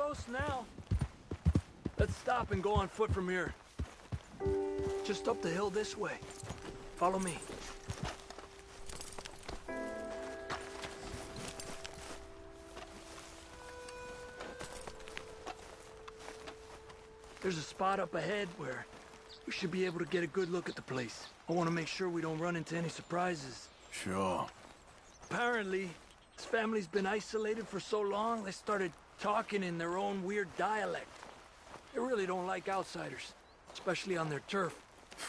close now. Let's stop and go on foot from here. Just up the hill this way. Follow me. There's a spot up ahead where we should be able to get a good look at the place. I want to make sure we don't run into any surprises. Sure. Apparently, this family's been isolated for so long, they started talking in their own weird dialect. They really don't like outsiders, especially on their turf.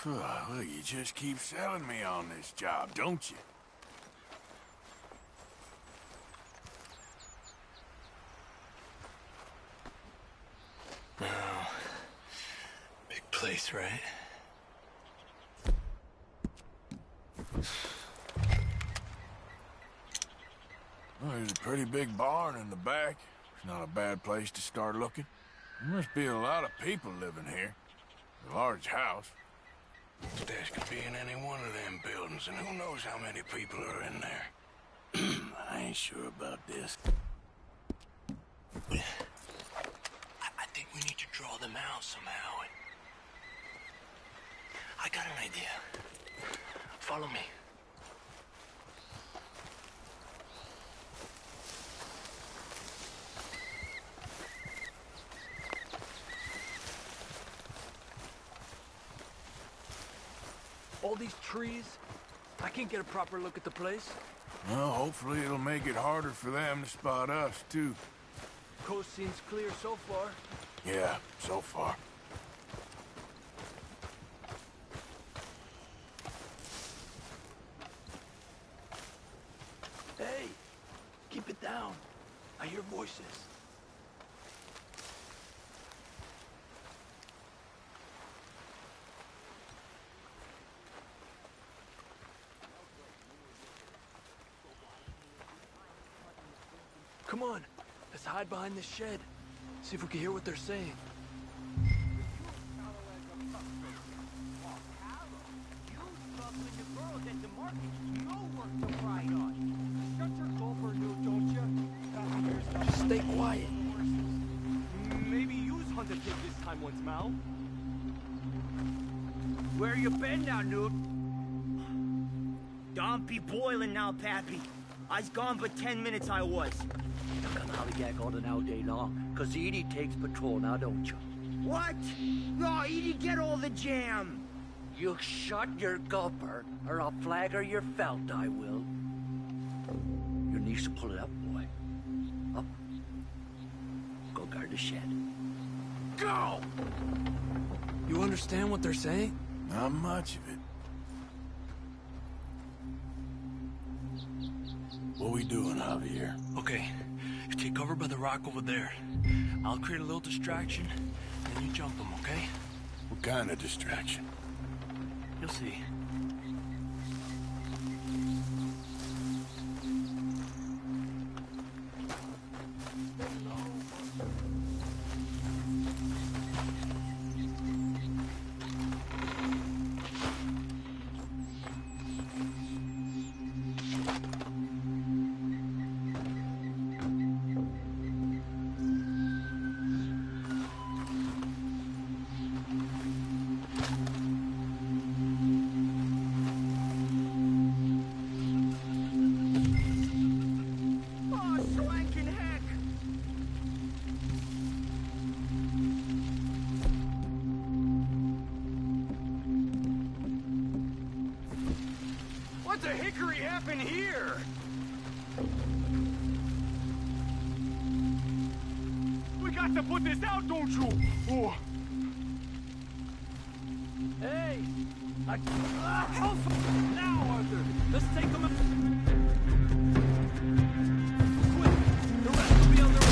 Well, you just keep selling me on this job, don't you? Oh, big place, right? Well, there's a pretty big barn in the back. It's not a bad place to start looking. There must be a lot of people living here. A large house. Stairs could be in any one of them buildings, and who knows how many people are in there. I ain't sure about this. I think we need to draw them out somehow. I got an idea. Follow me. All these trees, I can't get a proper look at the place. Well, hopefully it'll make it harder for them to spot us, too. Coast seems clear so far. Yeah, so far. Hey, keep it down. I hear voices. Come on, let's hide behind this shed. See if we can hear what they're saying. Just stay quiet. Maybe use Hunter Kid this time once, Mal. Where you been now, Newt? Don't be boiling now, Pappy. I's gone for 10 minutes, I was. You can hollygag all the all day long, cause Edie takes patrol now, don't you? What? No, Edie, get all the jam. You shut your gulper, or I'll flagger your felt, I will. Your niece will pull it up, boy. Up. Go guard the shed. Go! You understand what they're saying? Not much of it. What we doing, Javier? Okay, you take cover by the rock over there. I'll create a little distraction, and then you jump them, okay? What kind of distraction? You'll see. What the hickory happened here? We got to put this out, don't you? Oh. Hey! Now, Arthur! Let's take them out! Quick! The rest will be on their way!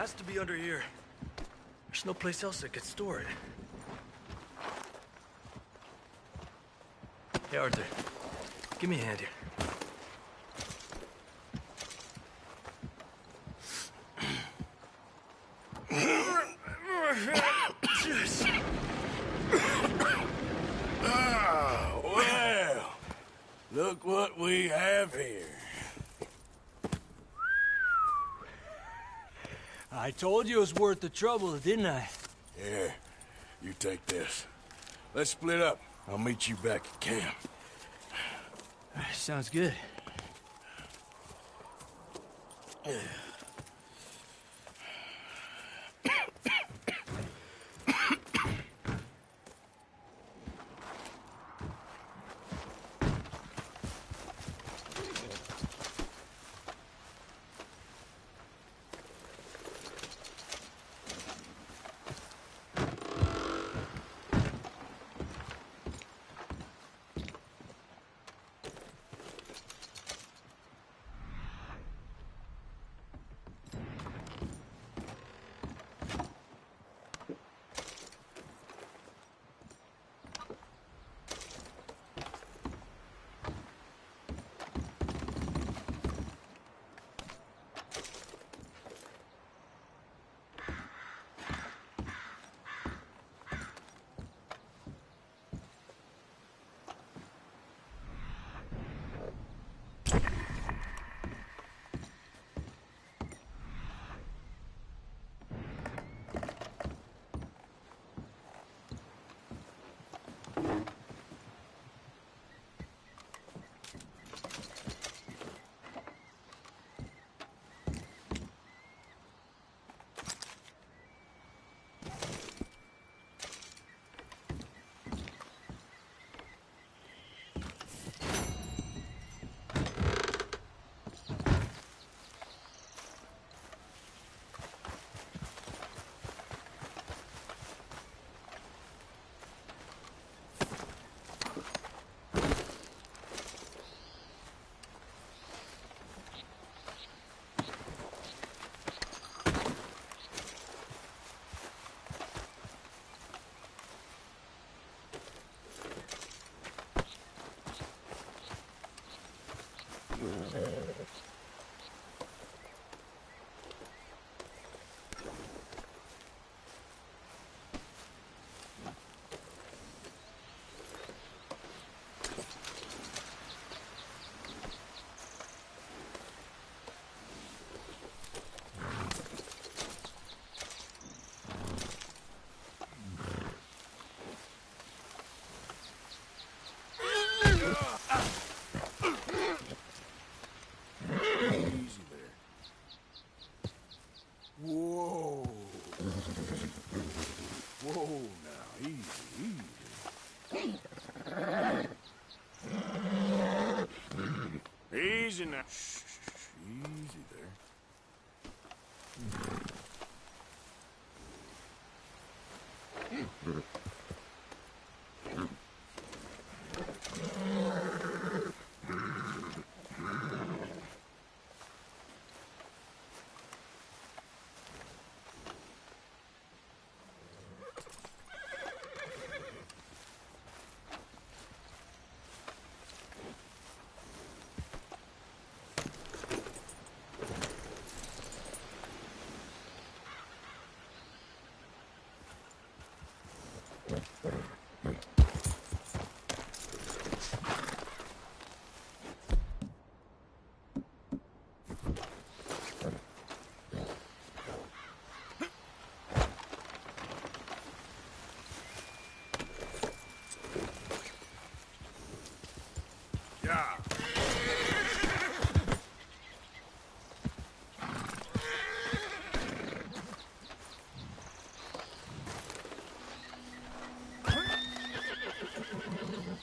Has to be under here. There's no place else that could store it. Hey, Arthur. Give me a hand here. Oh, well. Look what we have here. I told you it was worth the trouble, didn't I? Yeah, you take this. Let's split up. I'll meet you back at camp. Sounds good. Easy there. Whoa. Whoa now, easy, easy. Easy now. Shh, easy there. Yeah.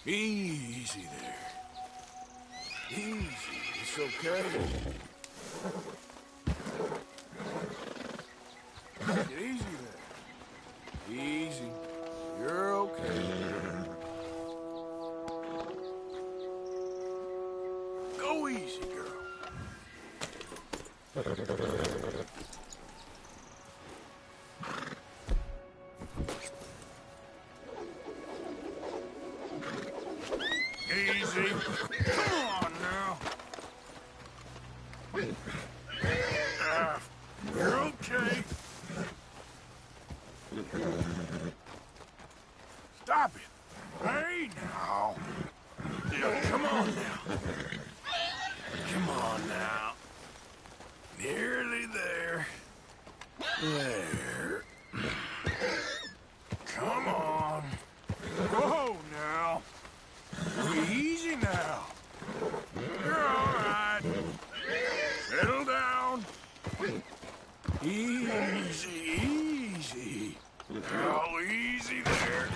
Easy there. Easy. It's okay. Take it easy there. Easy. You're okay. Go easy, girl. You're okay. Stop it. Hey, now. Yeah, come on now. Come on now. Nearly there. There. Come on. Whoa, now. Easy now. You're all right. Settle down. Easy, easy. Oh, easy there.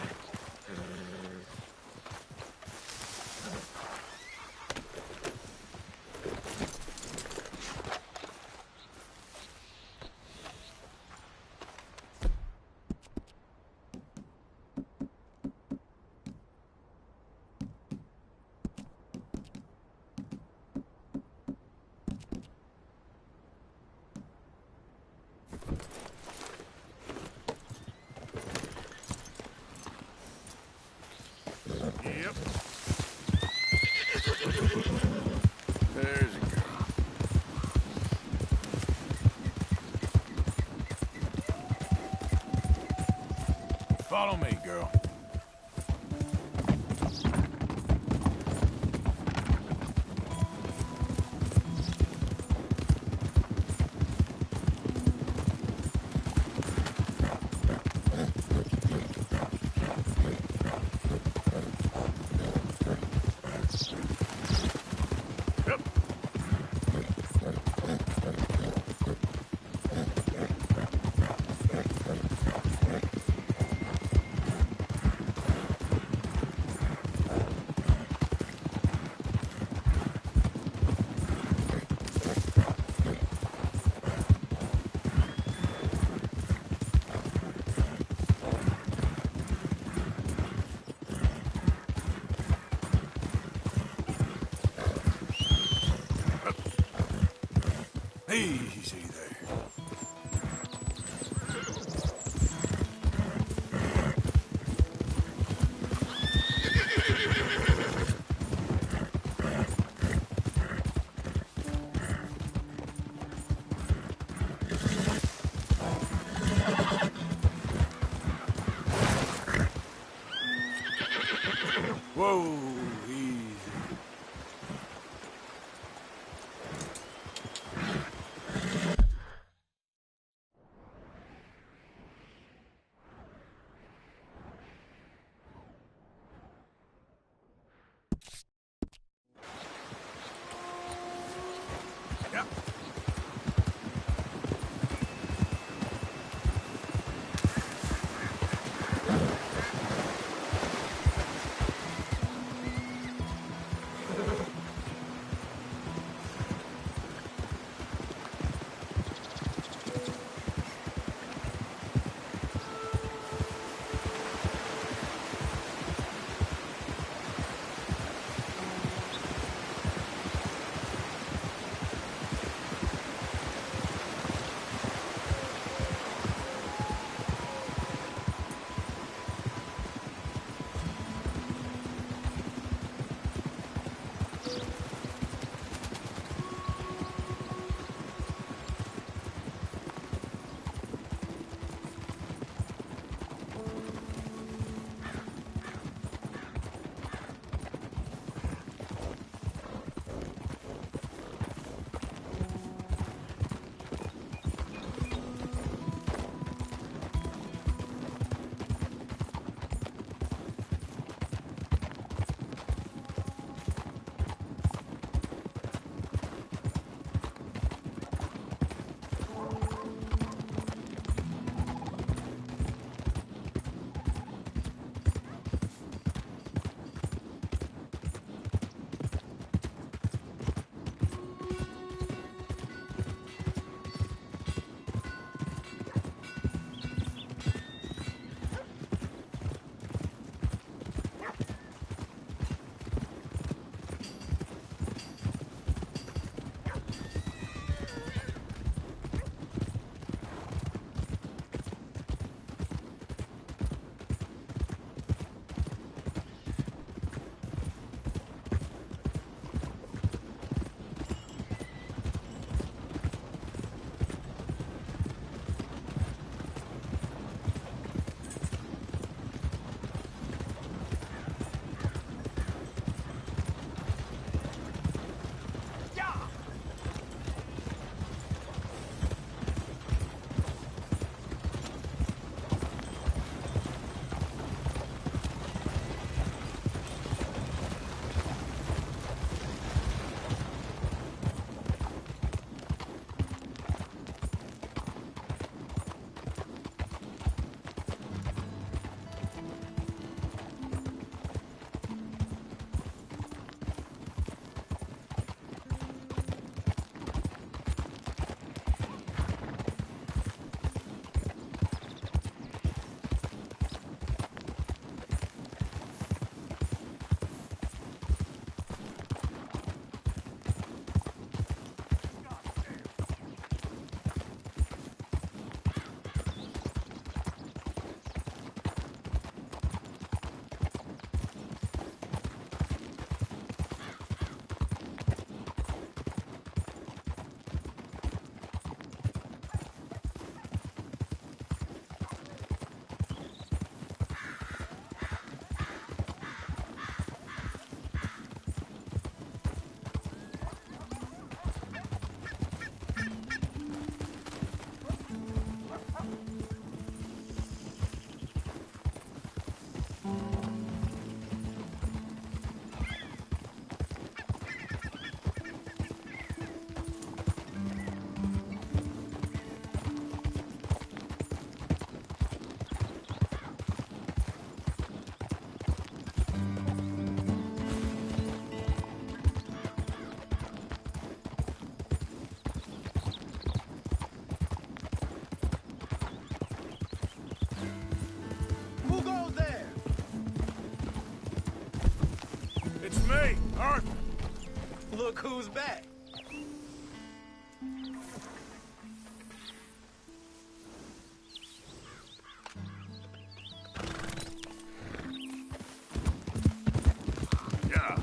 Yep. There's a girl. Follow me, girl. Yep. Easy there. Whoa, easy. Yep. Look who's back. Yeah.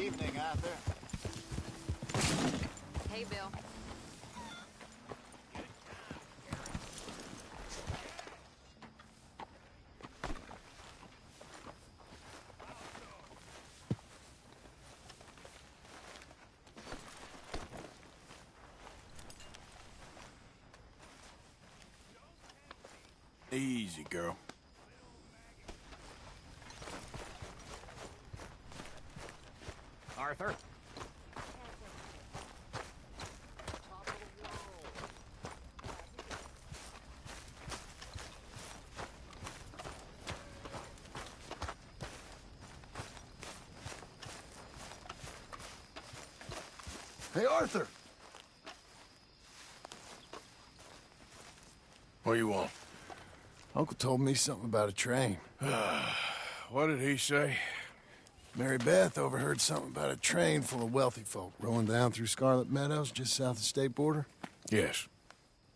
Evening, Arthur. Hey, Bill. Easy, girl. Arthur. Hey, Arthur! What do you want? Uncle told me something about a train. What did he say? Mary Beth overheard something about a train full of wealthy folk rolling down through Scarlet Meadows just south of the state border. Yes.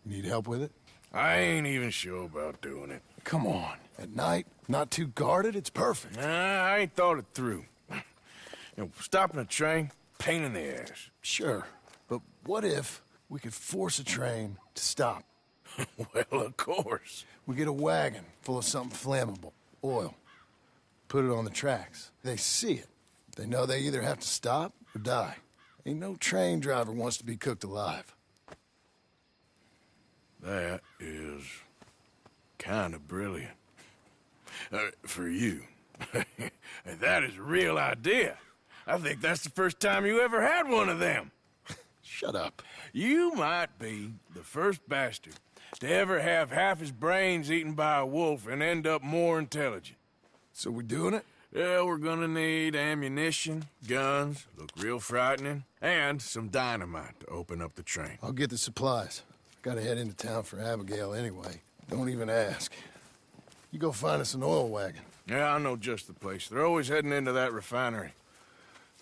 You need help with it? I ain't even sure about doing it. Come on. At night, not too guarded, it's perfect. Nah, I ain't thought it through. Stopping a train, pain in the ass. Sure. But what if we could force a train to stop? Well, of course. We get a wagon full of something flammable, oil. Put it on the tracks. They see it. They know they either have to stop or die. Ain't no train driver wants to be cooked alive. That is kind of brilliant. For you. That is a real idea. I think that's the first time you ever had one of them. Shut up. You might be the first bastard to ever have half his brains eaten by a wolf and end up more intelligent. So we doing it? Yeah, we're gonna need ammunition, guns, look real frightening, and some dynamite to open up the train. I'll get the supplies. Gotta head into town for Abigail anyway. Don't even ask. You go find us an oil wagon. Yeah, I know just the place. They're always heading into that refinery.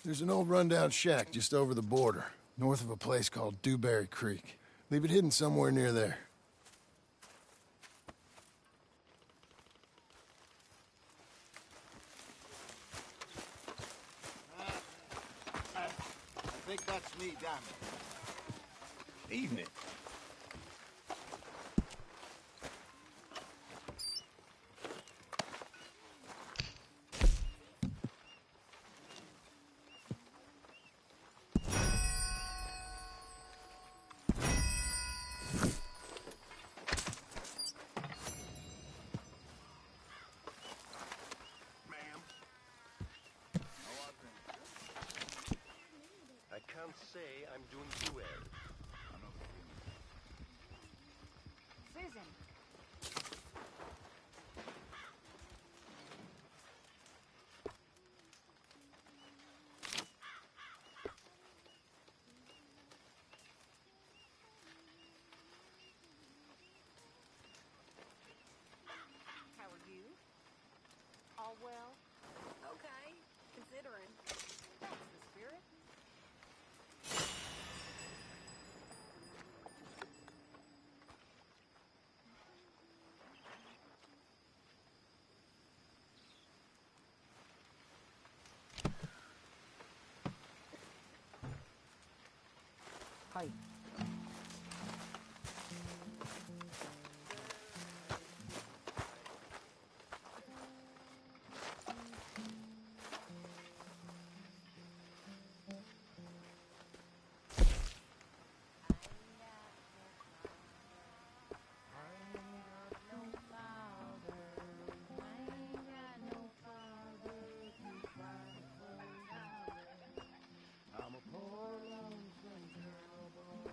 There's an old rundown shack just over the border, north of a place called Dewberry Creek. Leave it hidden somewhere near there. I think that's me, damn it. Evening. I can't say I'm doing too well. Susan. How are you? All well? Okay, considering. That's the spirit. Hi. I'm a poor lonesome girl boy.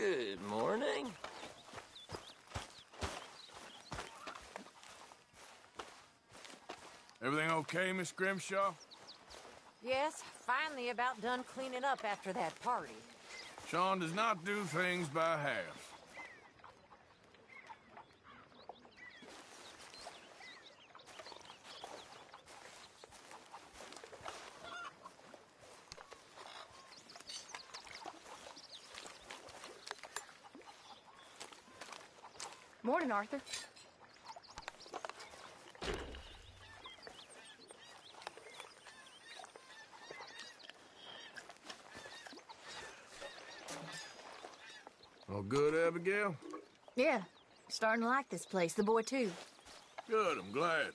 Good morning. Everything okay, Miss Grimshaw? Yes, finally about done cleaning up after that party. Sean does not do things by halves. Morning, Arthur. All good, Abigail? Yeah, starting to like this place. The boy, too. Good, I'm glad.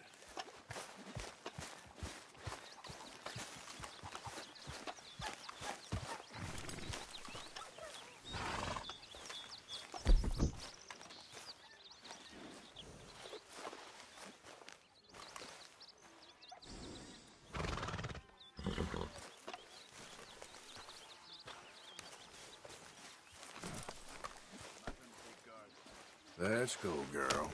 Let's go, girl.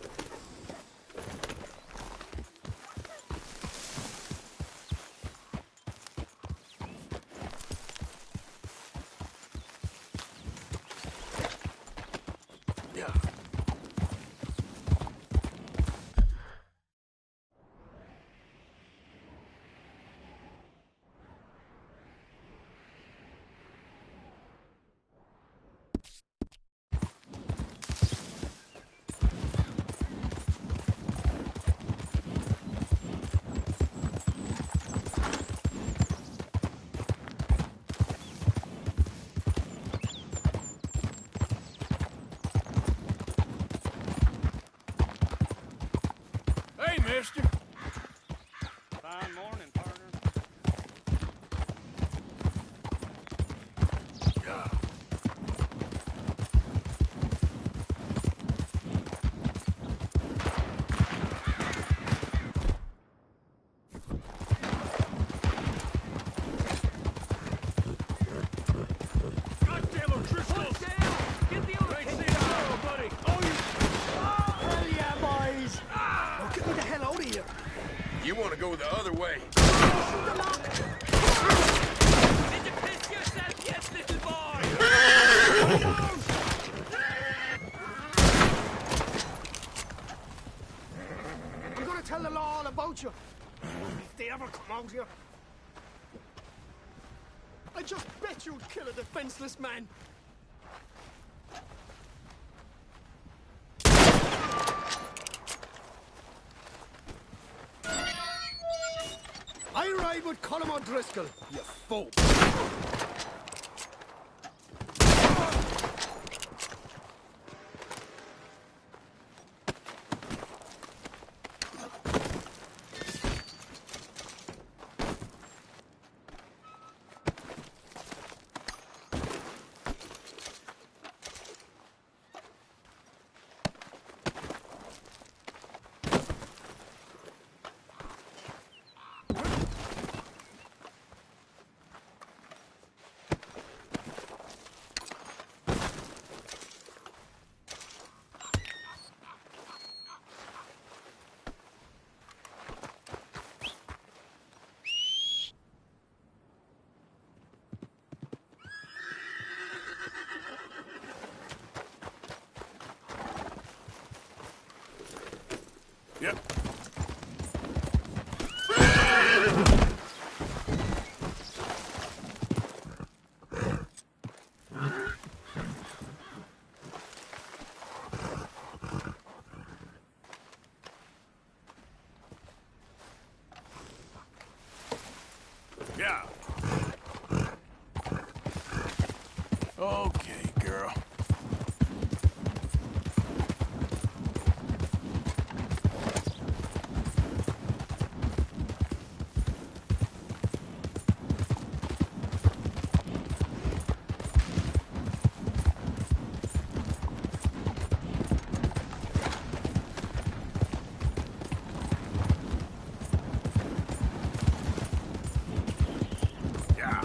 Yeah. Hey, mister. Fine morning, partner. Yeah. Goddamn O'Driscoll! Get the other buddy! Hell yeah, boys! Oh, get me the hell out of here! You want to go the other way? Did you piss yourself yet, little boy? I'm gonna tell the law all about you. If they ever come out here. I just bet you'd kill a defenseless man. I ride with Colm O'Driscoll, you fool. Yep. Yeah. Okay, girl. Yeah.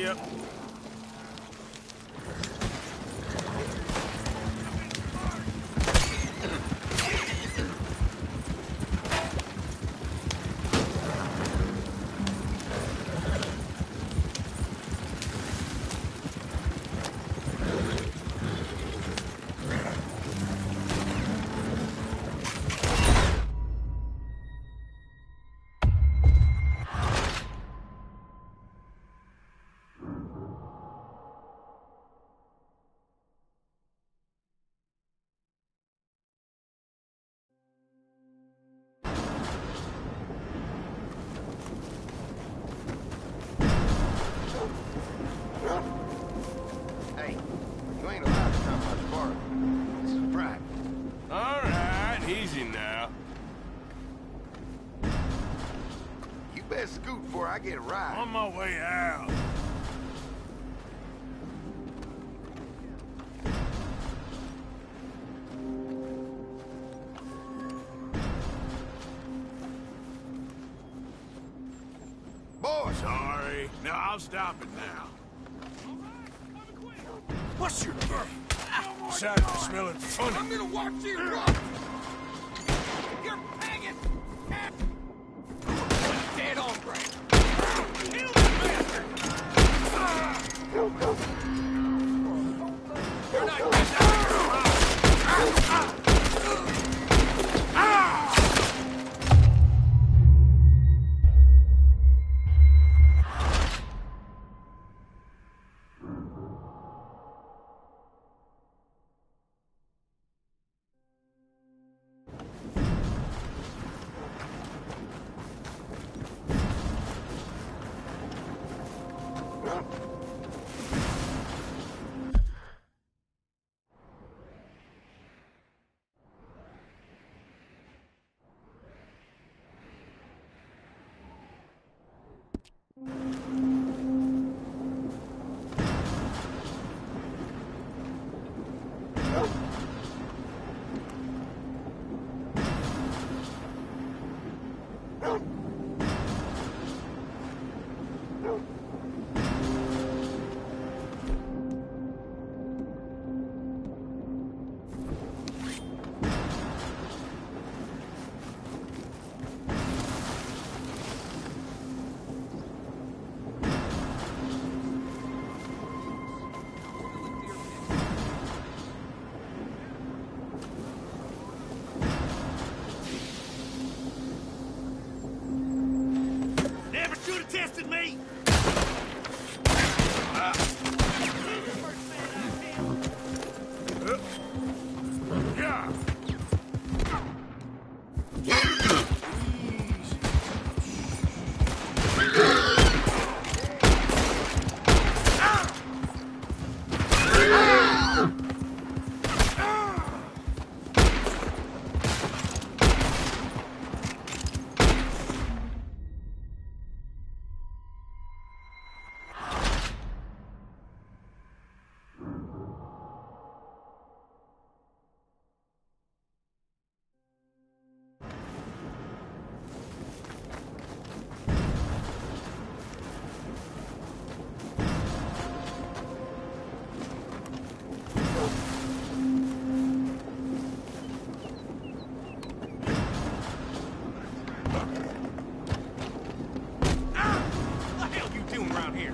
ya. Hey, you ain't allowed to come much farther. This is private. All right, easy now. You best scoot before I get a ride. On my way out. Boys, Sorry. No, I'll stop it now. What's your game? Decided to smell it funny. I'm gonna watch you run! You're hanging! Dead on, Brad! Kill the bastard! You're not getting out of here alive! Tested me! Yeah. What the hell you doing around here?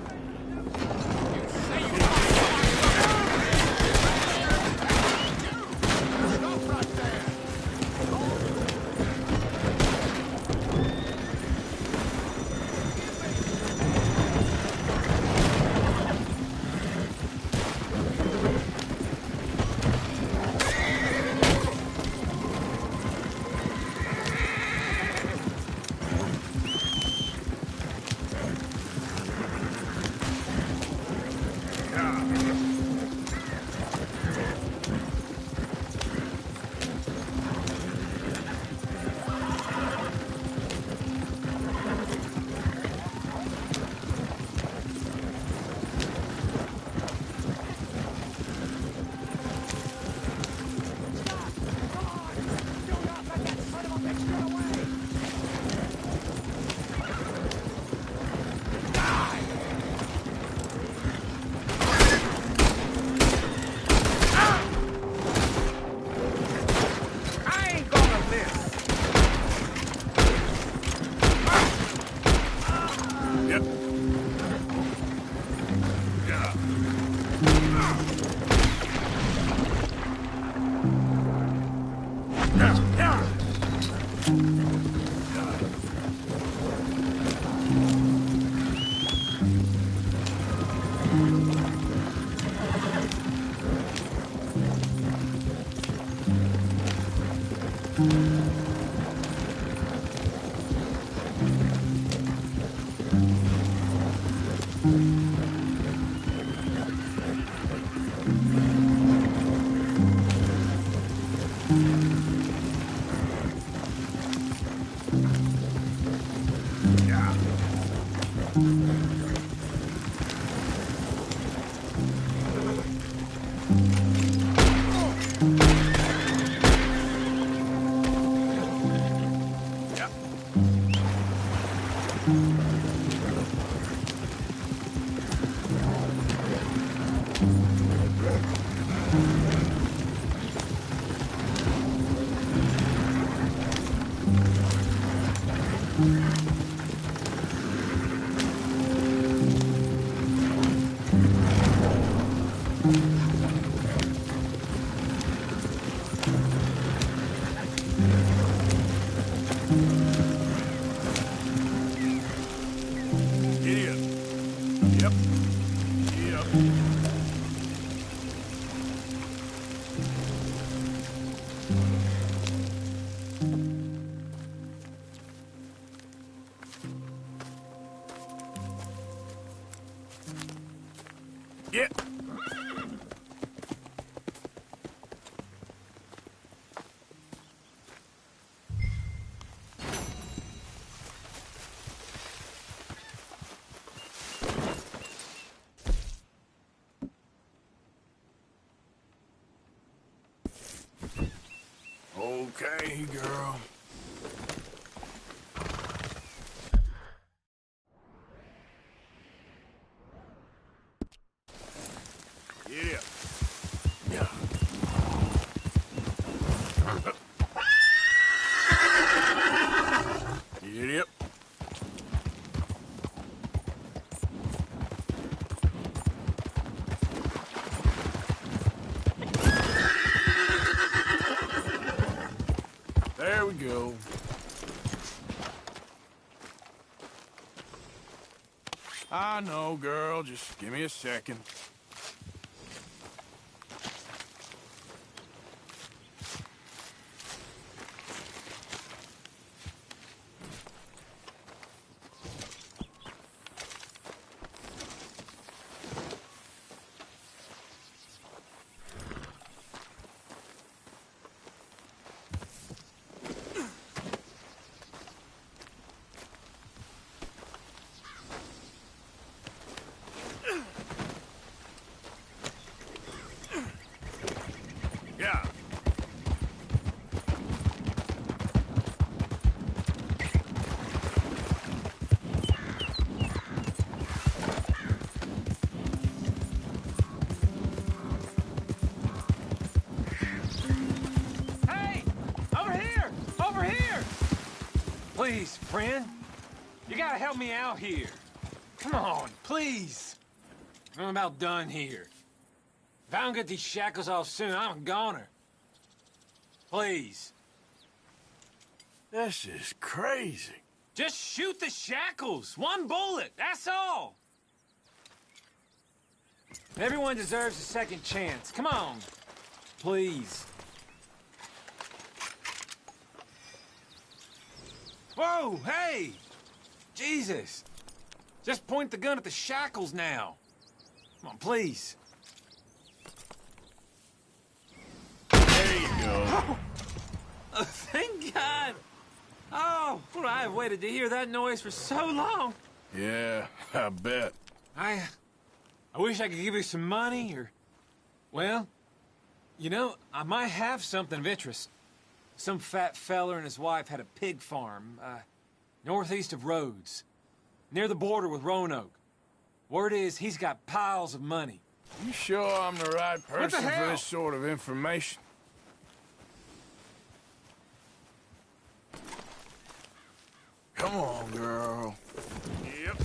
Idiot. Yep. Yep. Yeah. Okay, girl. Yeah. Yeah. Yep. There we go. I know, girl. Just give me a second. Yeah. Hey! Over here! Over here! Please, friend. You gotta help me out here. Come on, please. I'm about done here. If I don't get these shackles off soon, I'm a goner. Please. This is crazy. Just shoot the shackles. One bullet, that's all. Everyone deserves a second chance. Come on. Please. Whoa, hey! Jesus! Just point the gun at the shackles now. Come on, please. There you go. Oh, thank God! Oh, well, I have waited to hear that noise for so long. Yeah, I bet. I wish I could give you some money, or... Well, you know, I might have something of interest. Some fat feller and his wife had a pig farm, northeast of Rhodes, near the border with Roanoke. Word is, he's got piles of money. You sure I'm the right What the person for hell? this sort of information? Come on, girl. Yep.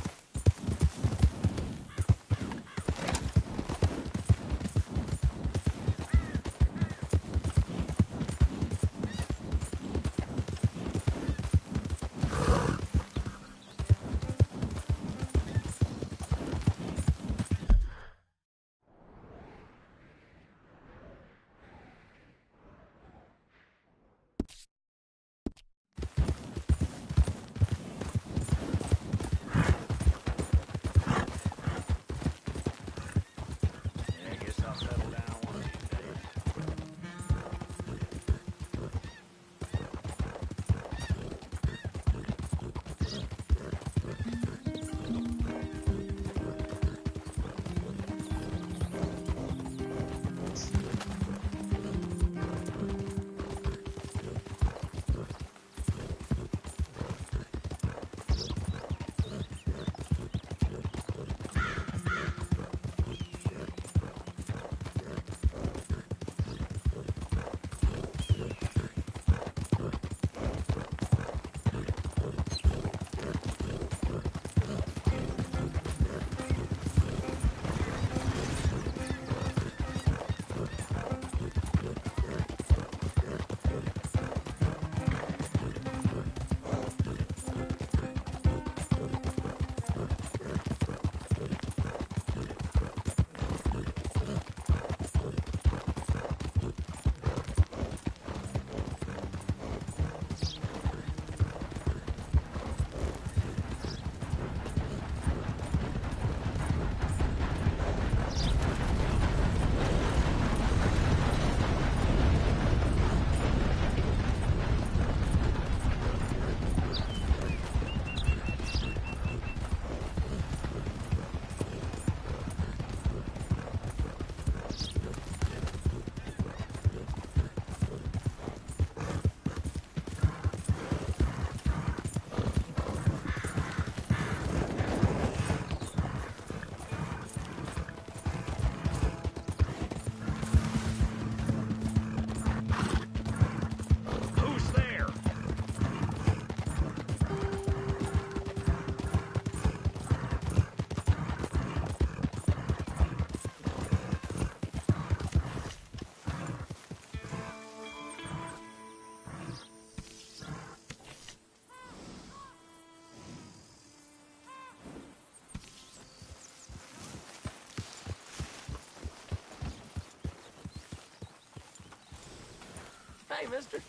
Hey, mister.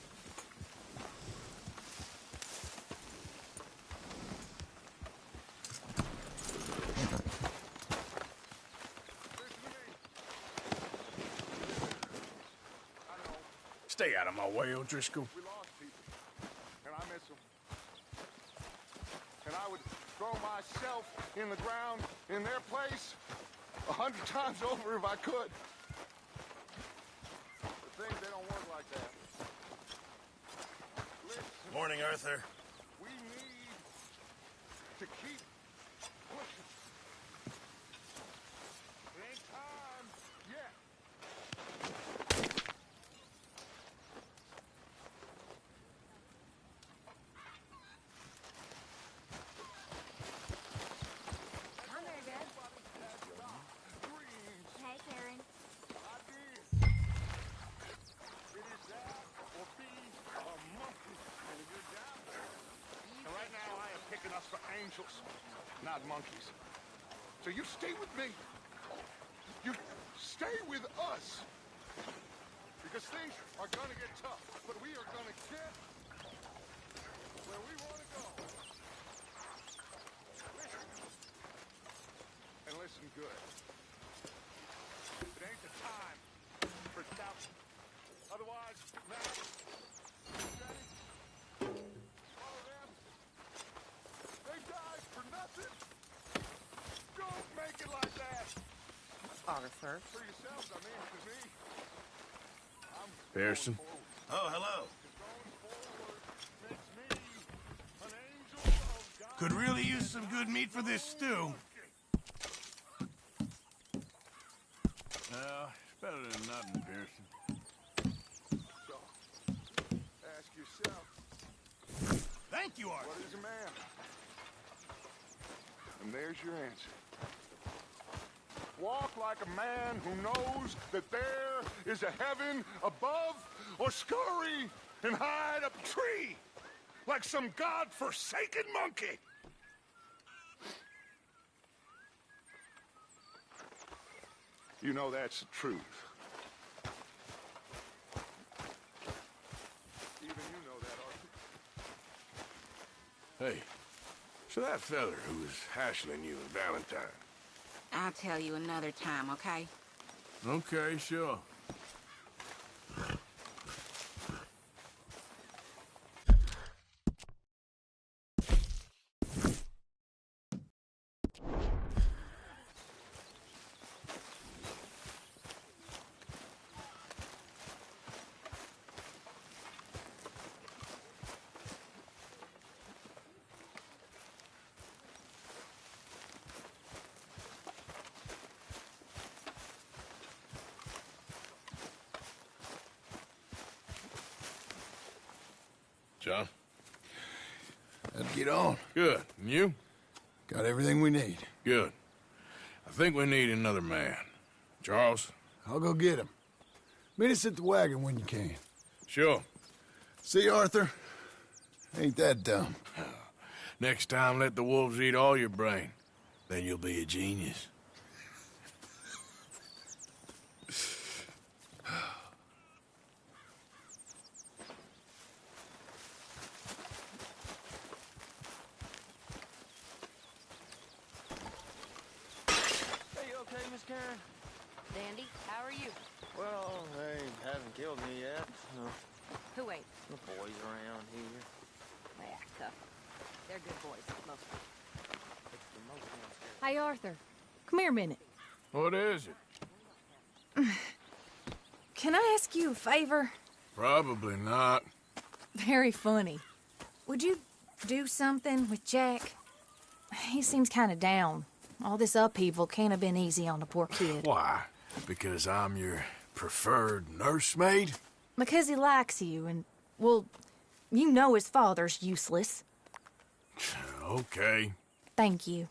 Stay out of my way, O'Driscoll. We lost people, and I miss them. And I would throw myself in the ground in their place 100 times over if I could. But things, they don't work like that. Listen, Morning, Arthur. we need to keep pushing. It ain't time yet. Hi, Mary Beth. Hey, Karen. It is that or be a monkey. And if you're down there, and right now I am picking us for angels, not monkeys. So you stay with me. You stay with us. Because things are gonna get tough, but we are gonna get where we want to go. Listen. And listen good. It ain't the time for doubt. Otherwise, now, Jenny, all of them, they died for nothing. Don't make it like that. Arthur. For yourselves, I mean, to me. I'm Pearson. going forward. Oh, hello. Going forward makes me an angel of God. Could really use some good meat for this stew. Well, it's better than nothing, Pearson. So, ask yourself, Thank you, Arthur. what is a man? And there's your answer. Walk like a man who knows that there is a heaven above, or scurry and hide up a tree like some god-forsaken monkey. You know that's the truth. Even you know that, Arthur. Hey, so that feller who was hassling you in Valentine. I'll tell you another time, okay? Okay, sure. John? Let's get on. Good. And you? Got everything we need. Good. I think we need another man. Charles? I'll go get him. Meet us at the wagon when you can. Sure. See, Arthur? Ain't that dumb. Next time, let the wolves eat all your brain. Then you'll be a genius. Hey, you okay, Miss Karen? Dandy, how are you? Well, they haven't killed me yet. Who ain't? The boys around here. Yeah, tough. They're good boys, mostly. Hey, Arthur. Come here a minute. What is it? Can I ask you a favor? Probably not. Very funny. Would you do something with Jack? He seems kind of down. All this upheaval can't have been easy on the poor kid. Why? Because I'm your preferred nursemaid? Because he likes you, and, well, you know his father's useless. Okay. Thank you.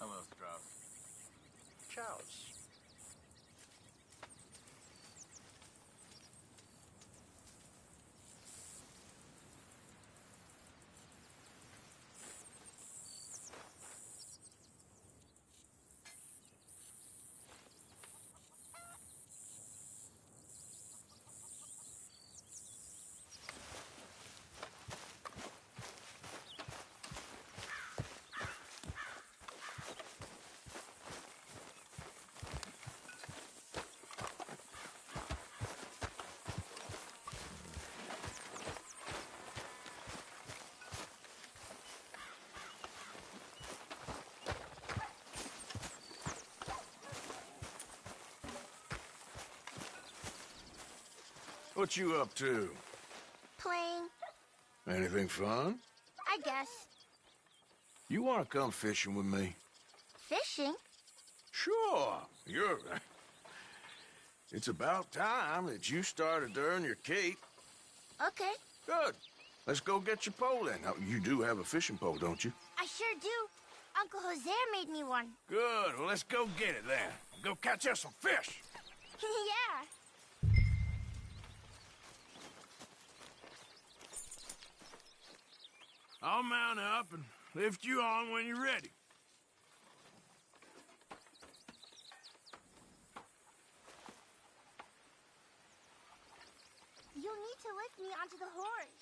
Vamos, Strauss. Chows. What you up to? Playing, Anything fun? I guess. You want to come fishing with me? Fishing? Sure. You're... It's about time that you started to earn your keep. Okay. Good. Let's go get your pole then. Now, you do have a fishing pole, don't you? I sure do. Uncle Jose made me one. Good. Well, let's go get it then. Go catch us some fish. Yeah. I'll mount up and lift you on when you're ready. You'll need to lift me onto the horse.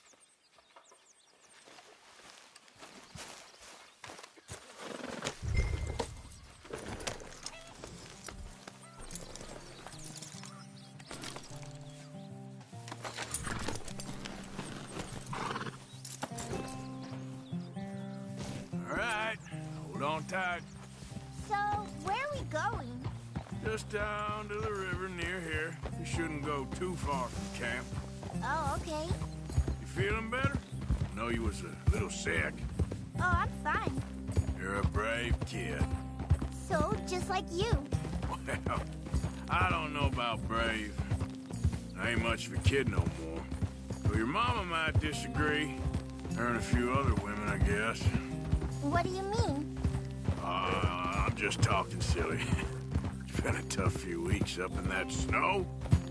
All right. Hold on tight. So, where are we going? Just down to the river near here. You shouldn't go too far from camp. Oh, okay. You feeling better? I know you was a little sick. Oh, I'm fine. You're a brave kid. So, just like you. Well, I don't know about brave. I ain't much of a kid no more. So your mama might disagree. Her and a few other women, I guess. What do you mean? I'm just talking silly. It's been a tough few weeks up in that snow.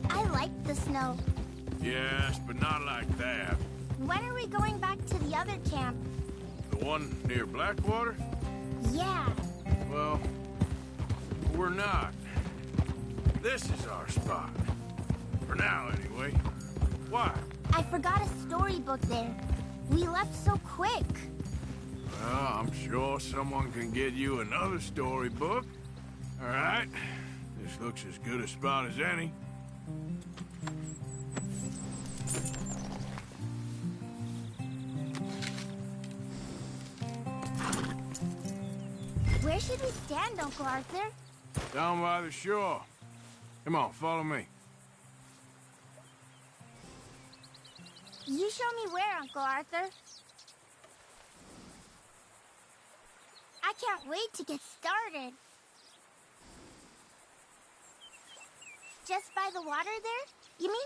I like the snow. Yes, but not like that. When are we going back to the other camp? The one near Blackwater? Yeah. Well, we're not. This is our spot. For now, anyway. Why? I forgot a storybook there. We left so quick. Well, I'm sure someone can get you another storybook. All right. This looks as good a spot as any. Where should we stand, Uncle Arthur? Down by the shore. Come on, follow me. You show me where, Uncle Arthur. I can't wait to get started. Just by the water there, you mean?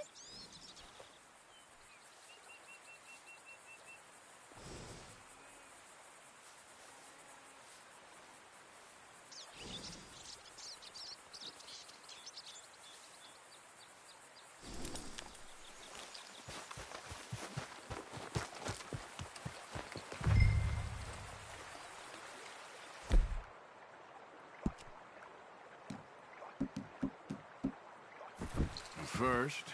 First,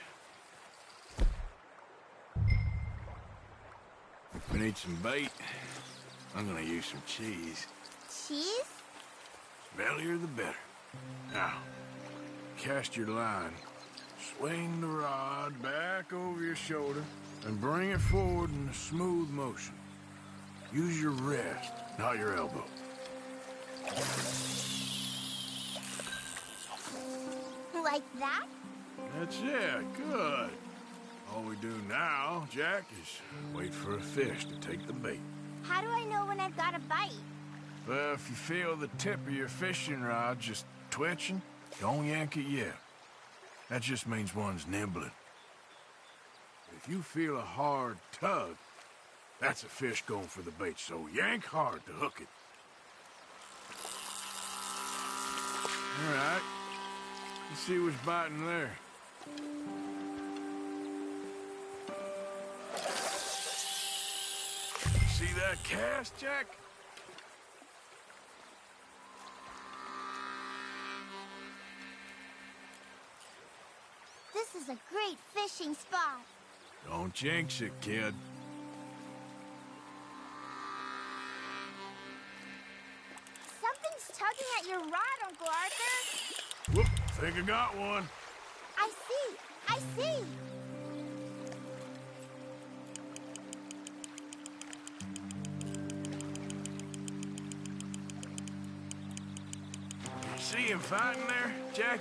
we need some bait. I'm gonna use some cheese. Cheese? Bellier the better. Now, cast your line. Swing the rod back over your shoulder and bring it forward in a smooth motion. Use your wrist, not your elbow. Like that? That's it. Good. All we do now, Jack, is wait for a fish to take the bait. How do I know when I've got a bite? Well, if you feel the tip of your fishing rod just twitching, don't yank it yet. That just means one's nibbling. If you feel a hard tug, that's a fish going for the bait, so yank hard to hook it. Let's see what's biting there. See that cast, Jack? This is a great fishing spot. Don't jinx it, kid. Something's tugging at your rod, Uncle Arthur. Whoop, think I got one. I see. I see. You see him fighting there, Jack?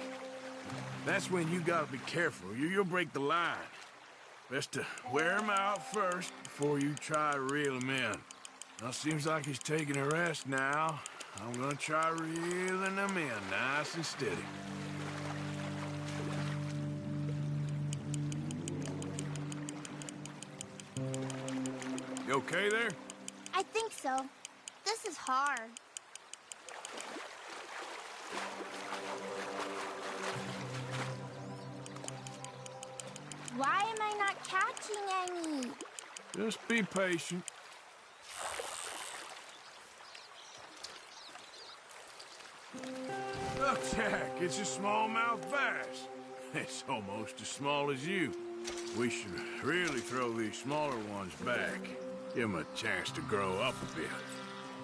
That's when you gotta be careful. You'll break the line. Best to wear him out first before you try to reel him in. Now, seems like he's taking a rest now. I'm gonna try reeling him in nice and steady. You okay there? I think so. This is hard. Why am I not catching any? Just be patient. Look, Jack, it's a smallmouth bass. It's almost as small as you. We should really throw these smaller ones back. Give them a chance to grow up a bit.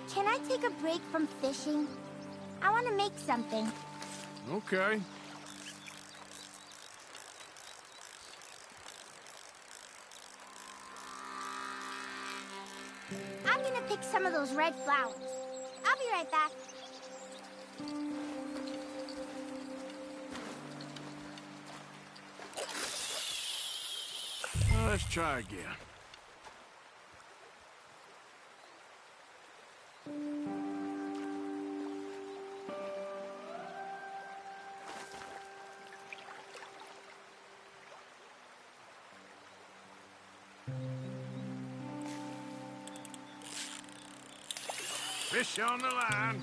Can I take a break from fishing? I want to make something. Okay. I'm gonna pick some of those red flowers. I'll be right back. Well, let's try again. Fish on the line.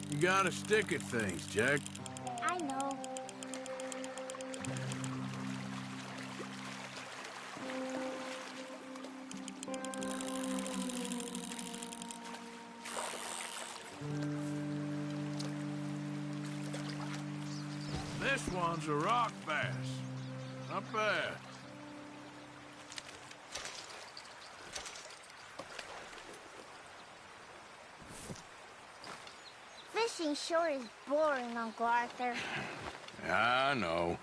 You gotta stick at things, Jack. I know. This one's a rock bass. Not bad. Fishing sure is boring, Uncle Arthur. I know.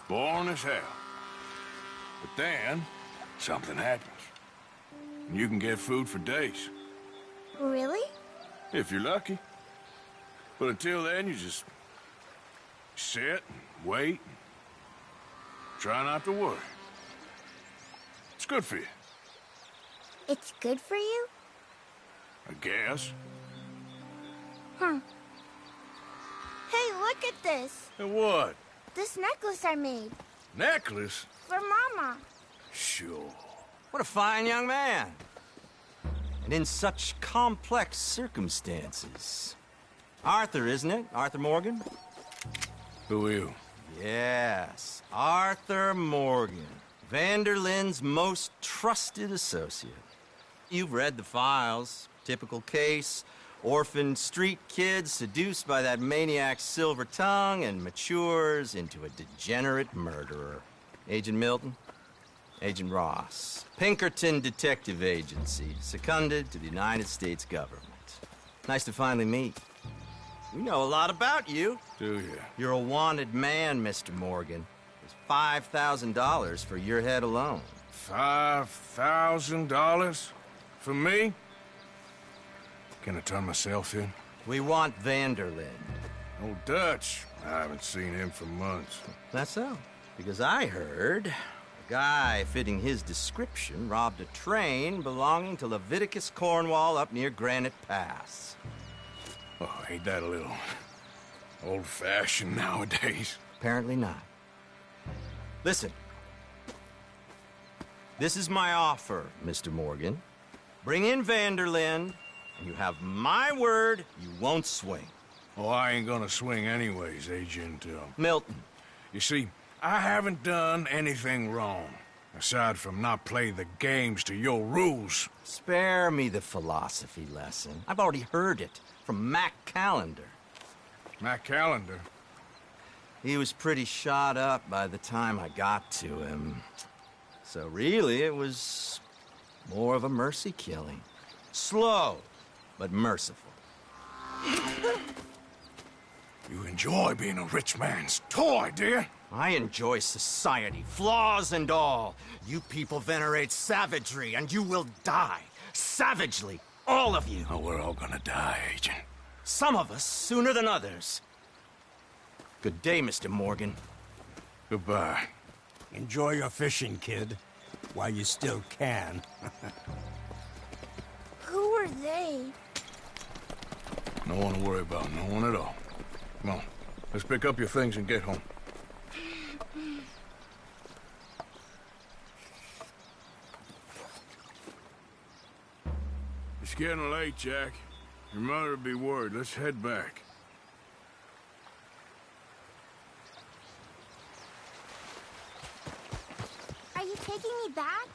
Boring as hell. But then, something happens. You can get food for days. Really? If you're lucky. But until then, you just sit and wait. Try not to worry. It's good for you. It's good for you? I guess. Hey, look at this. And what? This necklace I made. Necklace? For Mama. Sure. What a fine young man. And in such complex circumstances. Arthur, isn't it? Arthur Morgan? Who are you? Yes, Arthur Morgan, Vanderlin's most trusted associate. You've read the files. Typical case. Orphaned street kid seduced by that maniac's silver tongue and matures into a degenerate murderer. Agent Milton? Agent Ross. Pinkerton Detective Agency, seconded to the United States government. Nice to finally meet. We know a lot about you. Do you? You're a wanted man, Mr. Morgan. There's $5,000 for your head alone. $5,000? For me? Can I turn myself in? We want Vanderlyn. Old Dutch. I haven't seen him for months. That's so. Because I heard a guy fitting his description robbed a train belonging to Leviticus Cornwall up near Granite Pass. Oh, ain't that a little old-fashioned nowadays? Apparently not. Listen. This is my offer, Mr. Morgan. Bring in Vanderlyn, and you have my word you won't swing. Oh, I ain't gonna swing anyways, Agent, Milton. You see, I haven't done anything wrong, aside from not play the games to your rules. Spare me the philosophy lesson. I've already heard it from Mac Callender. Mac Callender? He was pretty shot up by the time I got to him. So really, it was more of a mercy killing. Slow, but merciful. You enjoy being a rich man's toy, do you? I enjoy society, flaws and all. You people venerate savagery, and you will die. Savagely, all of you. Oh, we're all gonna die, Agent. Some of us sooner than others. Good day, Mr. Morgan. Goodbye. Enjoy your fishing, kid, while you still can. Who are they? No one to worry about, no one at all. Come on, let's pick up your things and get home. It's getting late, Jack. Your mother will be worried. Let's head back. Are you taking me back?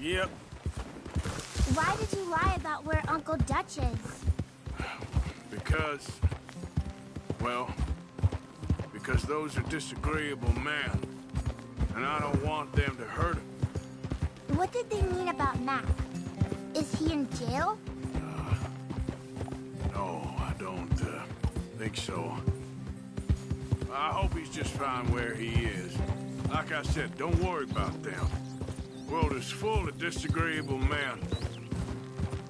Yep. Why did you lie about where Uncle Dutch is? Because... well... because those are disagreeable men. And I don't want them to hurt him. What did they mean about Mac? Is he in jail? No, I don't think so. I hope he's just fine where he is. Like I said, don't worry about them. The world is full of disagreeable men.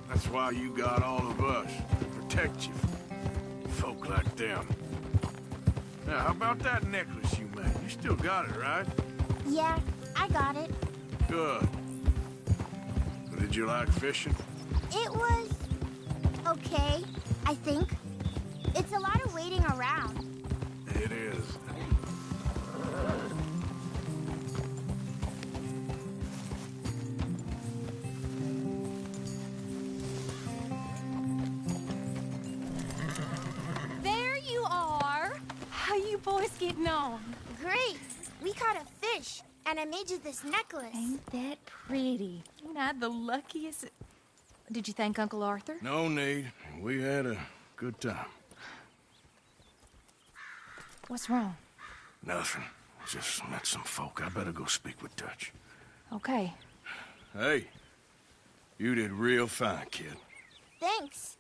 That's why you got all of us, to protect you from folk like them. Now, how about that necklace you made? You still got it, right? Yeah, I got it. Good. Did you like fishing? It was... okay, I think. It's a lot of waiting around. It is. There you are. How you boys getting on? Great. We caught a fish, and I made you this necklace. Ain't that pretty? Ain't I the luckiest? Did you thank Uncle Arthur? No need. We had a good time. What's wrong? Nothing. Just met some folk. I better go speak with Dutch. Okay. Hey, you did real fine, kid. Thanks.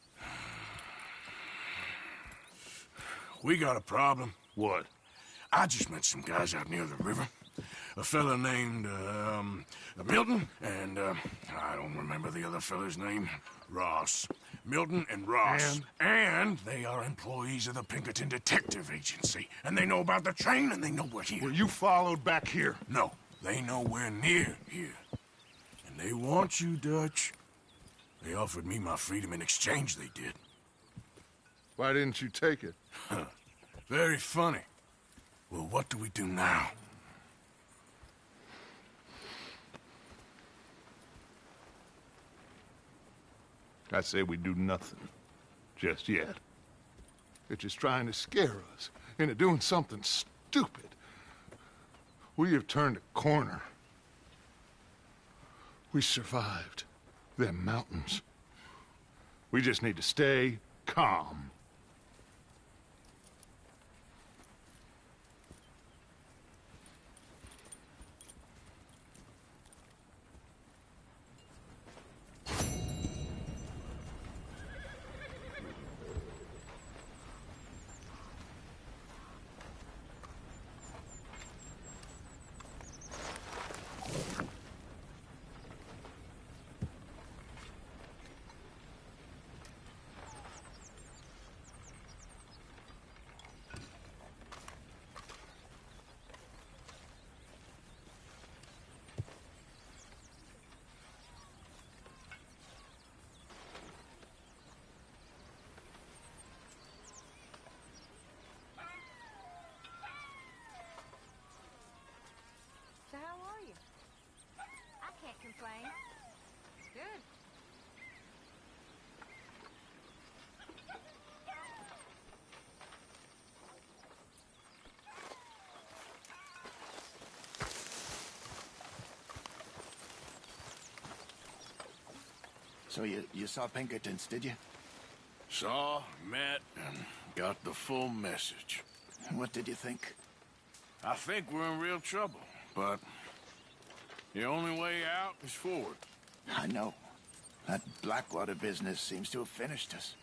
We got a problem. What? I just met some guys out near the river. A fella named, Milton, and, I don't remember the other fella's name. Ross. Milton and Ross. And they are employees of the Pinkerton Detective Agency. And they know about the train, and they know we're here. Were you followed back here? No, they know we're near here. And they want you, Dutch. They offered me my freedom in exchange, they did. Why didn't you take it? Very funny. Well, what do we do now? I say we do nothing. Just yet. They're just trying to scare us into doing something stupid. We have turned a corner. We survived them mountains. We just need to stay calm. So you saw Pinkertons, did you? Saw, met, and got the full message. What did you think? I think we're in real trouble, but the only way out is forward. I know. That Blackwater business seems to have finished us.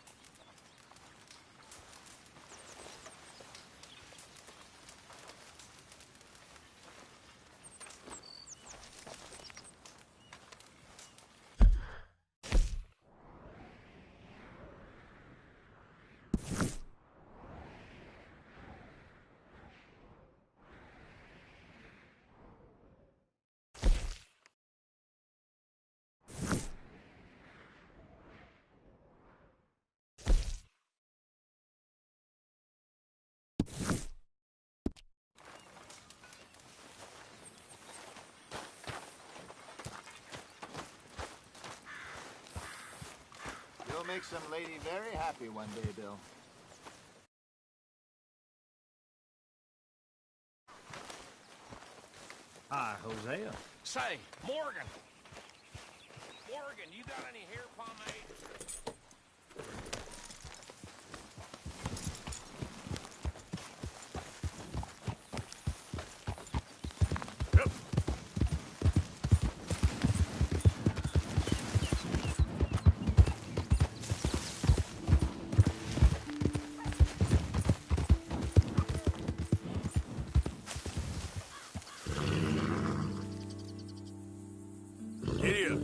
You'll make some lady very happy one day, Bill. Hi, Hosea. Say, Morgan! Morgan, you got any hair pomade? Idiot!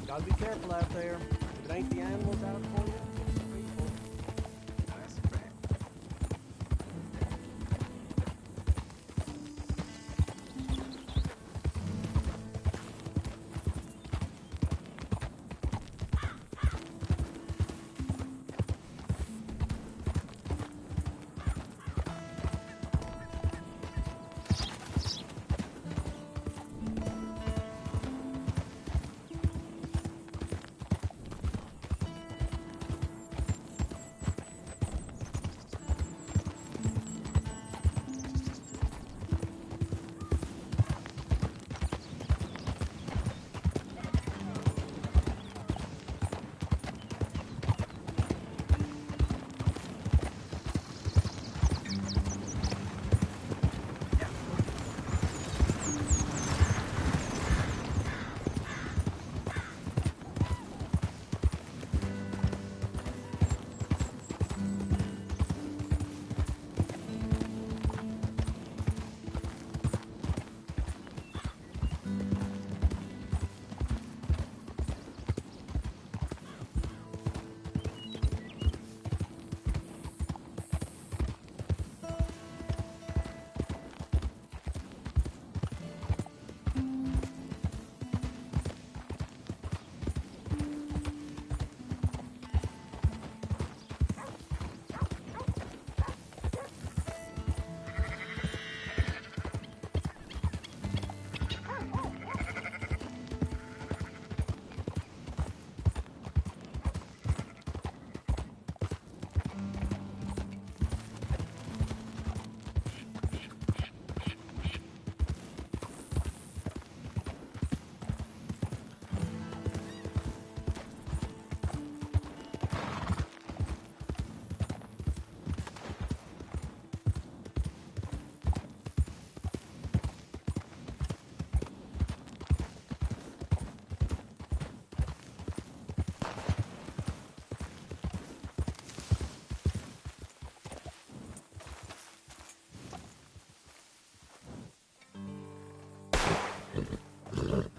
Gotta be careful out there. If it ain't the animals out for you, it's the people. That's a fact.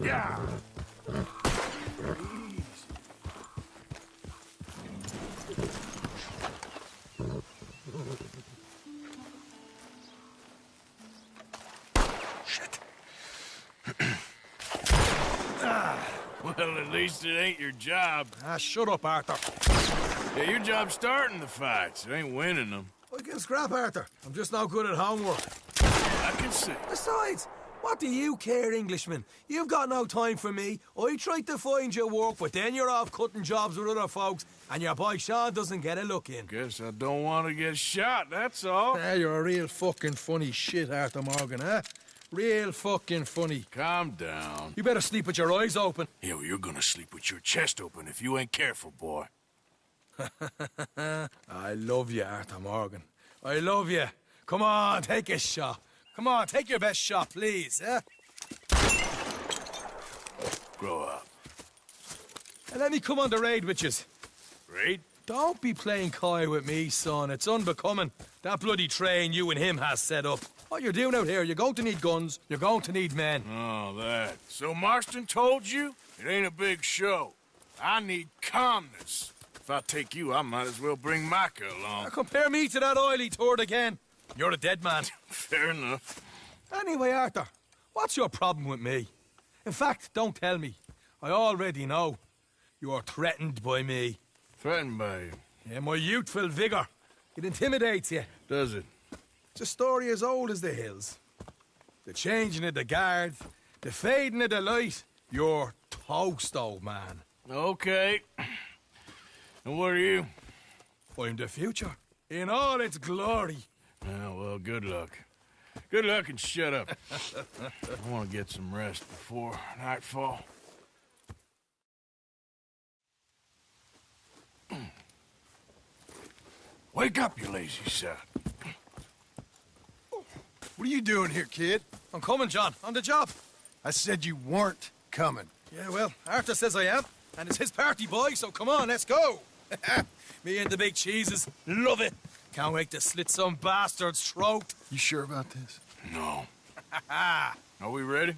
Yeah! Well, at least it ain't your job. Ah, shut up, Arthur. Yeah, your job's starting the fights. It ain't winning them. I can scrap, Arthur. I'm just no good at homework. I can see. Besides, what do you care, Englishman? You've got no time for me. I tried to find you work, but then you're off cutting jobs with other folks, and your boy Sean doesn't get a look in. Guess I don't want to get shot, that's all. Ah, you're a real fucking funny shit, Arthur Morgan, huh? Real fucking funny. Calm down. You better sleep with your eyes open. Yeah, well, you're gonna sleep with your chest open if you ain't careful, boy. I love you, Arthur Morgan. I love you. Come on, take a shot. Come on, take your best shot, please, eh? Grow up. And let me come on the raid with yous. Raid? Don't be playing coy with me, son. It's unbecoming. That bloody train you and him has set up. What you're doing out here, you're going to need guns, you're going to need men. Oh, that. So Marston told you? It ain't a big show. I need calmness. If I take you, I might as well bring Micah along. Now compare me to that oily turd again. You're a dead man. Fair enough. Anyway, Arthur, what's your problem with me? In fact, don't tell me. I already know. You're threatened by me. Threatened by you? Yeah, my youthful vigor. It intimidates you. Does it? It's a story as old as the hills. The changing of the guard, the fading of the light. You're toast, old man. Okay. And what are you? I'm the future, in all its glory. Oh, well, good luck. Good luck and shut up. I want to get some rest before nightfall. Wake up, you lazy sod. What are you doing here, kid? I'm coming, John. On the job. I said you weren't coming. Yeah, well, Arthur says I am. And it's his party, boy, so come on, let's go. Me and the big cheeses. Love it. Can't wait to slit some bastard's throat. You sure about this? No. Are we ready?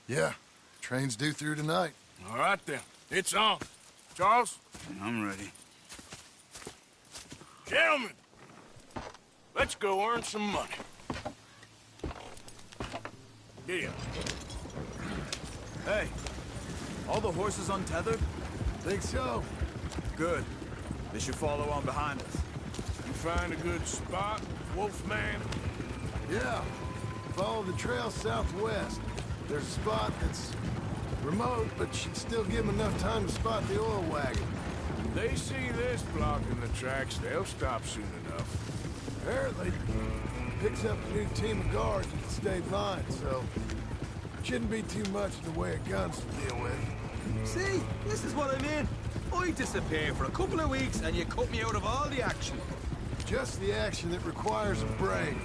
Yeah. Train's due through tonight. All right, then. It's on. Charles? I'm ready. Gentlemen, let's go earn some money. Yeah. Hey, all the horses untethered? Think so. Good. They should follow on behind us. You find a good spot, Wolfman? Yeah. Follow the trail southwest. There's a spot that's remote, but should still give them enough time to spot the oil wagon. If they see this blocking the tracks, they'll stop soon enough. Apparently, picks up a new team of guards at the state line, so shouldn't be too much in the way of guns to deal with. See, this is what I mean. I disappear for a couple of weeks and you cut me out of all the action. Just the action that requires a break.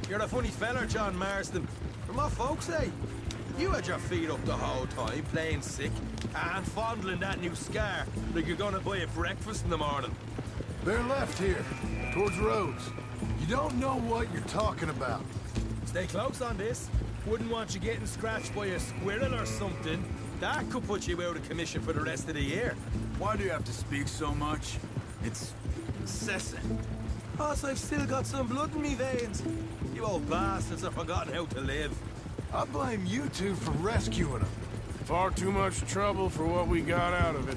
You're a funny feller, John Marston. From what folks say, you had your feet up the whole time, playing sick, and fondling that new scar like you're gonna buy a breakfast in the morning. They're left here, towards Rhodes. You don't know what you're talking about. Stay close on this. Wouldn't want you getting scratched by a squirrel or something. That could put you out of commission for the rest of the year. Why do you have to speak so much? It's incessant. Plus, I've still got some blood in me veins. You old bastards have forgotten how to live. I blame you two for rescuing them. Far too much trouble for what we got out of it.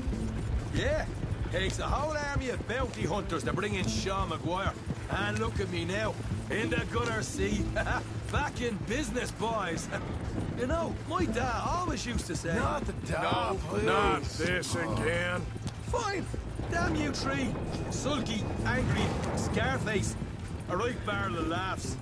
Yeah, takes a whole army of bounty hunters to bring in Sean McGuire. And look at me now, in the gunner seat. Back in business, boys. You know, my dad always used to say... Not the dad, please. Not this again. Fine. Damn you three. Sulky, angry, Scarface. A right barrel of laughs.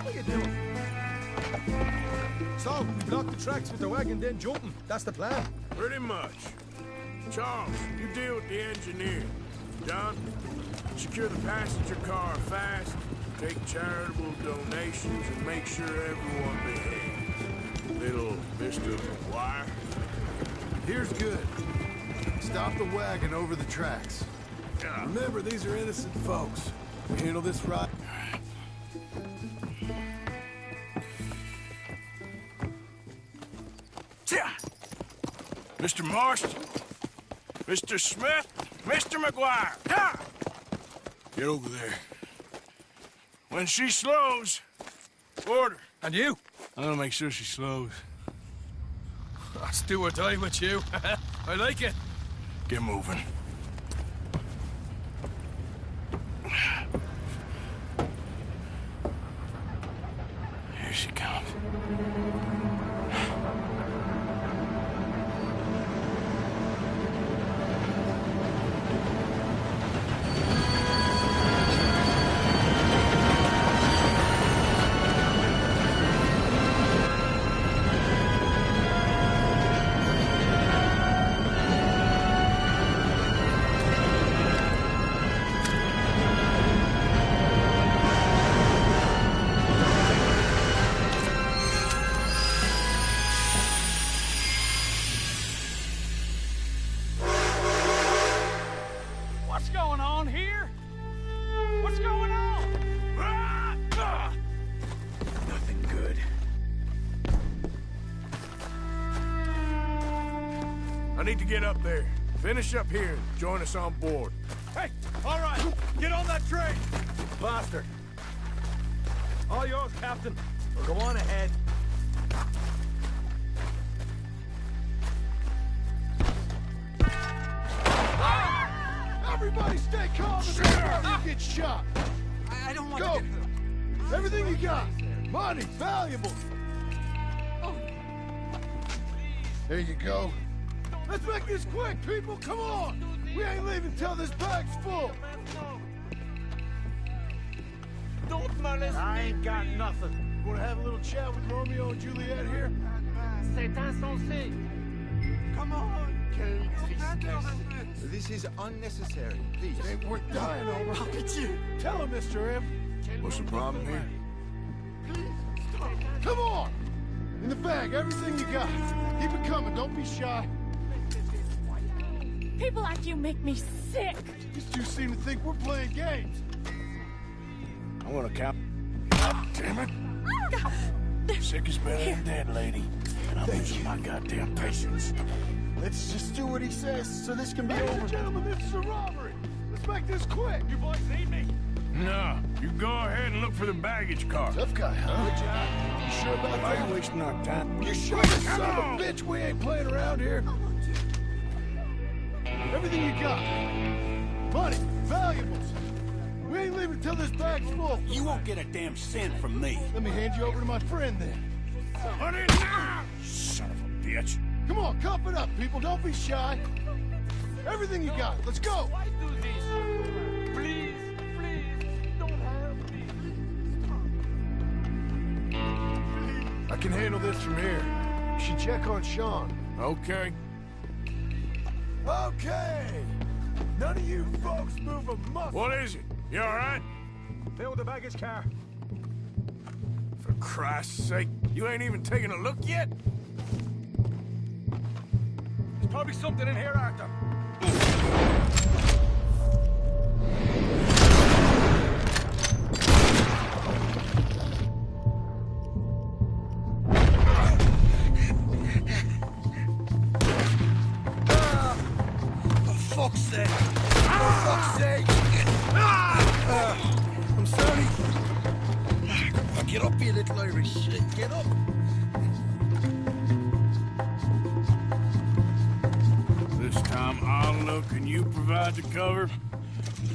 What are you doing? So, we block the tracks with the wagon, then jumping. That's the plan. Pretty much. Charles, you deal with the engineer. John, secure the passenger car fast, take charitable donations, and make sure everyone behaves. Little Mr. McGuire. Here's good. Stop the wagon over the tracks. Yeah. Remember, these are innocent folks. We handle this right. Mr. Marston? Mr. Smith? Mr. McGuire, come! Get over there. When she slows, order. And you? I'm gonna make sure she slows. Let's do or die with you. I like it. Get moving. Here she comes. What's going on here? What's going on? Nothing good. I need to get up there. Finish up here and join us on board. Hey, all right, get on that train. Bastard. All yours, Captain. Go on ahead. Everybody stay calm before you get shot. I don't want Go. to get hurt. Everything you got. Money, valuables. There you go. Let's make this quick, people. Come on. We ain't leaving till this bag's full. Don't molest me. I ain't got nothing. Want to have a little chat with Romeo and Juliet here? C'est insensé. Come on. This is unnecessary, please. It ain't worth dying over. How could you? Tell him, Mr. M. What's the problem here? Come on! In the bag, everything you got. Keep it coming, don't be shy. People like you make me sick. These two seem to think we're playing games. I'm gonna count. God damn it. Sick is better than dead, lady. And I'm losing my goddamn patience. Let's just do what he says so this can be over. Ladies and gentlemen, this is a robbery. Let's make this quick. You boys need me? No, you go ahead and look for the baggage car. Tough guy, huh? Good job. You sure about Why are that? you wasting our time? You sure, you son of a bitch? We ain't playing around here. Everything you got. Money, valuables. We ain't leaving till this bag's full. You won't get a damn cent from me. Let me hand you over to my friend then. Money now! Son of a bitch. Come on, cup it up, people. Don't be shy. Everything you got. Let's go. Why do this? Please, don't have me. I can handle this from here. You should check on Sean. Okay. Okay. None of you folks move a muscle. What is it? You all right? Fill the baggage car. For Christ's sake, you ain't even taken a look yet? There's probably something in here, Arthur. For fuck's sake! For fuck's sake! I'm sorry. Get up, you little Irish shit. Get up. This time I'll look and you provide the cover.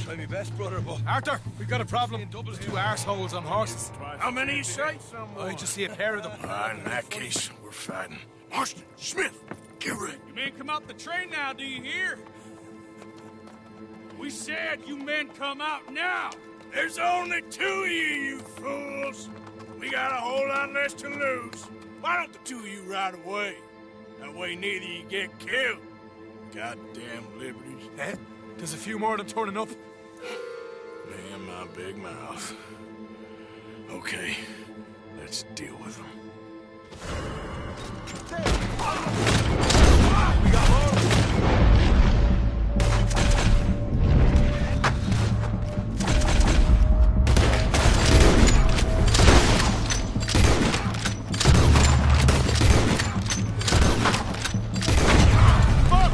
Try my best, brother, but... Arthur, we've got a problem. Doubles two arseholes on horses. How many you say? I just see a pair of them. In that case, we're fighting. Marston, Smith, get ready. You men come out the train now, do you hear? We said you men come out now. There's only two of you fools. We got a whole lot less to lose. Why don't the two of you ride away? That way neither of you get killed. Goddamn liberties. Eh? There's a few more than turning up. Me and my big mouth. Okay, let's deal with them. We got more.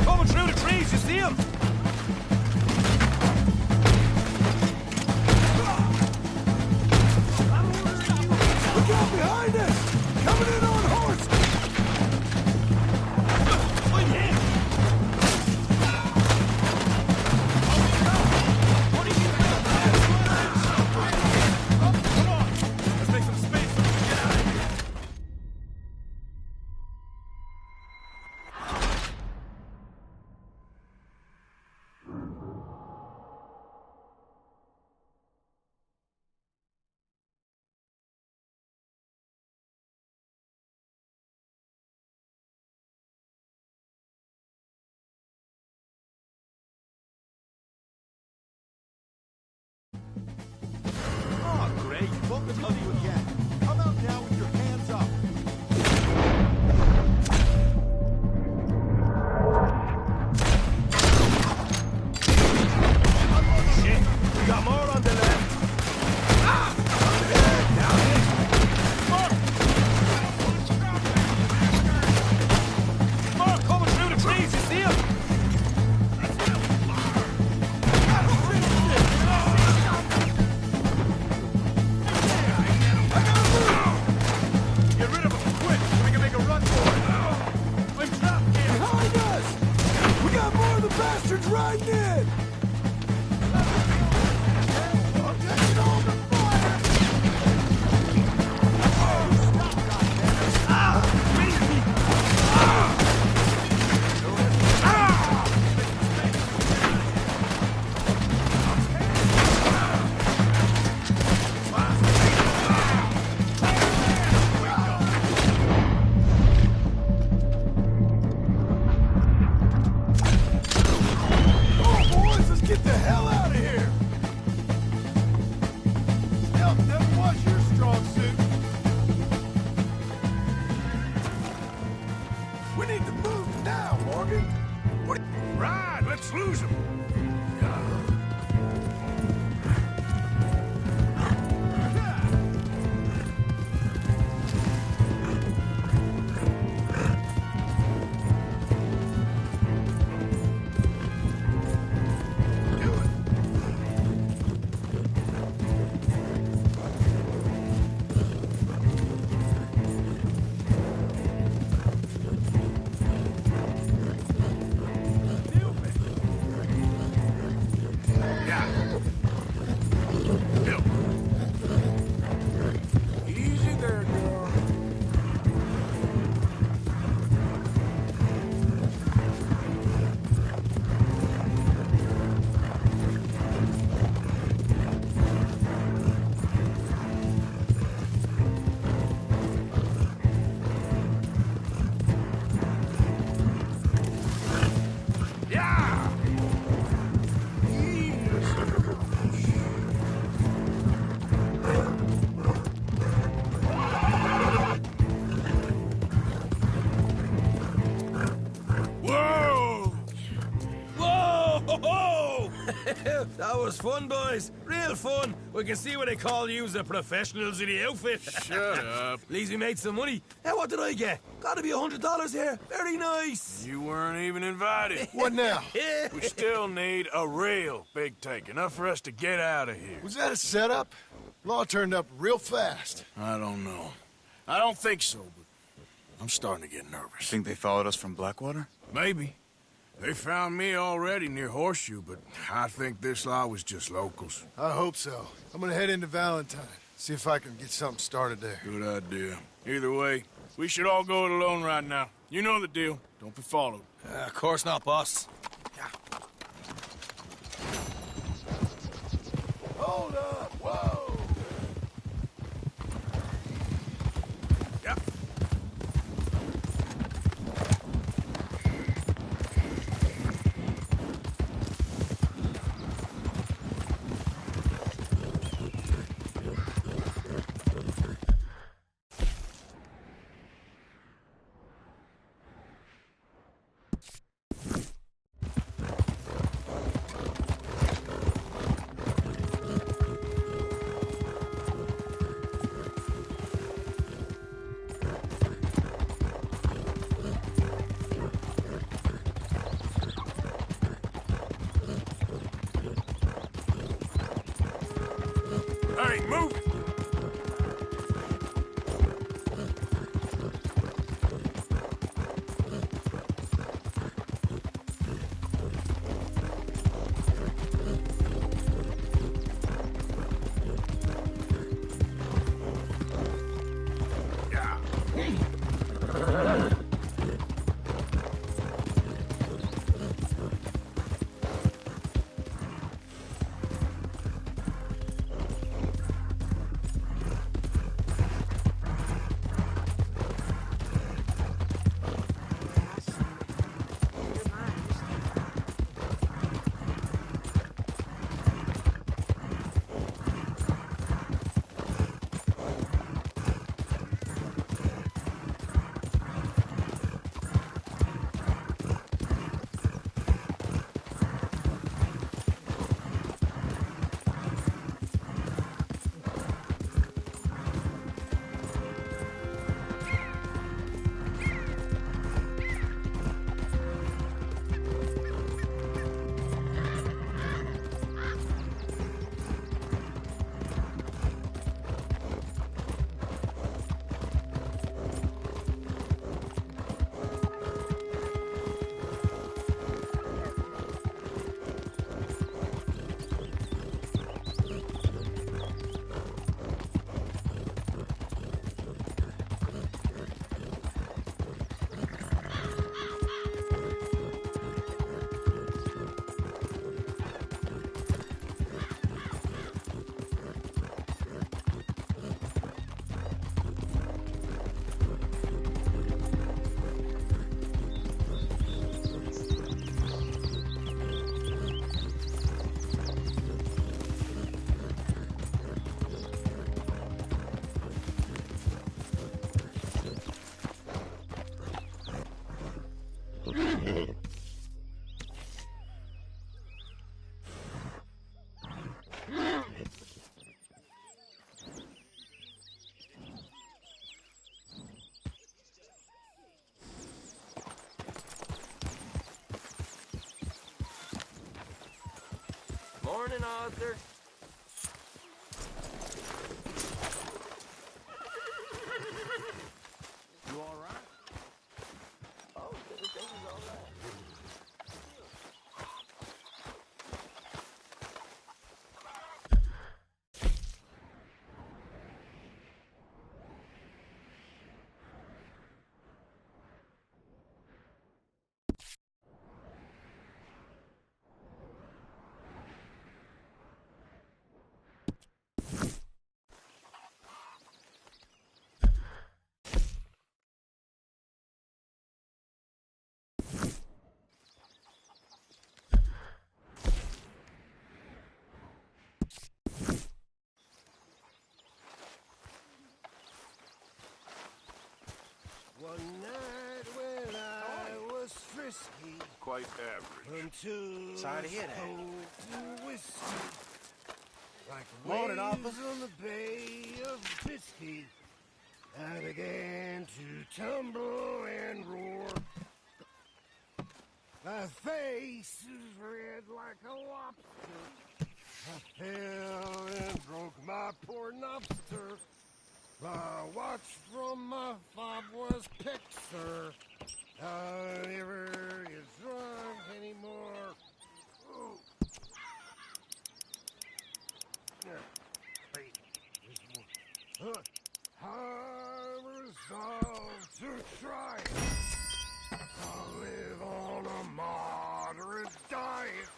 Coming through the trees, you see him? Let's lose him. Easy there, girl. Yeah! Whoa! Whoa! Ho, ho! That was fun, boys. Real fun. We can see what they call you the professionals in the outfit. Shut up. At least we made some money. Hey, what did I get? Gotta be $100 here. Very nice. You weren't even invited. What now? We still need a real big take. Enough for us to get out of here. Was that a setup? Law turned up real fast. I don't know. I don't think so, but I'm starting to get nervous. Think they followed us from Blackwater? Maybe. They found me already near Horseshoe, but I think this lot was just locals. I hope so. I'm gonna head into Valentine. See if I can get something started there. Good idea. Either way, we should all go it alone right now. You know the deal. Don't be followed. Of course not, boss. Hold up! Whoa! Yeah. Hey, move! Morning, Arthur. You all right? Oh, everything's all right. One night when I was frisky, Quite average. from too Sorry to hear that. to whiskey, like Morning, waves officer. on the Bay of Biscay, I began to tumble and roar. My face is red like a lobster. I fell and broke my poor lobster. My watch from my fob was picked, sir. I never is drunk anymore. Ooh. Yeah. Wait. There's more. I'm resolved to try it. I'll live on a moderate diet.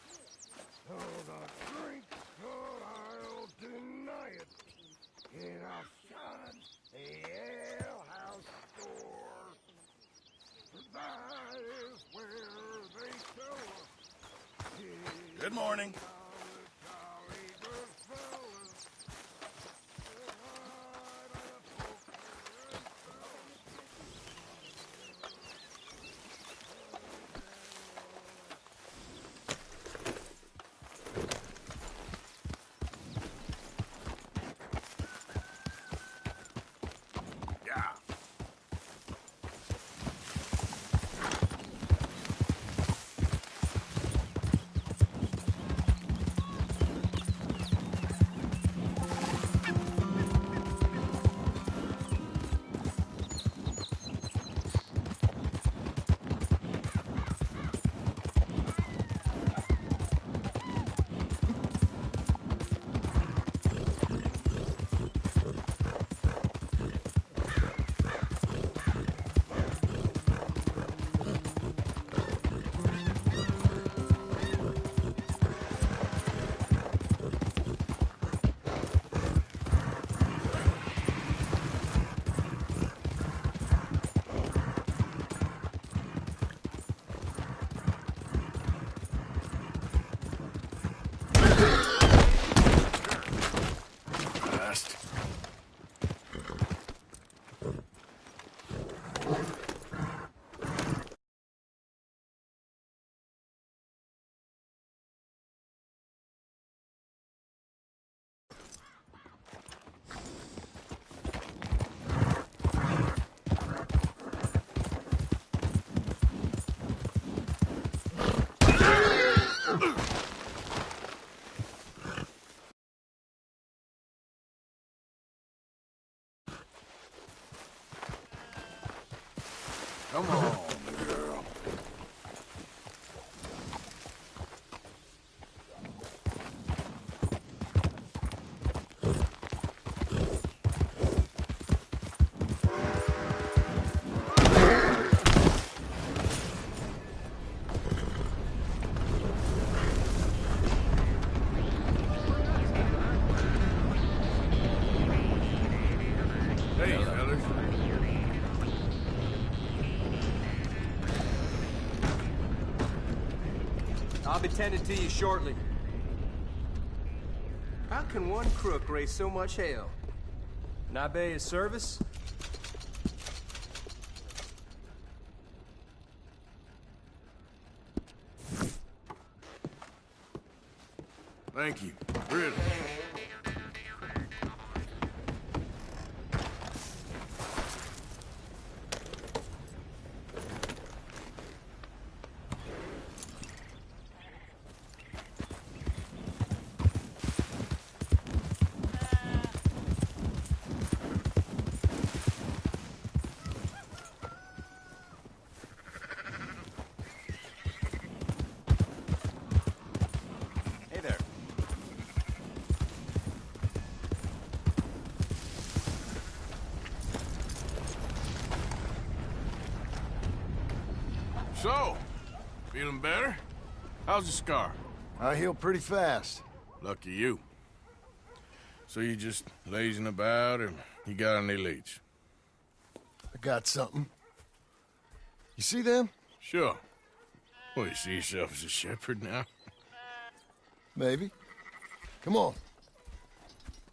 So the drink, but I'll deny it. And outside the alehouse door. That is where they tell us. Good morning. Come on, girl. Hey, fellas. I'll be tending to you shortly. How can one crook raise so much hell? Can I be his service? Thank you. Really. So, feeling better? How's the scar? I heal pretty fast. Lucky you. So you just lazing about, or you got any leads? I got something. You see them? Sure. Well, you see yourself as a shepherd now? Maybe. Come on.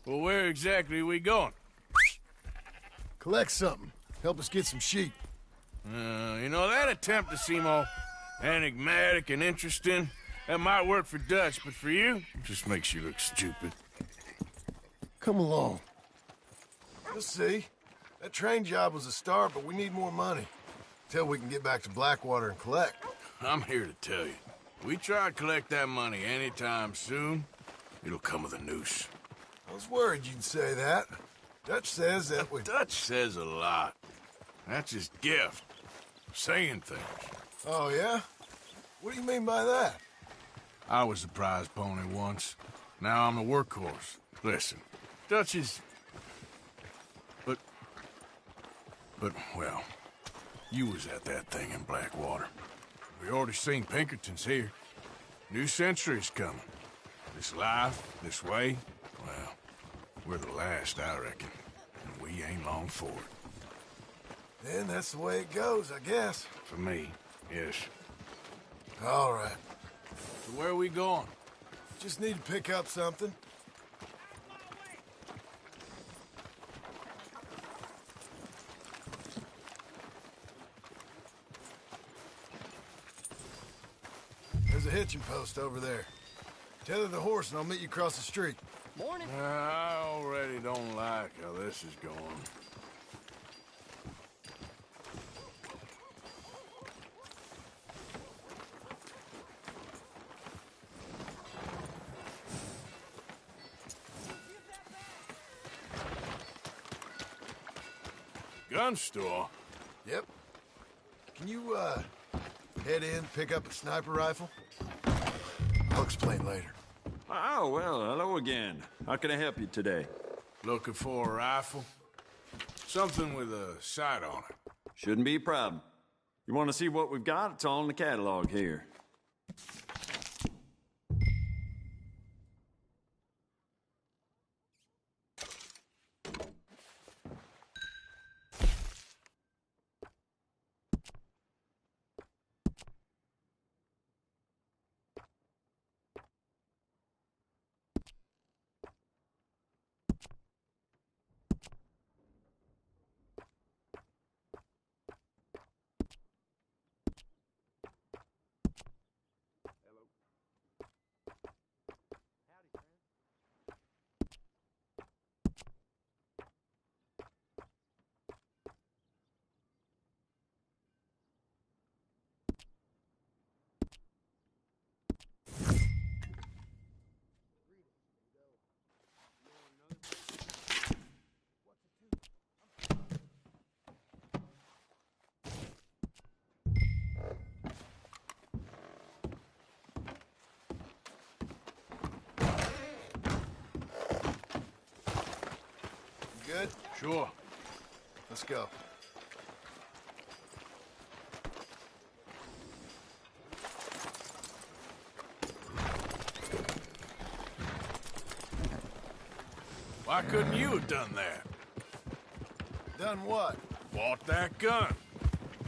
Well, where exactly are we going? Collect something. Help us get some sheep. You know, that attempt to seem all enigmatic and interesting, that might work for Dutch, but for you, it just makes you look stupid. Come along. You'll see. That train job was a start, but we need more money. Till we can get back to Blackwater and collect. I'm here to tell you. We try to collect that money anytime soon, it'll come with a noose. I was worried you'd say that. Dutch says that we... Dutch says a lot. That's his gift. Saying things. Oh, yeah? What do you mean by that? I was the prize pony once. Now I'm the workhorse. Listen, Dutch is... But, well, you was at that thing in Blackwater. We already seen Pinkertons here. New century's coming. This life, this way, well, we're the last, I reckon. And we ain't long for it. Then that's the way it goes, I guess. For me, yes. All right. So where are we going? Just need to pick up something. There's a hitching post over there. Tether the horse and I'll meet you across the street. Morning. I already don't like how this is going. Gun store? Yep. Can you, head in, pick up a sniper rifle? I'll explain later. Oh, well, hello again. How can I help you today? Looking for a rifle? Something with a sight on it. Shouldn't be a problem. You want to see what we've got? It's all in the catalog here. Good? Sure. Let's go. Why couldn't you have done that? Done what? Bought that gun.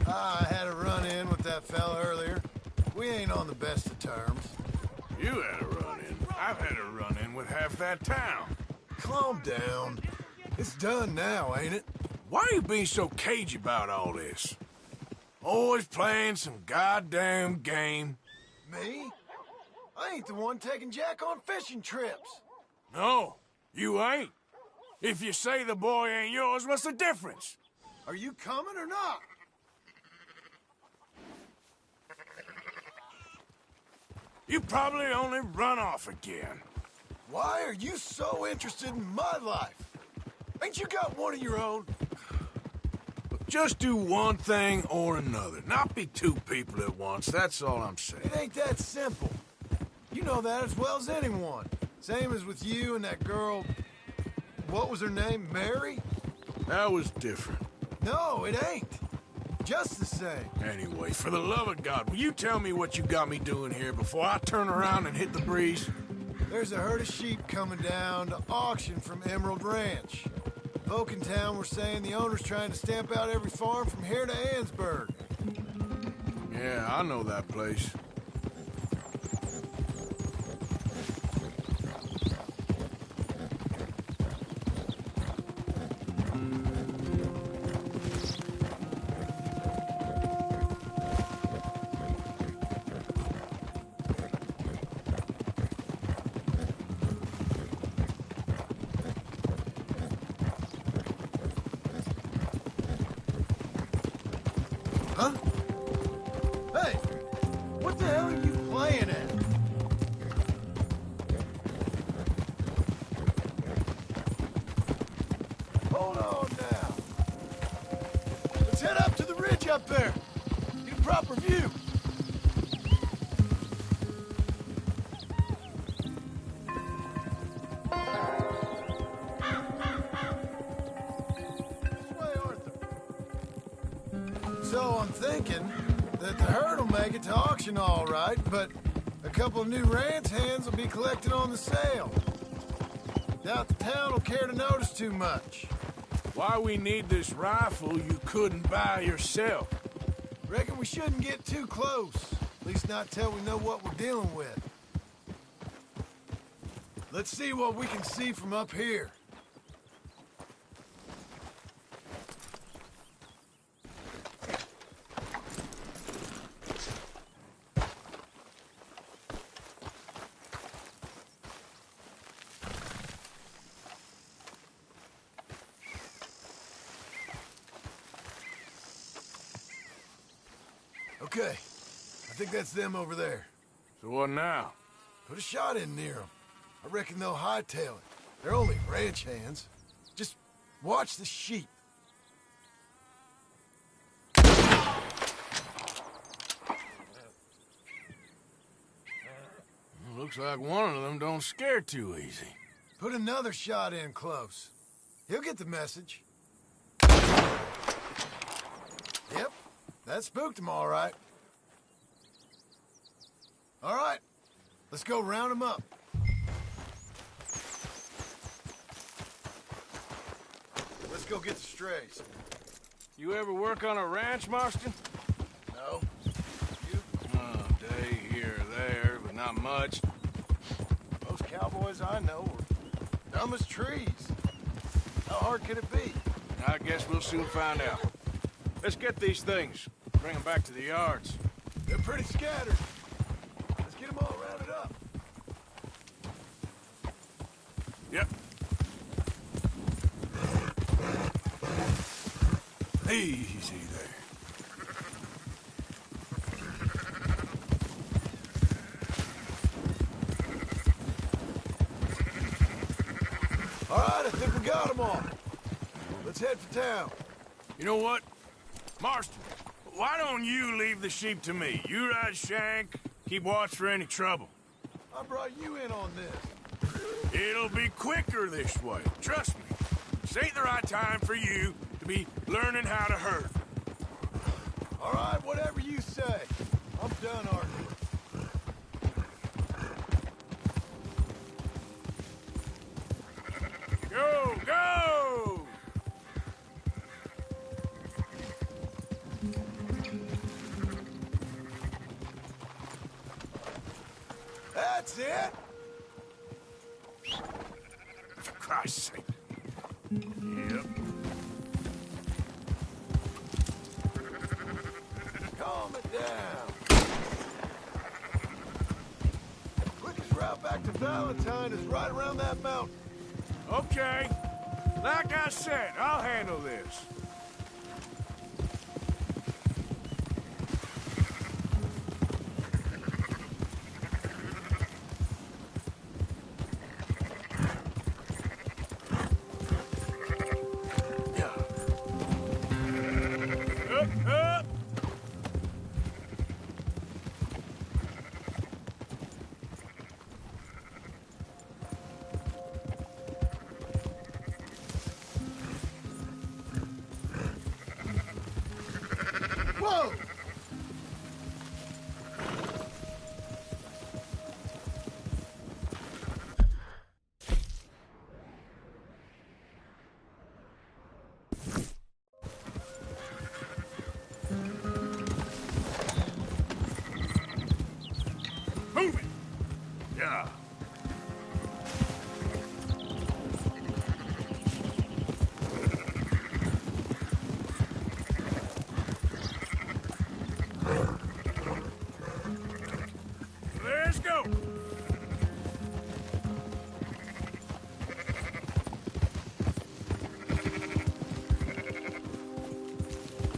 I had a run-in with that fella earlier. We ain't on the best of terms. You had a run-in. I've had a run-in with half that town. Calm down. It's done now, ain't it? Why are you being so cagey about all this? Always playing some goddamn game. Me? I ain't the one taking Jack on fishing trips. No, you ain't. If you say the boy ain't yours, what's the difference? Are you coming or not? You probably only run off again. Why are you so interested in my life? Ain't you got one of your own? Just do one thing or another. Not be two people at once, that's all I'm saying. It ain't that simple. You know that as well as anyone. Same as with you and that girl... What was her name? Mary? That was different. No, it ain't. Just the same. Anyway, for the love of God, will you tell me what you got me doing here before I turn around and hit the breeze? There's a herd of sheep coming down to auction from Emerald Ranch. Folk in town were saying the owner's trying to stamp out every farm from here to Ansburg. Yeah, I know that place. Huh? Hey! What the hell are you playing at? Hold on now. Let's head up to the ridge up there. Get a proper view. This way, Arthur. So I'm thinking that the herd will make it to auction all right, but a couple of new ranch hands will be collected on the sale. Doubt the town will care to notice too much. Why we need this rifle you couldn't buy yourself? Reckon we shouldn't get too close. At least not till we know what we're dealing with. Let's see what we can see from up here. Okay, I think that's them over there. So what now? Put a shot in near them. I reckon they'll hightail it. They're only ranch hands. Just watch the sheep. Looks like one of them don't scare too easy. Put another shot in close. He'll get the message. Yep, that spooked him all right. All right, let's go round him up. Let's go get the strays. You ever work on a ranch, Marston? No. Oh, day here or there, but not much. Most cowboys I know are dumb as trees. How hard can it be? I guess we'll soon find out. Let's get these things. Bring them back to the yards. They're pretty scattered. Let's get them all rounded up. Yep. Easy there. All right, I think we got them all. Let's head for town. You know what? Marston, why don't you leave the sheep to me? You ride Shank, keep watch for any trouble. I brought you in on this. It'll be quicker this way, trust me. This ain't the right time for you to be learning how to herd. All right, whatever you say. I'm done arguing. Go, go! That's it. For Christ's sake. Yep. Calm it down. Quickest route back to Valentine is right around that mountain. Okay. Like I said, I'll handle this. Up, up! Whoa! Move it! Yeah. Let's go!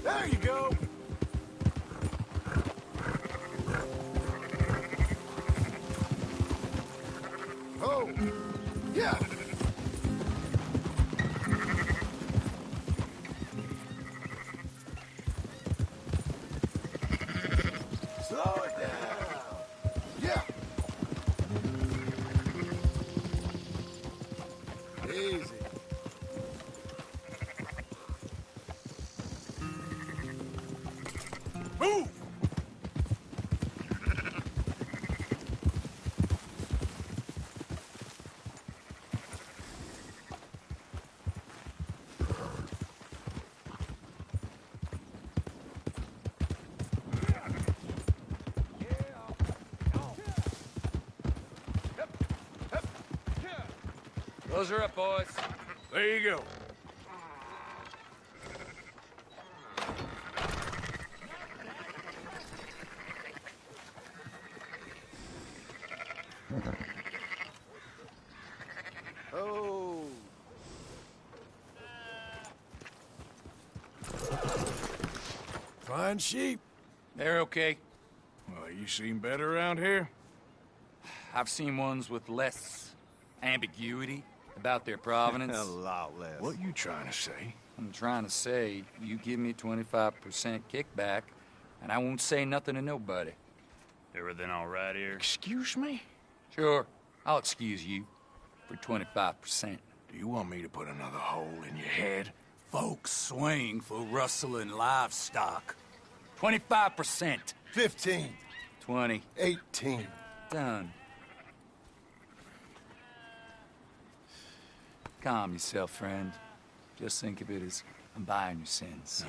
There you go! Oh! Yeah! Slow it down! Yeah! Easy. Move! Close her up, boys. There you go. Oh. Fine sheep. They're okay. Well, you seen better around here? I've seen ones with less ambiguity about their provenance. A lot less. What you trying to say? I'm trying to say, you give me 25% kickback, and I won't say nothing to nobody. Everything all right here? Excuse me? Sure, I'll excuse you for 25%. Do you want me to put another hole in your head? Folks swing for rustling livestock. 25%. 15. 20. 18. Done. Calm yourself, friend. Just think of it as I'm buying your sins.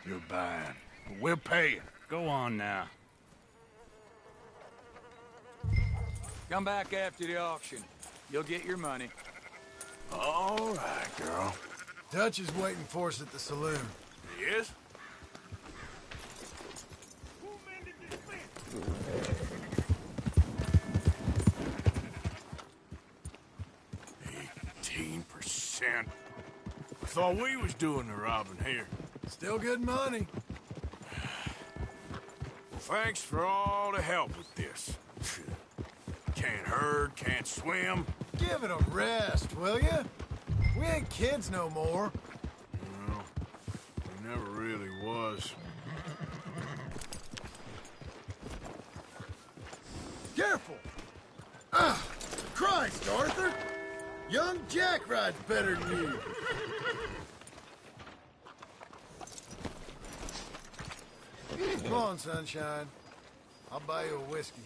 You're buying. But we're paying. Go on now. Come back after the auction. You'll get your money. All right, girl. Dutch is waiting for us at the saloon. He is? 18%. I thought we was doing the robbing here. Still good money. Well, thanks for all the help with this. Can't herd, can't swim. Give it a rest, will ya? We ain't kids no more. Well, we never really was. Careful! Ah, Christ, Arthur! Young Jack rides better than you. Come on, sunshine. I'll buy you a whiskey.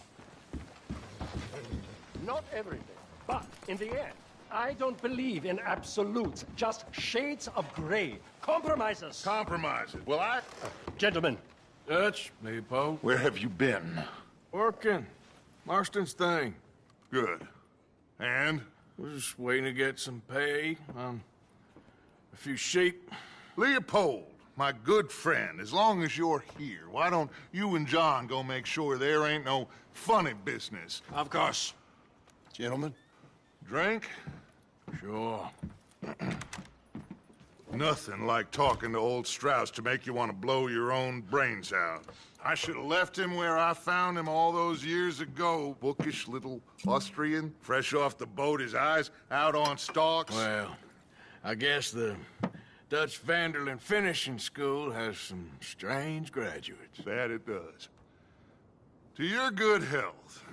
Not everything, but in the end, I don't believe in absolutes, just shades of gray. Compromises. Compromises. Well, Gentlemen. Dutch, me, Poe. Where have you been? Working. Marston's thing. Good. And? We're just waiting to get some pay on a few sheep. Leopold, my good friend, as long as you're here, why don't you and John go make sure there ain't no funny business? Of course. Gentlemen? Drink? Sure. Nothing like talking to old Strauss to make you want to blow your own brains out. I should have left him where I found him all those years ago. Bookish little Austrian, fresh off the boat, his eyes out on stalks. Well, I guess the Dutch Vanderlyn Finishing School has some strange graduates. That it does. To your good health.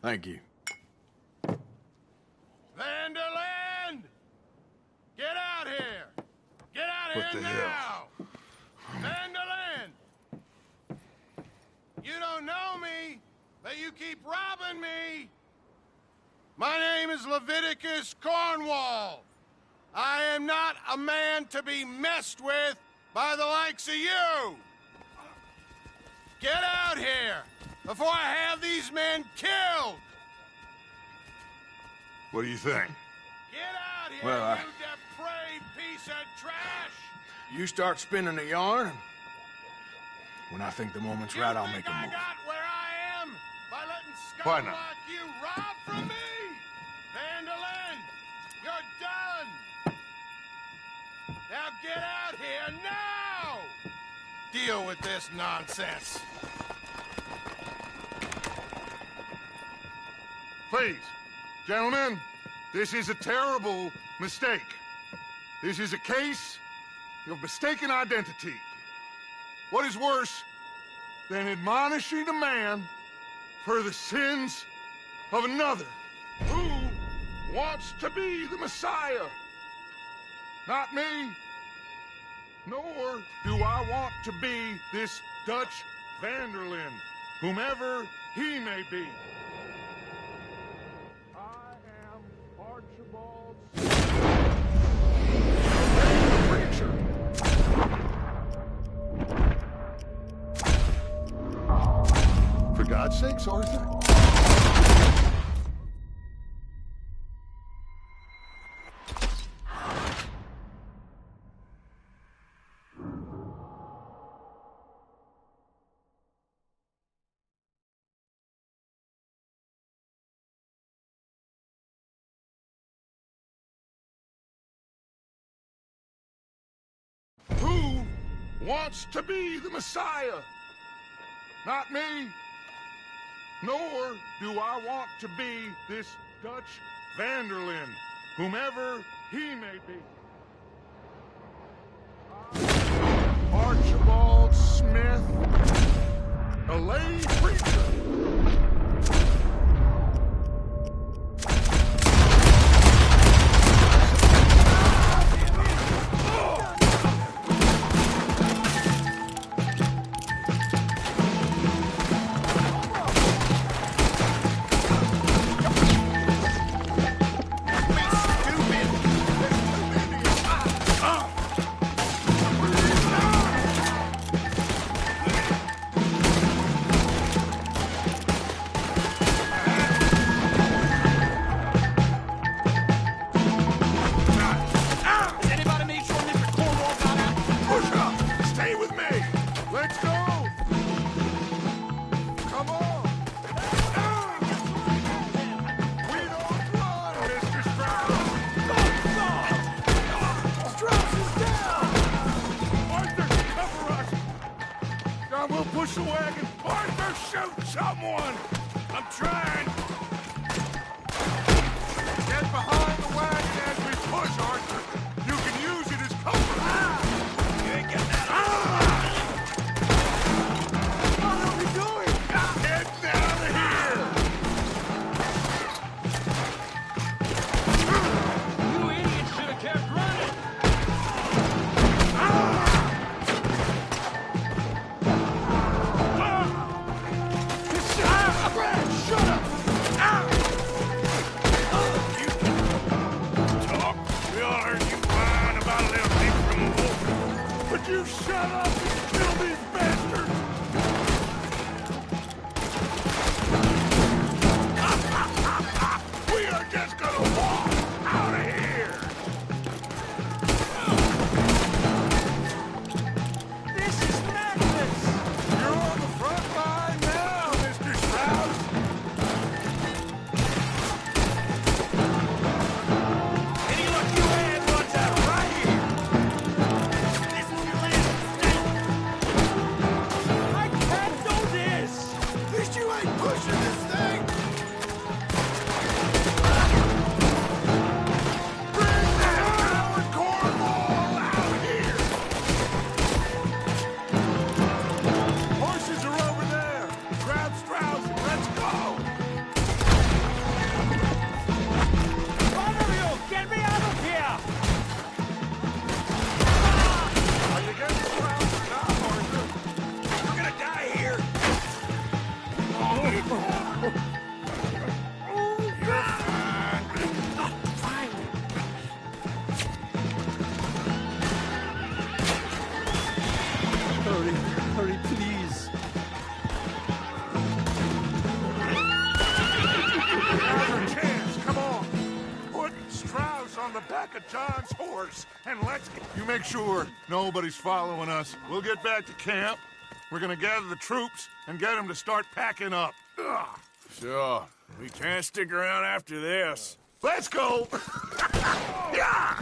Thank you. Vanderland! Get out here! Get out What here the now! hell? Vanderland! You don't know me, but you keep robbing me. My name is Leviticus Cornwall. I am not a man to be messed with by the likes of you. Get out here before I have these men killed. What do you think? Get out here, Well, you depraved piece of trash. You start spinning the yarn, and when I think the moment's right, I'll make a I move. got where I am by letting Why scum not? like you rob from me. Vandalin, you're done. Now get out here now. Deal with this nonsense. Please, gentlemen, this is a terrible mistake. This is a case of mistaken identity. What is worse than admonishing a man for the sins of another who wants to be the Messiah? Not me, nor do I want to be this Dutch Vanderlyn, whomever he may be. I am Archibald Preacher. For God's sakes, Arthur. Who wants to be the Messiah? Not me, nor do I want to be this Dutch Vanderlyn, whomever he may be. Archibald Smith, a lay preacher. Push the wagon! Arthur, shoot someone! I'm trying! Get behind the wagon as we push, Arthur! You can use it as cover! You ain't getting that! What are we doing? Get out of here! You idiots should have kept running! You shut up and kill these bastards! We are just gonna walk out of here! This is madness! You're on the front line now, Mr. Strauss! Any luck you had runs out right here! This is your last Hurry, please. Now's our chance, come on. Put Strauss on the back of John's horse, and let's get... You make sure nobody's following us. We'll get back to camp. We're gonna gather the troops and get them to start packing up. Ugh. Sure. We can't stick around after this. Let's go! Yeah!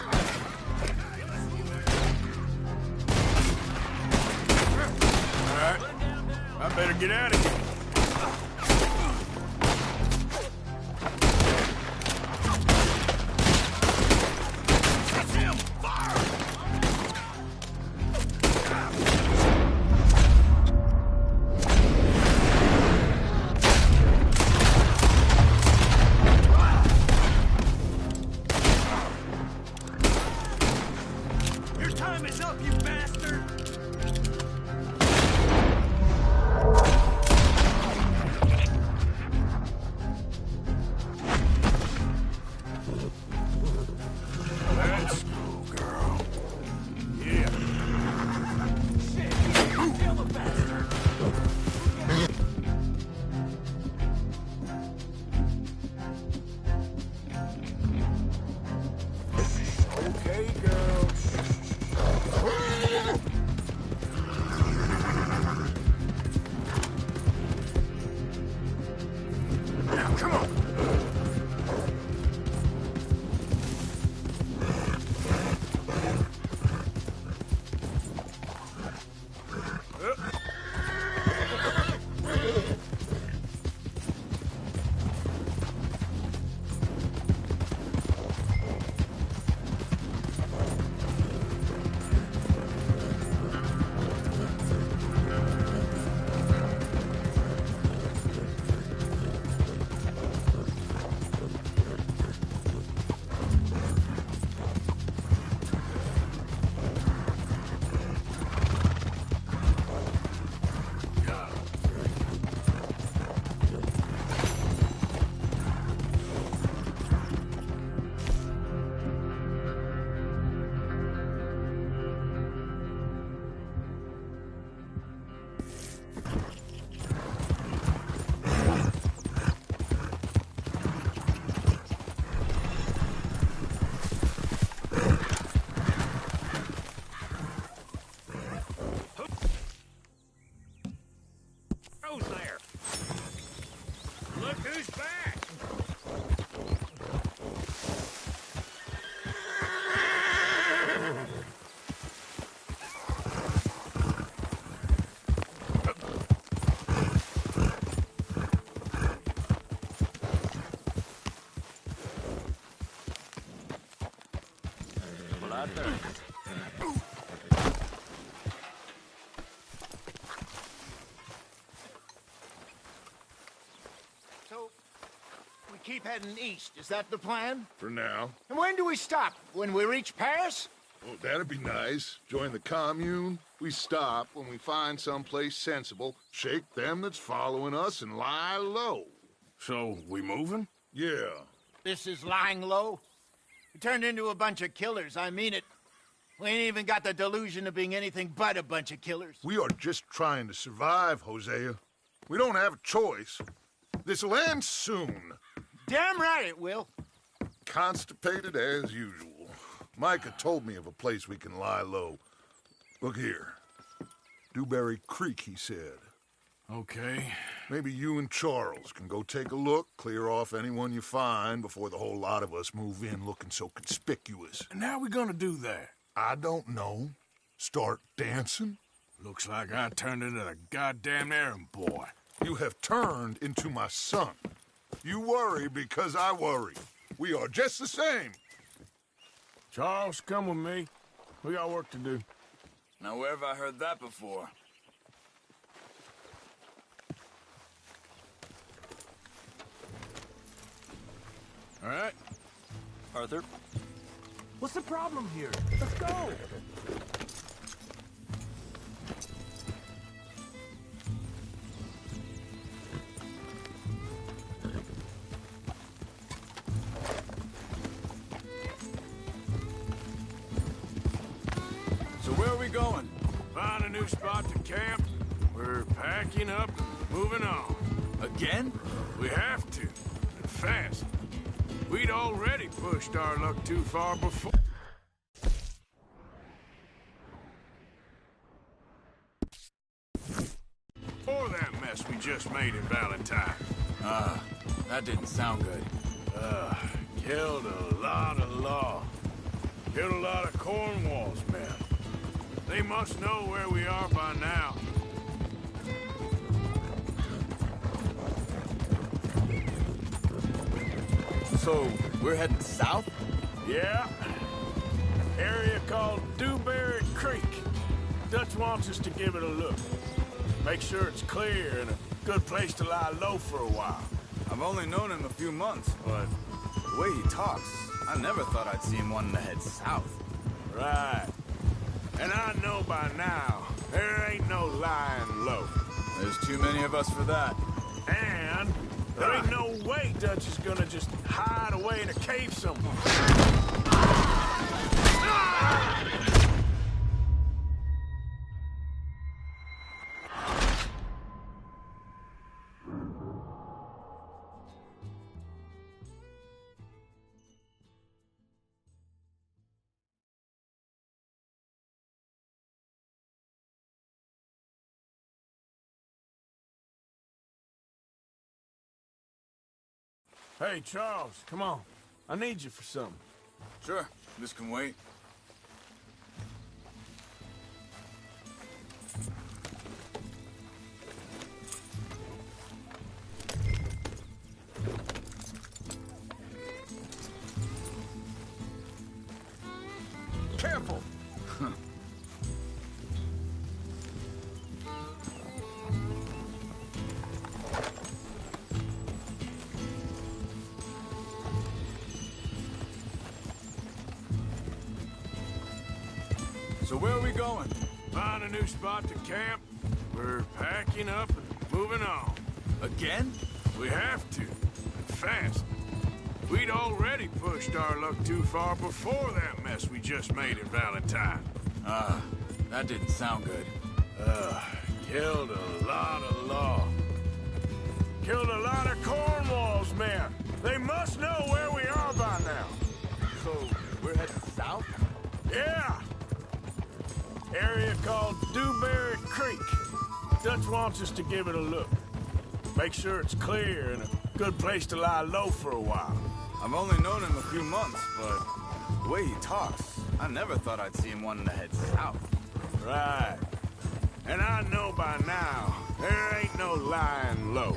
All right. I better get out of here. That's him! Fire! Your time is up, you bastard! Let's go, girl. Yeah. Kill the bastard! Okay, girl. Now, come on. Who's there? Look who's back! Well, out there. So, we keep heading east. Is that the plan? For now. And when do we stop? When we reach Paris? Oh, that'd be nice. Join the commune. We stop when we find someplace sensible, shake them that's following us, and lie low. So, we moving? Yeah. This is lying low? We turned into a bunch of killers, I mean it. We ain't even got the delusion of being anything but a bunch of killers. We are just trying to survive, Hosea. We don't have a choice. This'll end soon. Damn right it will. Constipated as usual. Micah told me of a place we can lie low. Look here. Dewberry Creek, he said. Okay. Maybe you and Charles can go take a look, clear off anyone you find before the whole lot of us move in looking so conspicuous. And how we gonna do that? I don't know. Start dancing? Looks like I turned into the goddamn errand boy. You have turned into my son. You worry because I worry. We are just the same. Charles, come with me. We got work to do. Now, where have I heard that before? All right. Arthur? What's the problem here? Let's go! So where are we going? Find a new spot to camp. We're packing up and moving on. Again? We have to, and fast. We'd already pushed our luck too far before. Before that mess we just made in Valentine. That didn't sound good. Killed a lot of law. Killed a lot of Cornwall's men. They must know where we are by now. So, we're heading south? Yeah. Area called Dewberry Creek. Dutch wants us to give it a look. Make sure it's clear and a good place to lie low for a while. I've only known him a few months, but the way he talks, I never thought I'd see him wanting to head south. Right. And I know by now, there ain't no lying low. There's too many of us for that. And there ain't no way Dutch is gonna just hide away in a cave somewhere. Hey, Charles, come on. I need you for something. Sure, this can wait. Careful! So where are we going? Find a new spot to camp. We're packing up and moving on. Again? We have to, and fast. We'd already pushed our luck too far before that mess we just made in Valentine. That didn't sound good. Killed a lot of law. Killed a lot of Cornwall's men. They must know where we are by now. So, we're heading south? Yeah. Area called Dewberry Creek. Dutch wants us to give it a look. Make sure it's clear and a good place to lie low for a while. I've only known him a few months, but the way he talks, I never thought I'd see him wanting to head south. Right. And I know by now, there ain't no lying low.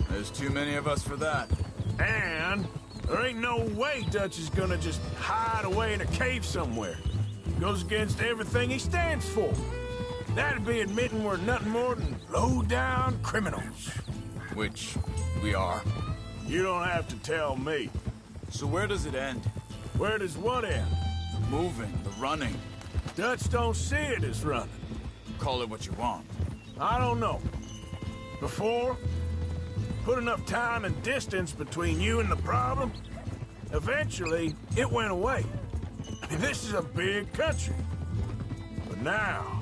There's too many of us for that. And there ain't no way Dutch is gonna just hide away in a cave somewhere. Goes against everything he stands for. That'd be admitting we're nothing more than low-down criminals. Which we are. You don't have to tell me. So where does it end? Where does what end? The moving, the running. Dutch don't see it as running. Call it what you want. I don't know. Before, put enough time and distance between you and the problem, eventually it went away. I mean, this is a big country. But now,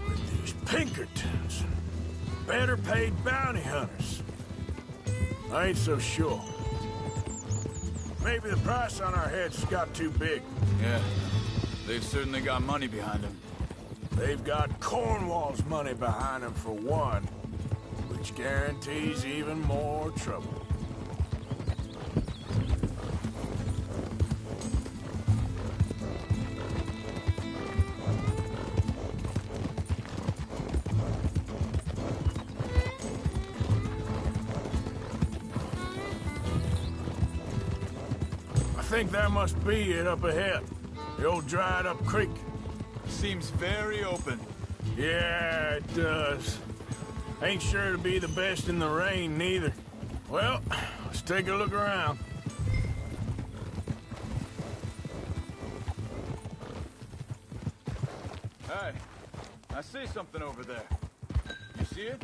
with these Pinkertons and better paid bounty hunters, I ain't so sure. Maybe the price on our heads got too big. Yeah, they've certainly got money behind them. They've got Cornwall's money behind them for one, which guarantees even more trouble. I think that must be it up ahead. The old dried-up creek. Seems very open. Yeah, it does. Ain't sure to be the best in the rain, neither. Well, let's take a look around. Hey, I see something over there. You see it?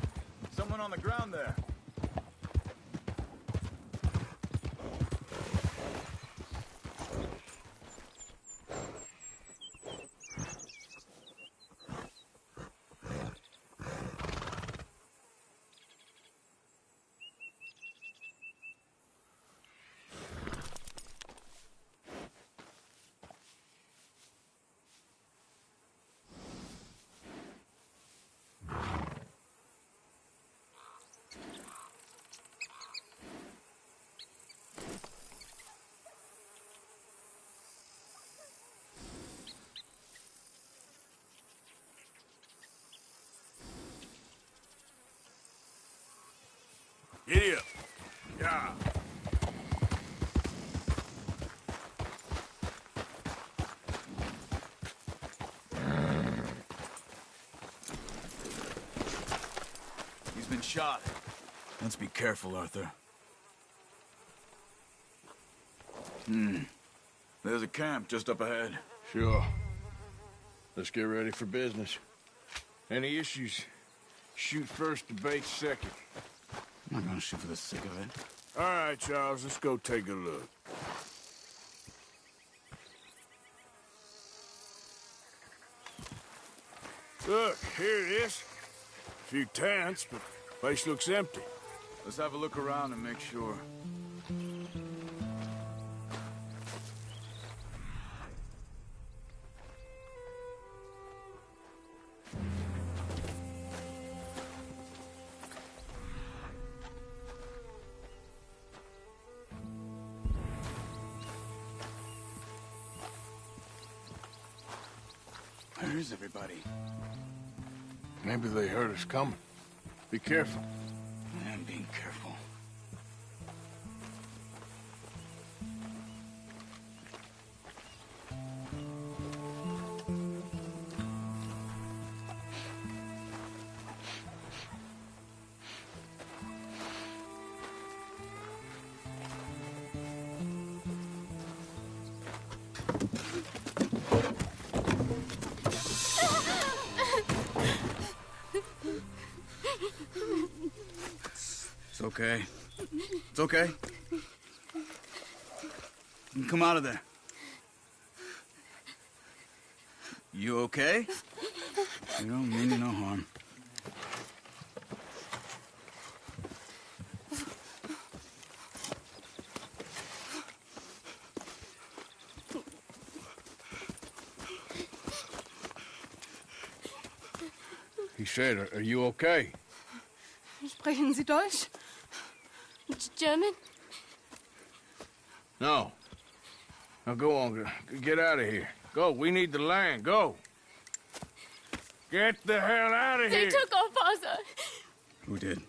Someone on the ground there. Giddy up. Yeah. He's been shot. Let's be careful, Arthur. There's a camp just up ahead. Sure. Let's get ready for business. Any issues? Shoot first, debate second. I'm not gonna shoot for the sake of it. All right, Charles, let's go take a look. Look, here it is. A few tents, but the place looks empty. Let's have a look around and make sure. Where is everybody? Maybe they heard us coming. Be careful. I am being careful. It's okay. It's okay. You can come out of there. You okay? You don't mean you no harm. He said, are you okay? Sprechen Sie Deutsch? German? No. Now go on, get out of here. Go, we need the land, go. Get the hell out of They here. took our father. Who did?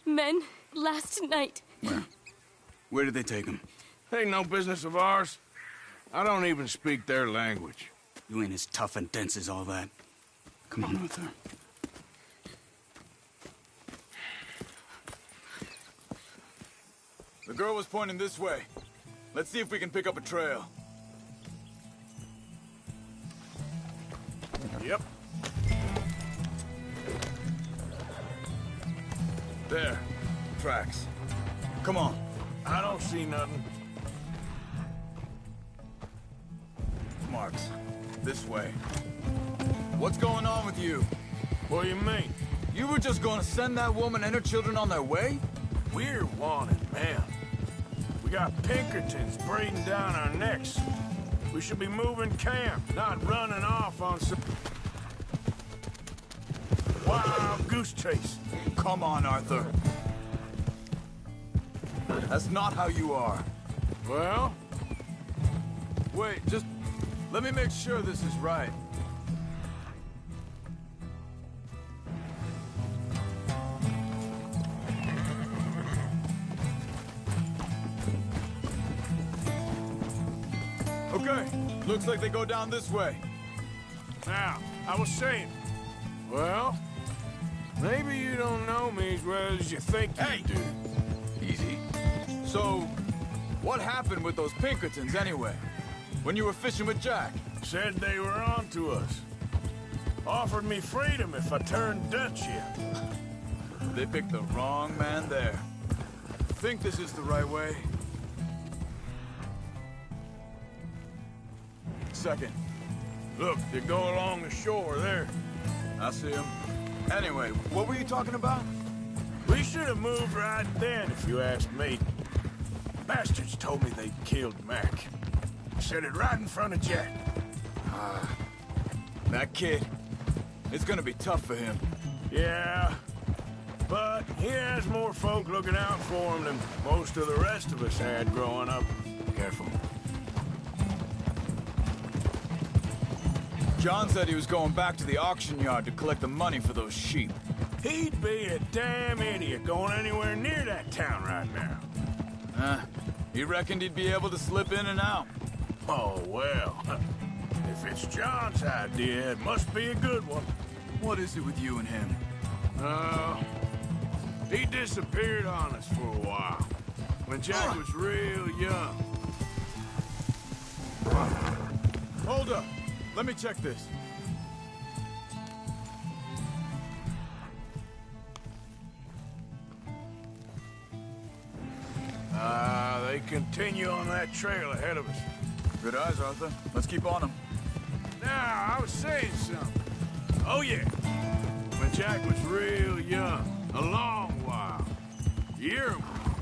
Men, last night. Where? Where did they take him? Ain't no business of ours. I don't even speak their language. You ain't as tough and dense as all that. Come on, Arthur. The girl was pointing this way. Let's see if we can pick up a trail. Yep. There. Tracks. Come on. I don't see nothing. Marks. This way. What's going on with you? What do you mean? You were just gonna send that woman and her children on their way? We're wanted, man. We got Pinkertons breathing down our necks. We should be moving camp, not running off on some wild goose chase. Come on, Arthur. That's not how you are. Well? Wait, just let me make sure this is right. Okay, looks like they go down this way. Now, I was saying, well, maybe you don't know me as well as you think you do. Easy. So, what happened with those Pinkertons anyway? When you were fishing with Jack? Said they were on to us. Offered me freedom if I turned Dutch yet. They picked the wrong man there. Think this is the right way? Second. Look, they go along the shore there. I see them. Anyway, what were you talking about? We should have moved right then, if you ask me. Bastards told me they killed Mac. Said it right in front of Jack. That kid. It's gonna be tough for him. Yeah, but he has more folk looking out for him than most of the rest of us had growing up. Careful. John said he was going back to the auction yard to collect the money for those sheep. He'd be a damn idiot going anywhere near that town right now. He reckoned he'd be able to slip in and out. Oh, well. If it's John's idea, it must be a good one. What is it with you and him? He disappeared on us for a while. When Jack was real young. Hold up. Let me check this. They continue on that trail ahead of us. Good eyes, Arthur. Let's keep on them. Now, I was saying something. Oh, yeah. When Jack was real young, a long while. Year or more.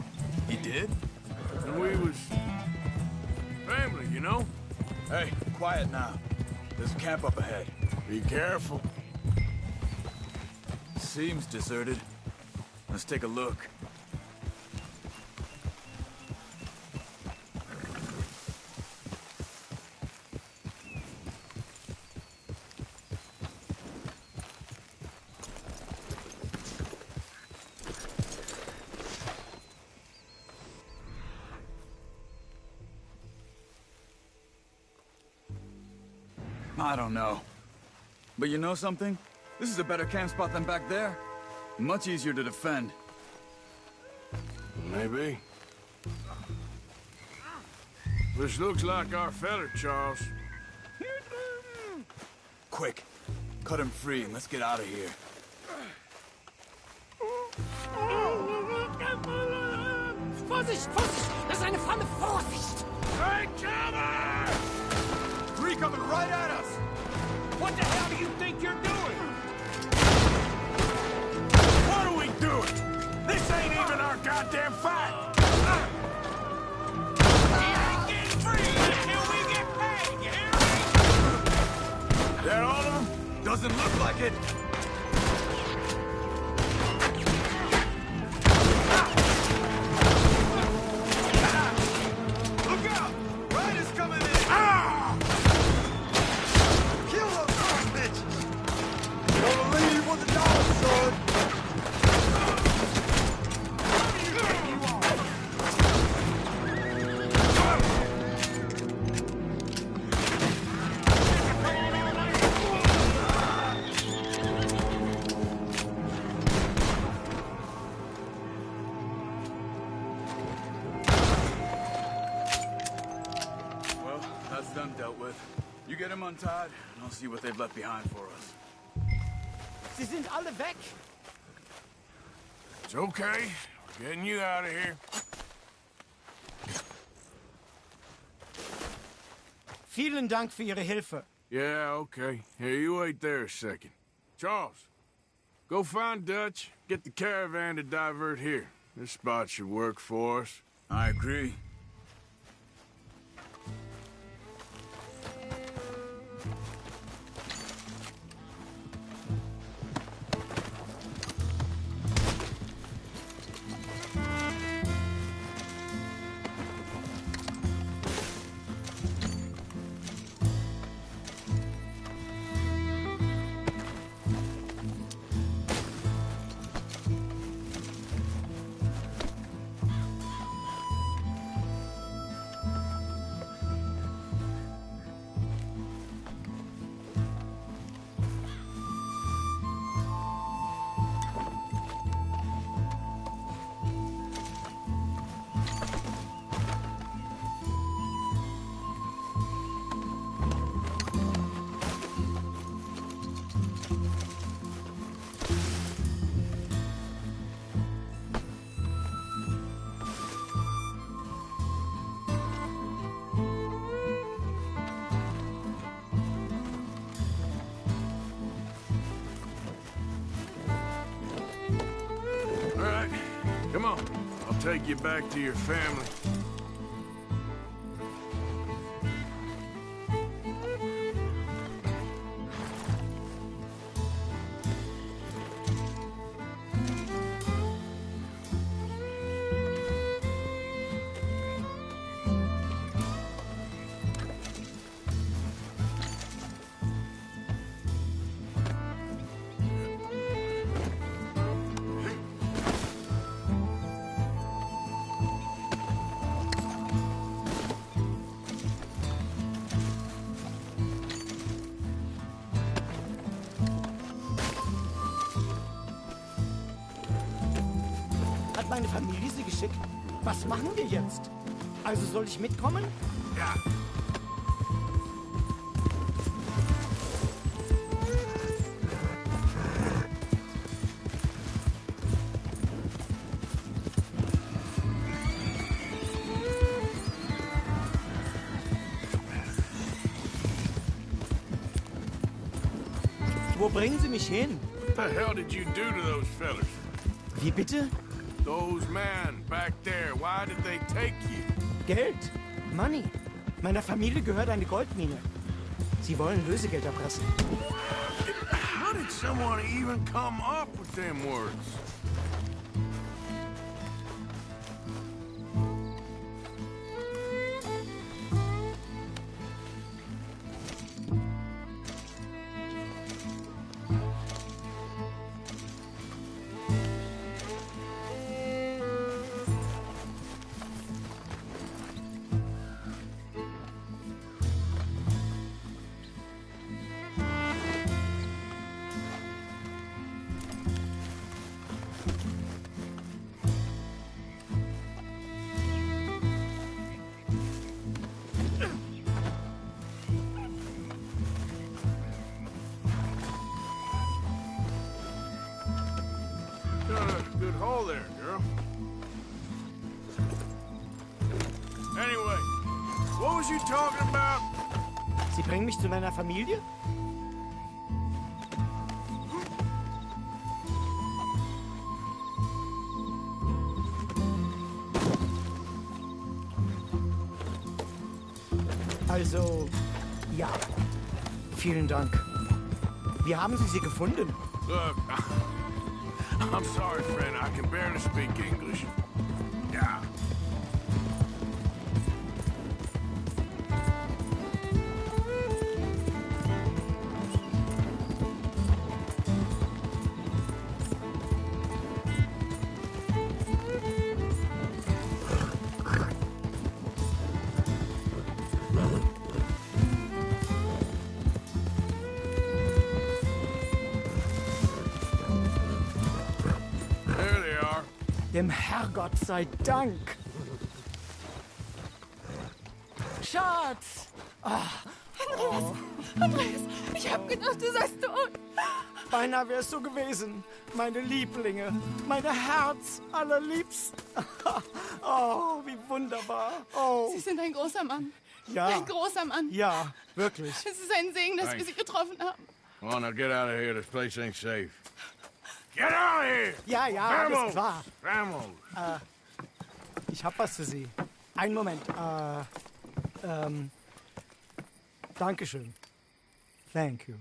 He did? And we was family, you know? Hey, quiet now. There's a camp up ahead. Be careful. Seems deserted. Let's take a look. I don't know. But you know something? This is a better camp spot than back there. Much easier to defend. Maybe. This looks like our feller, Charles. Quick. Cut him free and let's get out of here. Vorsicht, Vorsicht! Das ist eine Falle! Vorsicht! Hey, cover! Three coming right at us! What the hell do you think you're doing? What are we doing? This ain't even our goddamn fight! We ain't getting free until we get paid, you hear me? That all of them? Doesn't look like it. Look out! Riders coming in! Ah! Kill those son bitches! Gonna leave with the dogs, son! Well, that's them dealt with. You get them untied, and I'll see what they've left behind for us. Sie sind alle weg! It's okay. We're getting you out of here. Vielen Dank für Ihre Hilfe. Yeah, okay. Here, you wait there a second. Charles, go find Dutch. Get the caravan to divert here. This spot should work for us. I agree. All right, come on. I'll take you back to your family. meine Familie sie geschickt. Was machen wir jetzt? Also soll ich mitkommen? Ja. Wo bringen Sie mich hin? What the hell did you do to those fellas? Wie bitte? Those men back there, why did they take you? Geld. Money. Meiner Familie gehört eine Goldmine. Sie wollen Lösegeld erpressen. How did someone even come up with them words? Good hole there, girl. Anyway, what was you talking about? Sie bringen mich zu meiner Familie? Also, ja. Vielen Dank. Wie haben Sie sie gefunden? Look, I'm sorry, friend. I can barely speak English. Yeah. Dem Herrgott sei Dank. Schatz! Andreas, ich hab gedacht, du seist tot. Beinahe wär's so gewesen. Meine Lieblinge, meine Herz allerliebst. Oh, wie wunderbar. Oh. Sie sind ein großer Mann. Ja. Ein großer Mann. Ja, wirklich. Es ist ein Segen, dass wir Sie getroffen haben. Come on, now get out of here. This place ain't safe. Get out of here! Ja, ja, alles klar. Vamos! Ich hab was für Sie. Einen Moment. Dankeschön. Thank you.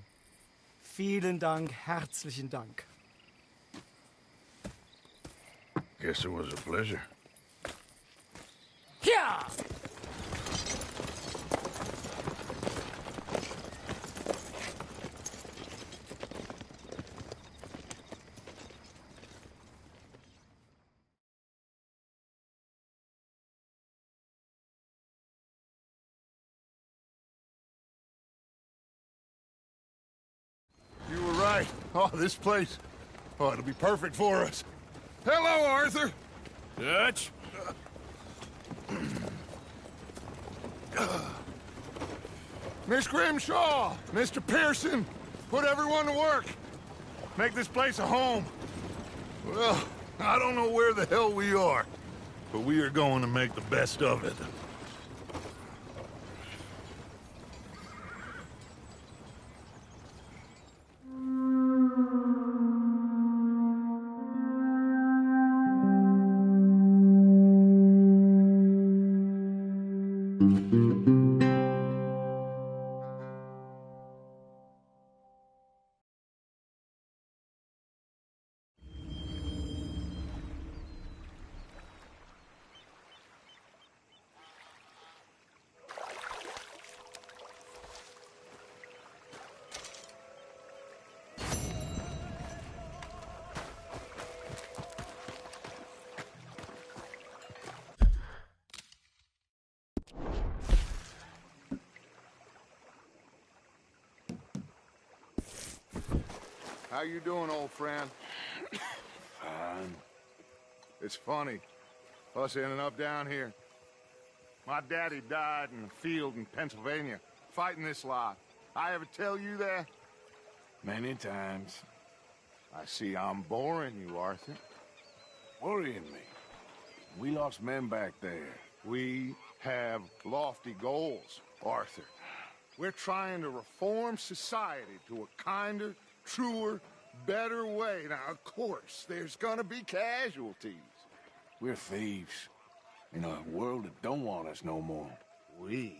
Vielen Dank, herzlichen Dank. Guess it was a pleasure. Ja! You were right. Oh, this place. Oh, it'll be perfect for us. Hello, Arthur. Dutch? Miss Grimshaw, Mr. Pearson, put everyone to work. Make this place a home. Well, I don't know where the hell we are, but we are going to make the best of it. How you doing, old friend? Fine. It's funny, us ending up down here. My daddy died in the field in Pennsylvania, fighting this lot. I ever tell you that? Many times. I see I'm boring you, Arthur. Worrying me. We lost men back there. We have lofty goals, Arthur. We're trying to reform society to a kinder, truer, better way. Now, of course, there's gonna be casualties. We're thieves in a world that don't want us no more. We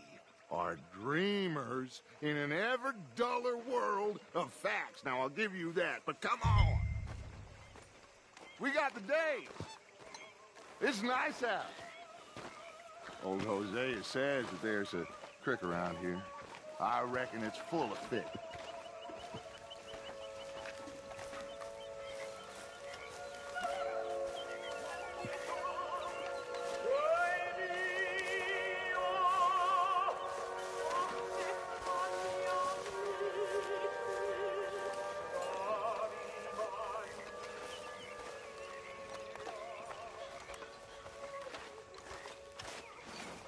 are dreamers in an ever duller world of facts. Now, I'll give you that, but come on. We got the days. It's nice out. Old Hosea says that there's a creek around here. I reckon it's full of fish.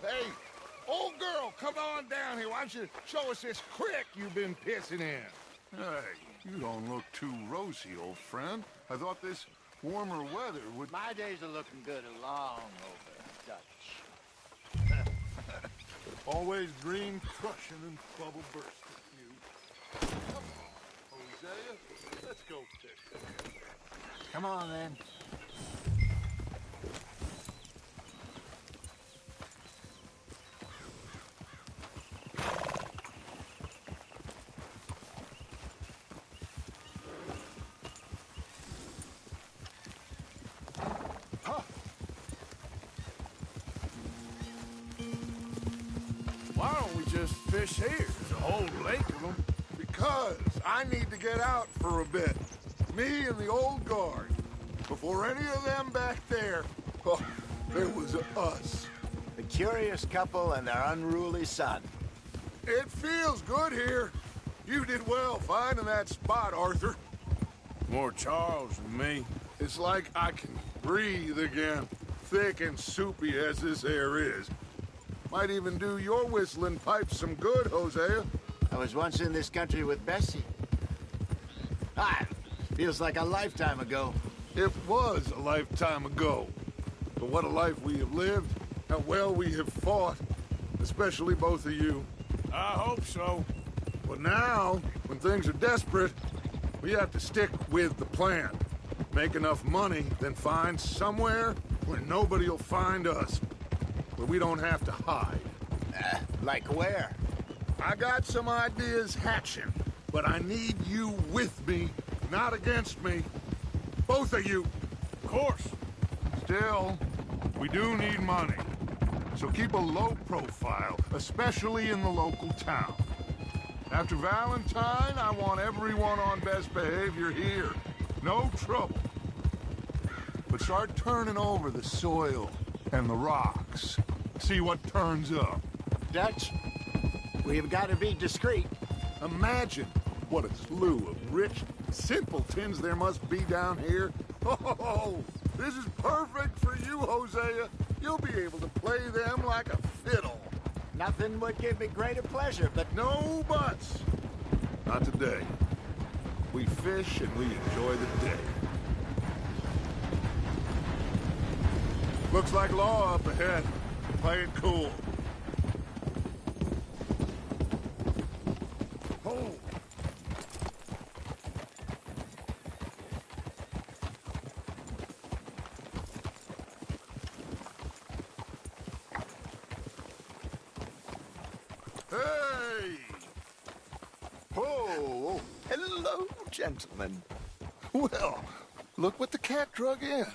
Hey, old girl, come on down here. Why don't you show us this creek you've been pissing in? Hey, you don't look too rosy, old friend. I thought this warmer weather would... My days are looking good along over, Dutch. Always dream crushing and bubble bursting, you. Come on, Hosea. Let's go fishing. Come on, then. Why don't we just fish here? There's a whole lake of them. Because I need to get out for a bit. Me and the old guard. Before any of them back there, oh, there was us. The curious couple and their unruly son. It feels good here. You did well finding that spot, Arthur. More Charles than me. It's like I can breathe again, thick and soupy as this air is. Might even do your whistling pipes some good, Hosea. I was once in this country with Bessie. Feels like a lifetime ago. It was a lifetime ago. But what a life we have lived. How well we have fought. Especially both of you. I hope so. But now, when things are desperate, we have to stick with the plan. Make enough money, then find somewhere where nobody will find us. Where we don't have to hide. Like where? I got some ideas hatching, but I need you with me, not against me. Both of you. Of course. Still, we do need money. So keep a low profile, especially in the local town. After Valentine, I want everyone on best behavior here. No trouble. But start turning over the soil and the rocks. See what turns up. Dutch, we've got to be discreet. Imagine what a slew of rich simpletons there must be down here. Oh, this is perfect for you, Hosea. You'll be able to play them like a fiddle. Nothing would give me greater pleasure, but... No buts. Not today. We fish and we enjoy the day. Looks like law up ahead. Play it cool. Oh. Hey! Oh, hello, gentlemen. Well, look what the cat drug in.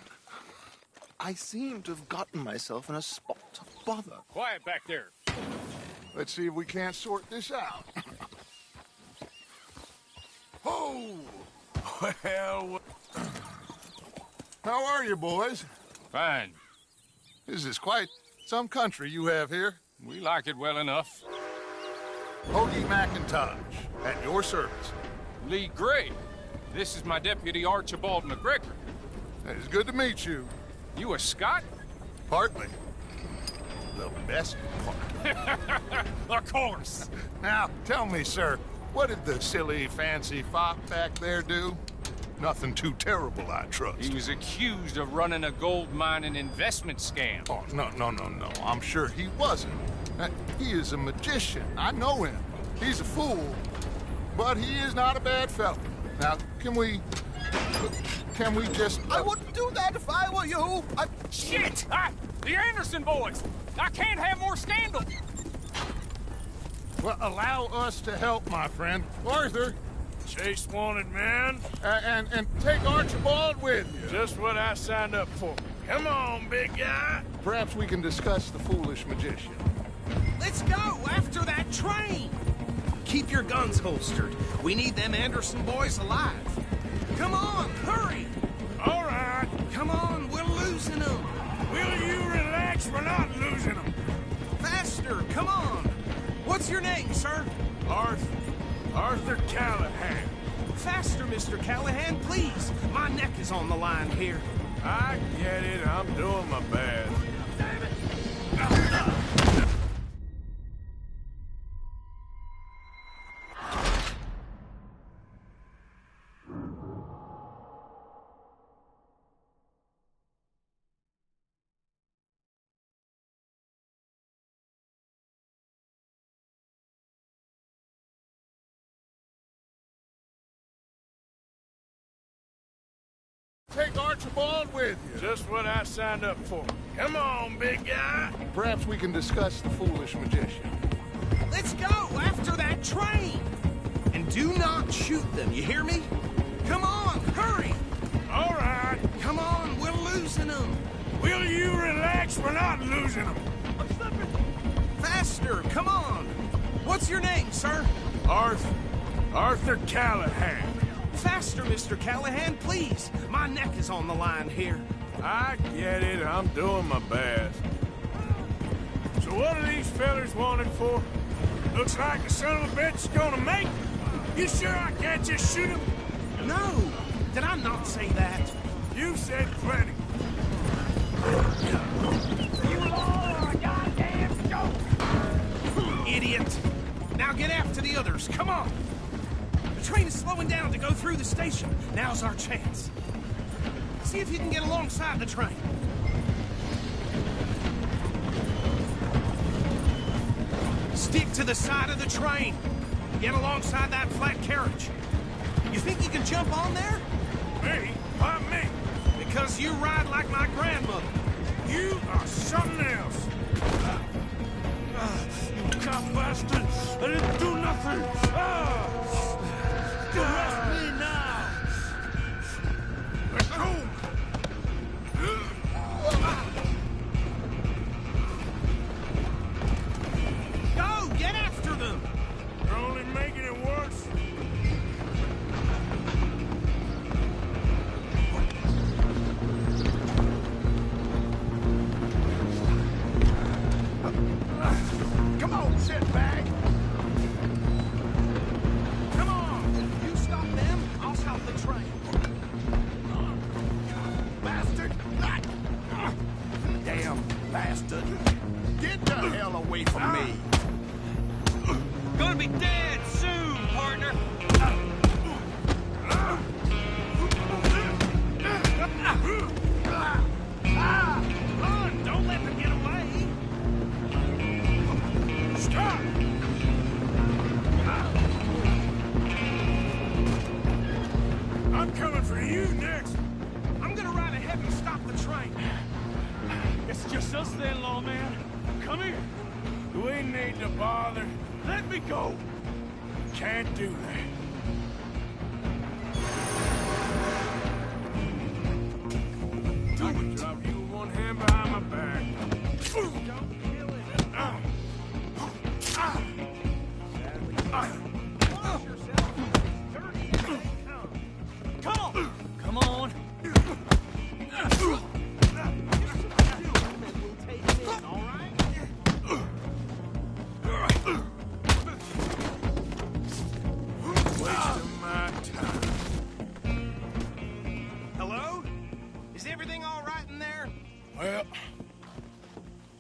I seem to have gotten myself in a spot of bother. Quiet back there. Let's see if we can't sort this out. Oh! Well... How are you, boys? Fine. This is quite some country you have here. We like it well enough. Hoagie McIntosh, at your service. Lee Gray. This is my deputy, Archibald McGregor. It's good to meet you. You a Scot? Partly. The best part. Of course. Now, tell me, sir, what did the silly, fancy fop back there do? Nothing too terrible, I trust. He was accused of running a gold mining investment scam. Oh, no. I'm sure he wasn't. He is a magician. I know him. He's a fool, but he is not a bad fellow. Now, can we just... I wouldn't do that if I were you. Shit! The Anderson boys! I can't have more scandal! Well, allow us to help, my friend. Arthur! Chase wanted man. And take Archibald with you. Just what I signed up for. Come on, big guy. Perhaps we can discuss the foolish magician. Let's go after that train. Keep your guns holstered. We need them Anderson boys alive. Come on, hurry. All right. Come on, we're losing them. Will you relax? We're not losing them. Faster, come on. What's your name, sir? Arthur Callahan. Faster, Mr. Callahan, please. My neck is on the line here. I get it. I'm doing my best. Damn it. Take Archibald with you. Just what I signed up for. Come on, big guy. Perhaps we can discuss the foolish magician. Let's go after that train. And do not shoot them, you hear me? Come on, hurry. All right. Come on, we're losing them. Will you relax? We're not losing them. I'm slipping. Faster, come on. What's your name, sir? Arthur Callahan. Faster, Mr. Callahan, please. My neck is on the line here. I get it. I'm doing my best. So what are these fellers wanted for? Looks like the son of a bitch is gonna make it. You sure I can't just shoot him? No. Did I not say that? You said plenty. You are a goddamn joke. Idiot. Now get after the others. Come on. The train is slowing down to go through the station. Now's our chance. See if you can get alongside the train. Stick to the side of the train. Get alongside that flat carriage. You think you can jump on there? Me? Why me? Because you ride like my grandmother. You are something else. You cop bastard! I didn't do nothing! Arrest me now! Let go! Go! Get after them! You're only making it worse. Come on, sit back. Come on! You stop them, I'll stop the train. Bastard! Damn bastard. Get the hell away from me. Gonna be dead soon, partner. Run! Don't let them get away. Stop! I'm coming for you next. I'm gonna ride ahead and stop the train. It's just us then, lawman. Come here. We need to bother. Let me go. Can't do that. I can drop you with one hand behind my back. Don't kill it. Come on! Come on! Wasting my time. Hello? Is everything all right in there? Well,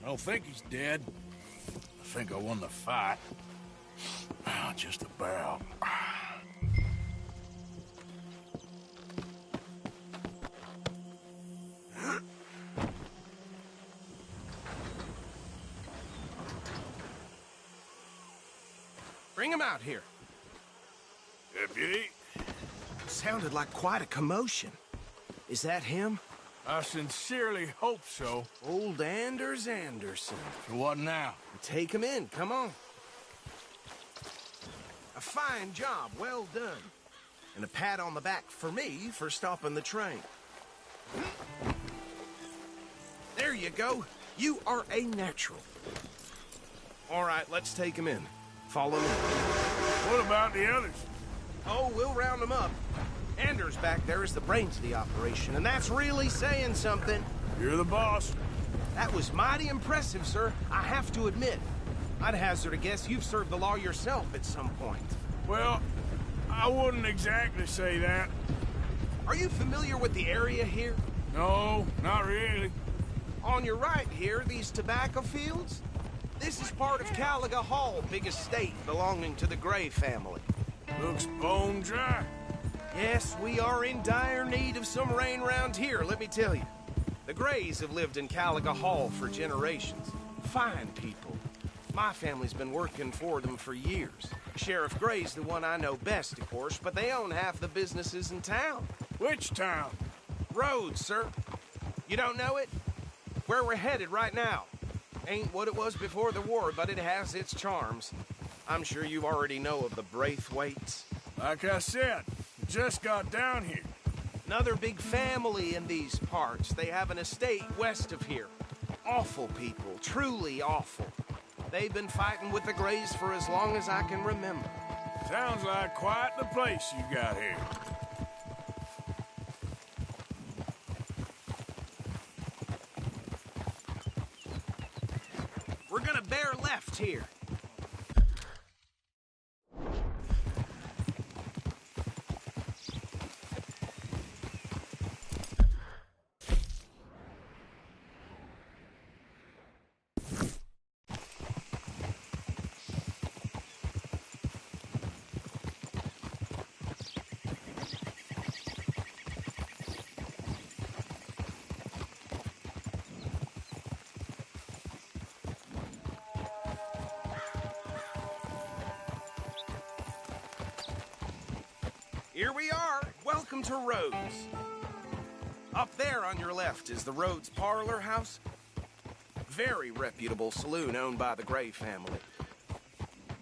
I don't think he's dead. I think I won the fight. Just about. Bring him out here. Deputy? Sounded like quite a commotion. Is that him? I sincerely hope so. Old Anders Anderson. So what now? Take him in, come on. A fine job, well done. And a pat on the back for me for stopping the train. There you go. You are a natural. All right, let's take him in. Follow me. What about the others? Oh, we'll round them up. Anders back there is the brains of the operation, and that's really saying something. You're the boss. That was mighty impressive, sir. I have to admit. I'd hazard a guess you've served the law yourself at some point. Well, I wouldn't exactly say that. Are you familiar with the area here? No, not really. On your right here, these tobacco fields? This is part of Caliga Hall, big estate belonging to the Gray family. Looks bone dry. Yes, we are in dire need of some rain round here, let me tell you. The Grays have lived in Caliga Hall for generations. Fine people. My family's been working for them for years. Sheriff Gray's the one I know best, of course, but they own half the businesses in town. Which town? Rhodes, sir. You don't know it? Where we're headed right now. Ain't what it was before the war, but it has its charms. I'm sure you already know of the Braithwaites. Like I said, just got down here. Another big family in these parts. They have an estate west of here. Awful people, truly awful. They've been fighting with the Grays for as long as I can remember. Sounds like quite the place you got here. We're gonna bear left here. Here we are. Welcome to Rhodes. Up there on your left is the Rhodes Parlor House. Very reputable saloon owned by the Gray family.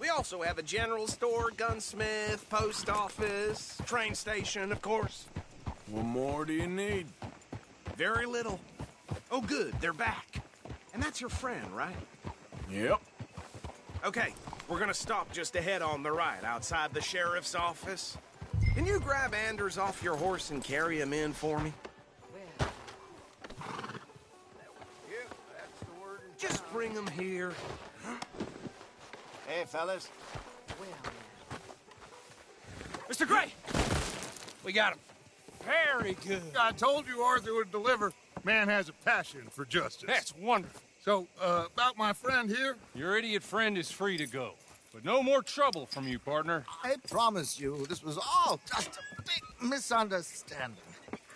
We also have a general store, gunsmith, post office, train station, of course. What more do you need? Very little. Oh, good, they're back. And that's your friend, right? Yep. Okay, we're gonna stop just ahead on the right, outside the sheriff's office. Can you grab Anders off your horse and carry him in for me? Just bring him here. Hey, fellas. Mr. Gray! We got him. Very good. I told you Arthur would deliver. Man has a passion for justice. That's wonderful. So, about my friend here? Your idiot friend is free to go. But no more trouble from you, partner. I promise you, this was all just a big misunderstanding.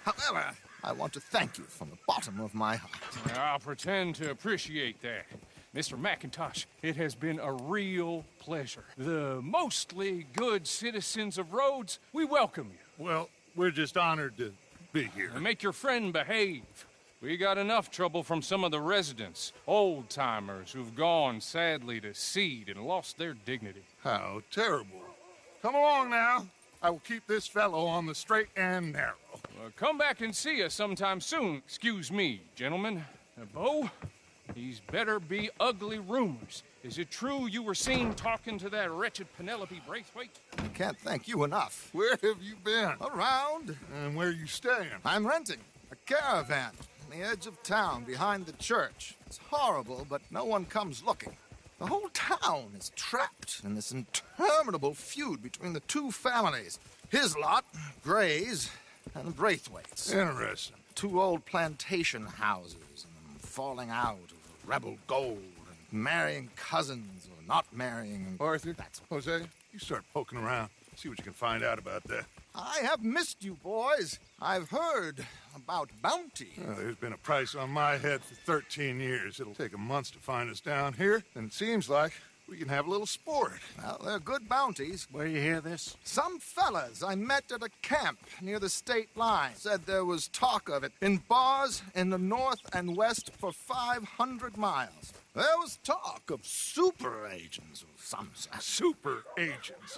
However, I want to thank you from the bottom of my heart. I'll pretend to appreciate that. Mr. McIntosh, it has been a real pleasure. The mostly good citizens of Rhodes, we welcome you. Well, we're just honored to be here. And make your friend behave. We got enough trouble from some of the residents, old-timers who've gone, sadly, to seed and lost their dignity. How terrible. Come along now. I will keep this fellow on the straight and narrow. Come back and see us sometime soon. Excuse me, gentlemen. Bo, these better be ugly rumors. Is it true you were seen talking to that wretched Penelope Braithwaite? I can't thank you enough. Where have you been? Around. And where are you staying? I'm renting a caravan on the edge of town behind the church. It's horrible, but no one comes looking. The whole town is trapped in this interminable feud between the two families. His lot, Gray's, and Braithwaite's. Interesting. 2 old plantation houses and falling out over rebel gold and marrying cousins or not marrying. Arthur, Hosea, you start poking around. See what you can find out about that. I have missed you, boys. I've heard about bounty. There's been a price on my head for 13 years. It'll take a month to find us down here, and it seems like we can have a little sport. Well, they're good bounties. Where you hear this? Some fellas I met at a camp near the state line said there was talk of it in bars in the north and west for 500 miles. There was talk of super agents of some sort. Super agents?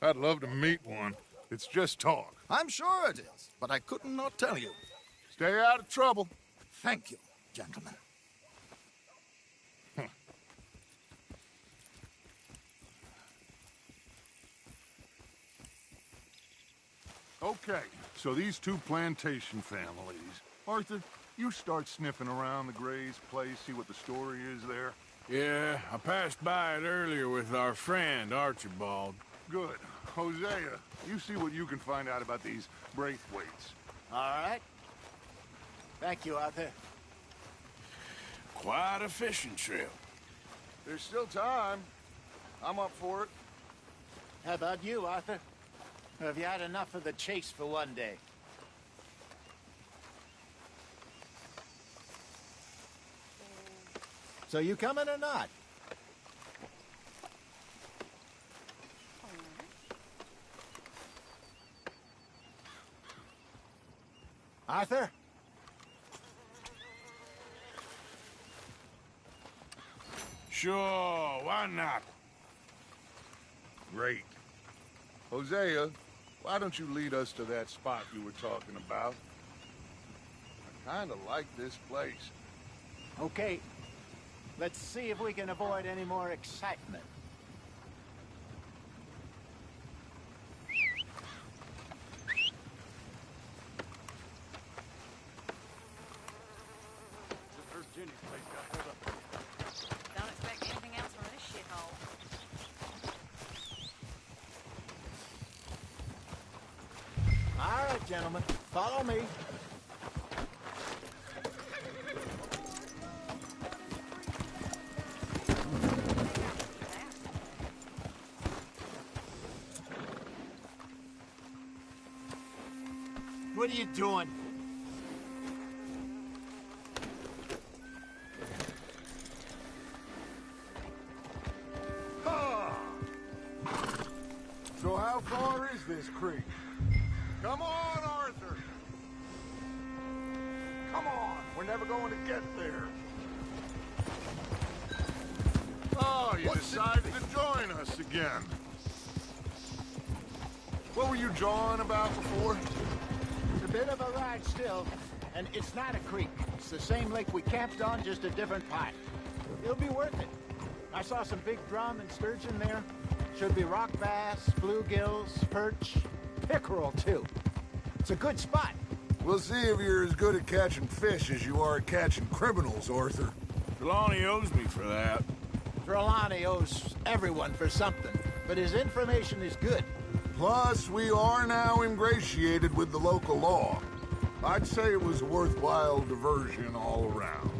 I'd love to meet one. It's just talk. I'm sure it is, but I couldn't not tell you. Stay out of trouble. Thank you, gentlemen. Okay, so these two plantation families. Arthur, you start sniffing around the Gray's place, see what the story is there. Yeah, I passed by it earlier with our friend, Archibald. Good. Hosea, you see what you can find out about these Braithwaites. All right. Thank you, Arthur. Quite a fishing trip. There's still time. I'm up for it. How about you, Arthur? Have you had enough of the chase for one day? So you coming or not? Arthur? Sure, why not? Great. Hosea, why don't you lead us to that spot you were talking about? I kind of like this place. Okay. Let's see if we can avoid any more excitement. Don't expect anything else from this shithole. All right, gentlemen. Follow me. What are you doing? So how far is this creek? Come on, Arthur! Come on, we're never going to get there. Oh, you decided to join us again. What were you jawing about before? It's a bit of a ride still, and it's not a creek. It's the same lake we camped on, just a different part. It'll be worth it. I saw some big drum and sturgeon there. Should be rock bass, bluegills, perch, pickerel, too. It's a good spot. We'll see if you're as good at catching fish as you are at catching criminals, Arthur. Trelawney owes me for that. Trelawney owes everyone for something, but his information is good. Plus, we are now ingratiated with the local law. I'd say it was a worthwhile diversion all around.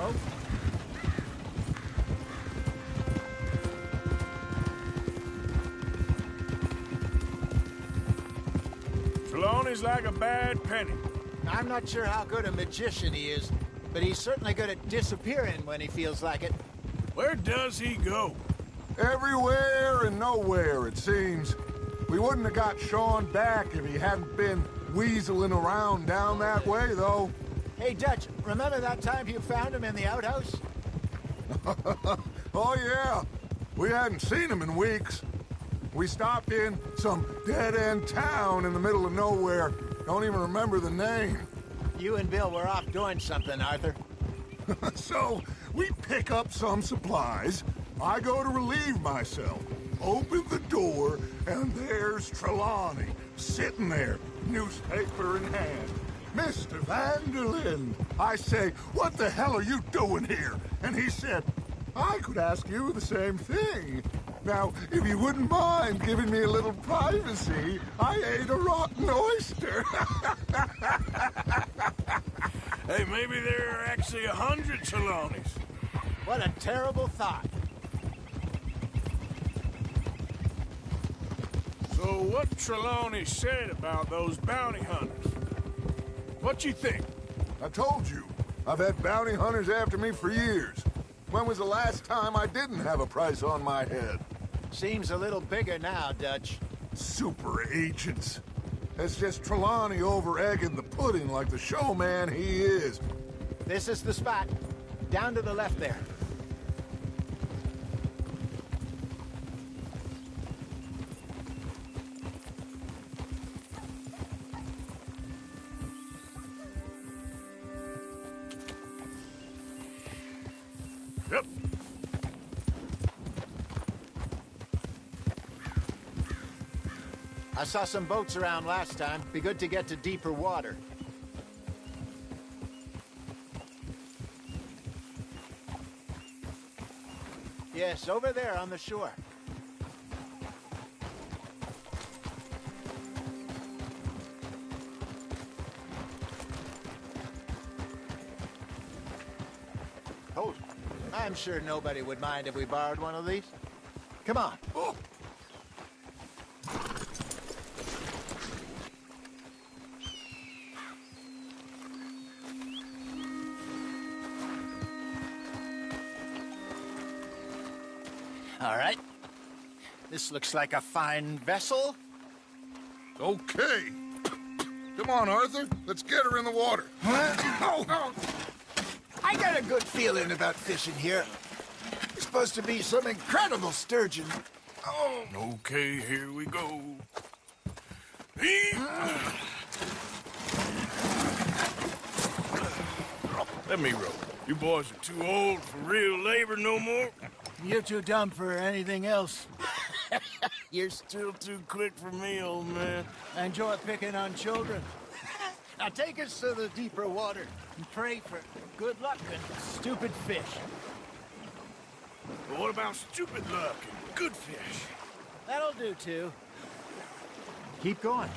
Oh? Trelawney's like a bad penny. I'm not sure how good a magician he is, but he's certainly good at disappearing when he feels like it. Where does he go? Everywhere and nowhere, it seems. We wouldn't have got Sean back if he hadn't been weaseling around down that way, though. Hey, Dutch, remember that time you found him in the outhouse? Oh, yeah. We hadn't seen him in weeks. We stopped in some dead-end town in the middle of nowhere. Don't even remember the name. You and Bill were off doing something, Arthur. So, we pick up some supplies. I go to relieve myself. Open the door, and there's Trelawney, sitting there, newspaper in hand. Mr. Vanderlyn. I say, what the hell are you doing here? And he said, I could ask you the same thing. Now, if you wouldn't mind giving me a little privacy, I ate a rotten oyster. Hey, maybe there are actually 100 Trelawneys. What a terrible thought. So what Trelawney said about those bounty hunters? What you think? I told you. I've had bounty hunters after me for years. When was the last time I didn't have a price on my head? Seems a little bigger now, Dutch. Super agents. It's just Trelawney over-egging the pudding like the showman he is. This is the spot. Down to the left there. Yep. I saw some boats around last time. Be good to get to deeper water. Yes, over there on the shore. Oh, I'm sure nobody would mind if we borrowed one of these. Come on. Oh. All right. This looks like a fine vessel. Okay. Come on, Arthur. Let's get her in the water. Oh. I got a good feeling about fishing here. It's supposed to be some incredible sturgeon. Oh. Okay, here we go. Let me row. You boys are too old for real labor no more. You're too dumb for anything else. You're still too quick for me, old man. I enjoy picking on children. Now take us to the deeper water and pray for good luck and stupid fish. But what about stupid luck and good fish? That'll do, too. Keep going.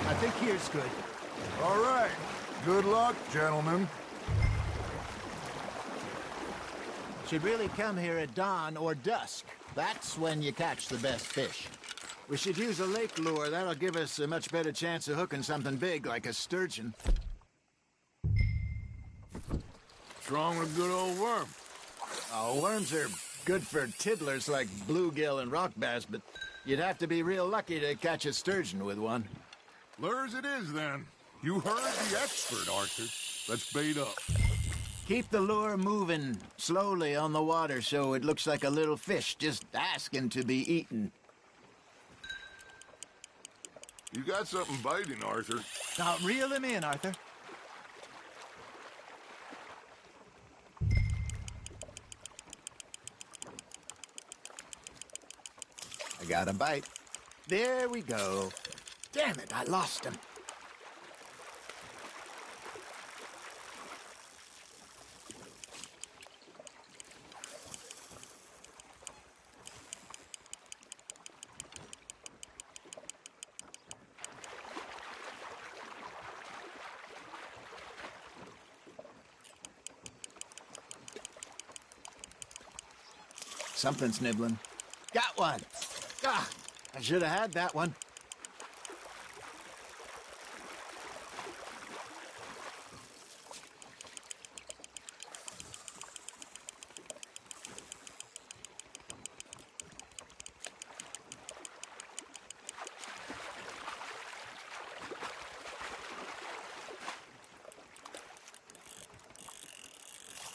I think here's good. All right. Good luck, gentlemen. Should really come here at dawn or dusk. That's when you catch the best fish. We should use a lake lure. That'll give us a much better chance of hooking something big like a sturgeon. What's wrong with a good old worm? Oh, worms are good for tiddlers like bluegill and rock bass, but you'd have to be real lucky to catch a sturgeon with one. Lures it is, then. You heard the expert, Arthur. Let's bait up. Keep the lure moving slowly on the water so it looks like a little fish just asking to be eaten. You got something biting, Arthur. Now, reel him in, Arthur. I got a bite. There we go. Damn it, I lost him. Something's nibbling. Got one. Ah, I should have had that one.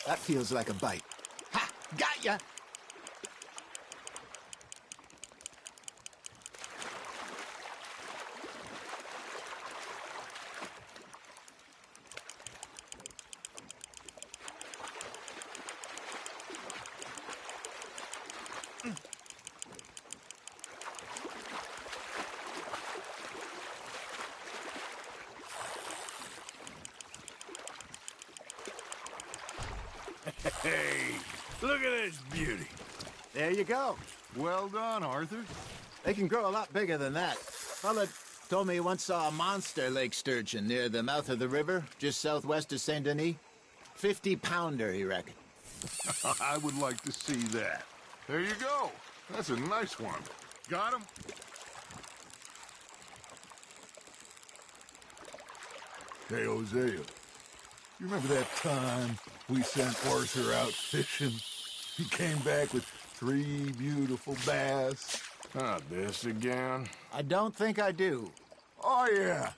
That feels like a bite. Ha! Got ya! Look at this beauty. There you go. Well done, Arthur. They can grow a lot bigger than that. Fella told me he once saw a monster lake sturgeon near the mouth of the river, just southwest of Saint Denis. 50-pounder, he reckoned. I would like to see that. There you go. That's a nice one. Got him? Hey, Hosea. You remember that time we sent Arthur out fishing? He came back with 3 beautiful bass. Not this again. I don't think I do. Oh, yeah.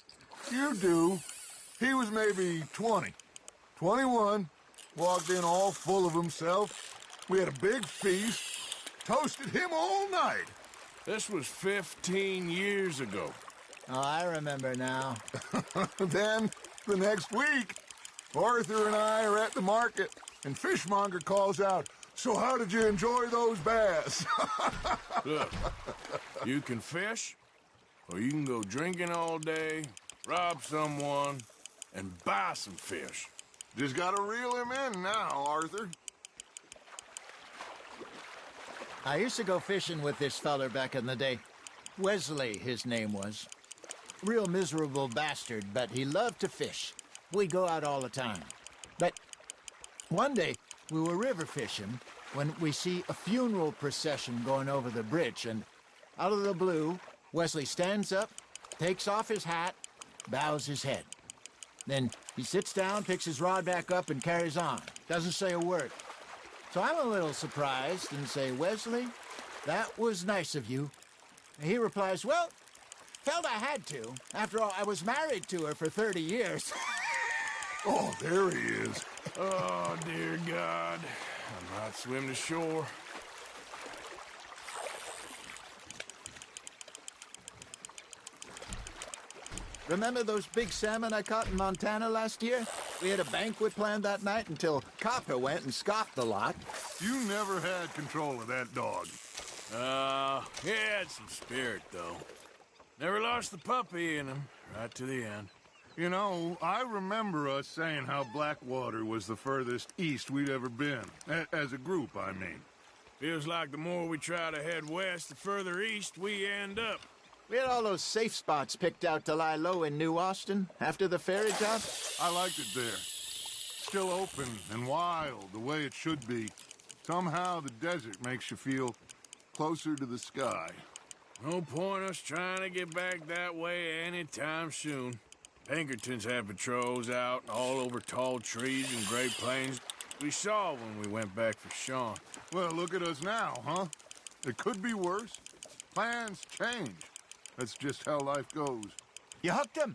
You do. He was maybe 20. 21. Walked in all full of himself. We had a big feast. Toasted him all night. This was 15 years ago. Oh, I remember now. Then, the next week, Arthur and I are at the market, and Fishmonger calls out, "So how did you enjoy those bass?" Look, you can fish, or you can go drinking all day, rob someone, and buy some fish. Just gotta reel him in now, Arthur. I used to go fishing with this feller back in the day. Wesley, his name was. Real miserable bastard, but he loved to fish. We'd go out all the time. But one day, we were river fishing when we see a funeral procession going over the bridge, and out of the blue, Wesley stands up, takes off his hat, bows his head. Then he sits down, picks his rod back up, and carries on. Doesn't say a word. So I'm a little surprised and say, "Wesley, that was nice of you." And he replies, "Well, felt I had to. After all, I was married to her for 30 years. Oh, there he is. Oh, dear God. I might swim to shore. Remember those big salmon I caught in Montana last year? We had a banquet planned that night until Copper went and scoffed the lot. You never had control of that dog. He had some spirit, though. Never lost the puppy in him, right to the end. You know, I remember us saying how Blackwater was the furthest east we'd ever been. As a group, I mean. Feels like the more we try to head west, the further east we end up. We had all those safe spots picked out to lie low in New Austin after the ferry job. I liked it there. Still open and wild, the way it should be. Somehow the desert makes you feel closer to the sky. No point us trying to get back that way anytime soon. Pinkertons had patrols out all over tall trees and Great Plains. We saw when we went back for Sean. Well, look at us now, huh? It could be worse. Plans change. That's just how life goes. You hooked him.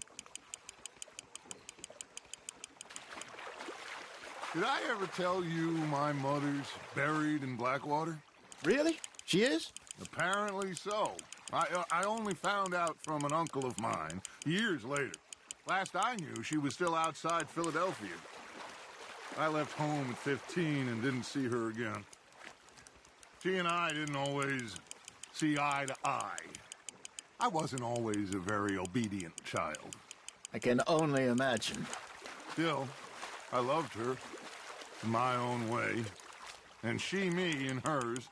Did I ever tell you my mother's buried in Blackwater? Really? She is? Apparently so. I only found out from an uncle of mine years later. Last I knew, she was still outside Philadelphia. I left home at 15 and didn't see her again. She and I didn't always see eye to eye. I wasn't always a very obedient child. I can only imagine. Still, I loved her in my own way, and she me in hers.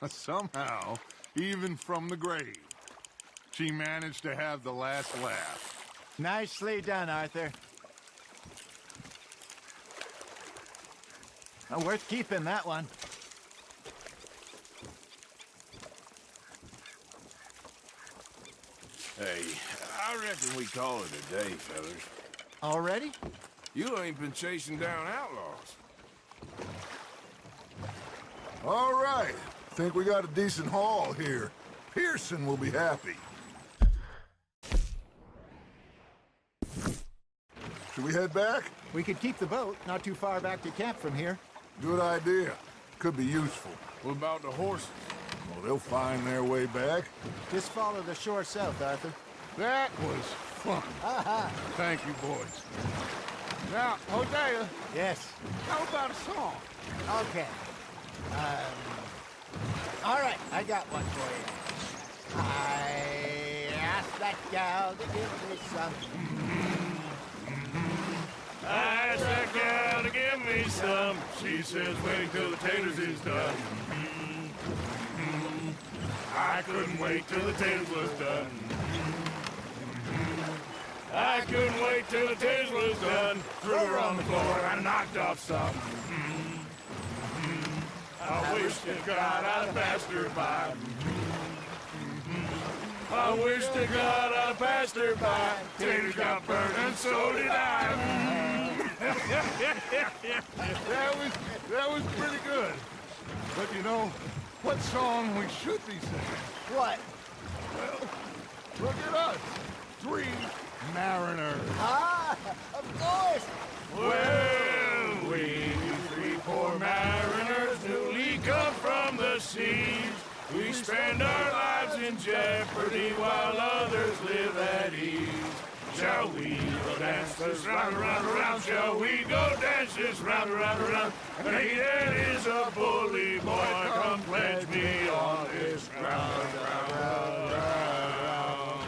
Somehow, even from the grave, she managed to have the last laugh. Nicely done, Arthur. Well, worth keeping, that one. Hey, I reckon we call it a day, fellas. Already? You ain't been chasing down outlaws. All right. Think we got a decent haul here. Pearson will be happy. Should we head back? We could keep the boat, not too far back to camp from here. Good idea. Could be useful. What about the horses? Well, they'll find their way back. Just follow the shore south, Arthur. That was fun. Aha. Thank you, boys. Now, Hosea. Yes. How about a song? Okay. All right, I got one for you. I asked that gal to give me some. I asked that gal to give me me some. She says, wait till the taters is done. I couldn't wait till the taters was done. I couldn't wait till the taters was done. Threw her on the floor and knocked off some. I wish to God I'd passed her by. I wish to God I passed her by. Taters got burned and so did I. That was pretty good. But you know, what song we should be singing? What? Well, look at us. 3 mariners. Ah, of course. Well, we 3 poor mariners newly come from the seas. We spend our lives in jeopardy while others live at ease. Shall we go dance this round, around, around? Shall we go dance this round, around, around? And he that is a bully boy, come pledge me on this ground, ground, ground.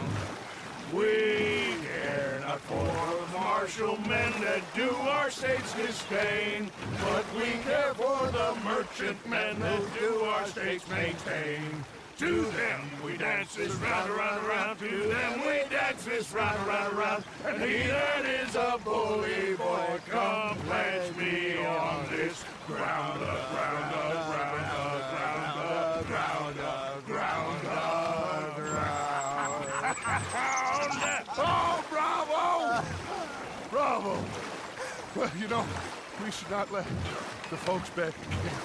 We care not for martial men that do our states disdain, but we care for the merchant men that do our states maintain. To them we dance this round, around, around. To them we dance this round, around, around. And he that is a bully boy, come pledge me on this ground, ground, ground, ground, ground, ground, ground. Oh, bravo! Bravo! Well, you know, we should not let the folks back at camp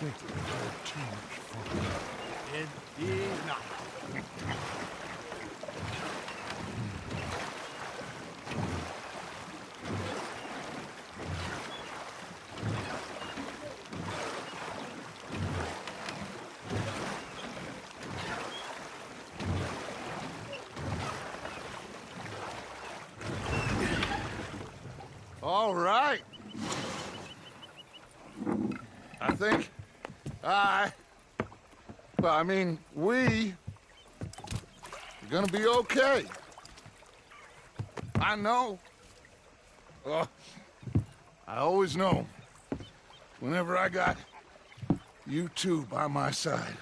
think that we've had too much fun. It is not. All right. I think we are gonna be okay. I know. I always know. Whenever I got you two by my side,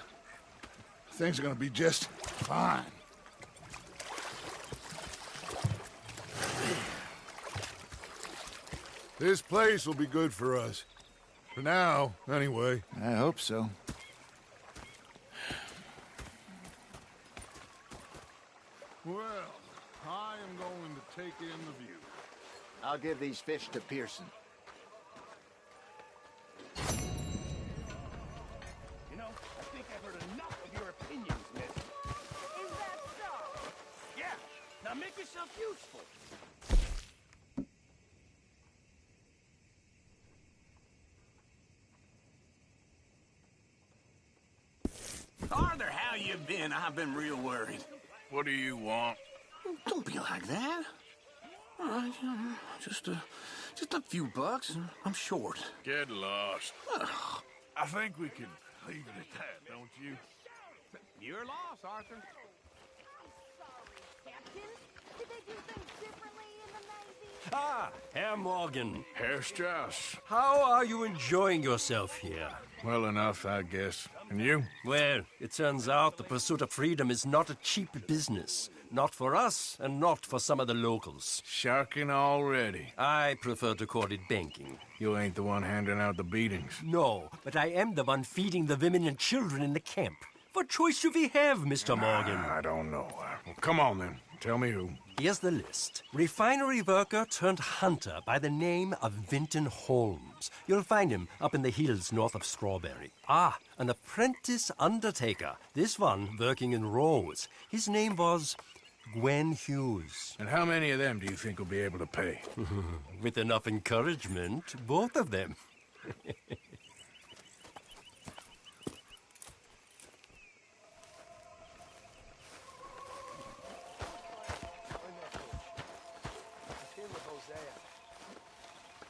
things are gonna be just fine. This place will be good for us. For now, anyway. I hope so. Well, I am going to take in the view. I'll give these fish to Pearson. You know, I think I've heard enough of your opinions, miss. Is that so? Yeah, now make yourself useful. Arthur, how you been? I've been real worried. What do you want? Don't be like that. All right, just a few bucks. I'm short. Get lost. I think we can leave it at that, don't you? Your loss, Arthur. Captain, did they do things differently in the Navy? Ah, Herr Morgan. Herr Strauss. How are you enjoying yourself here? Well enough, I guess. And you? Well, it turns out the pursuit of freedom is not a cheap business. Not for us, and not for some of the locals. Sharking already. I prefer to call it banking. You ain't the one handing out the beatings. No, but I am the one feeding the women and children in the camp. What choice do we have, Mr. Morgan? I don't know. Well, come on, then. Tell me who. Here's the list. Refinery worker turned hunter by the name of Vinton Holmes. You'll find him up in the hills north of Strawberry. Ah, an apprentice undertaker. This one working in Rose. His name was Gwen Hughes. And how many of them do you think will be able to pay? With enough encouragement, both of them.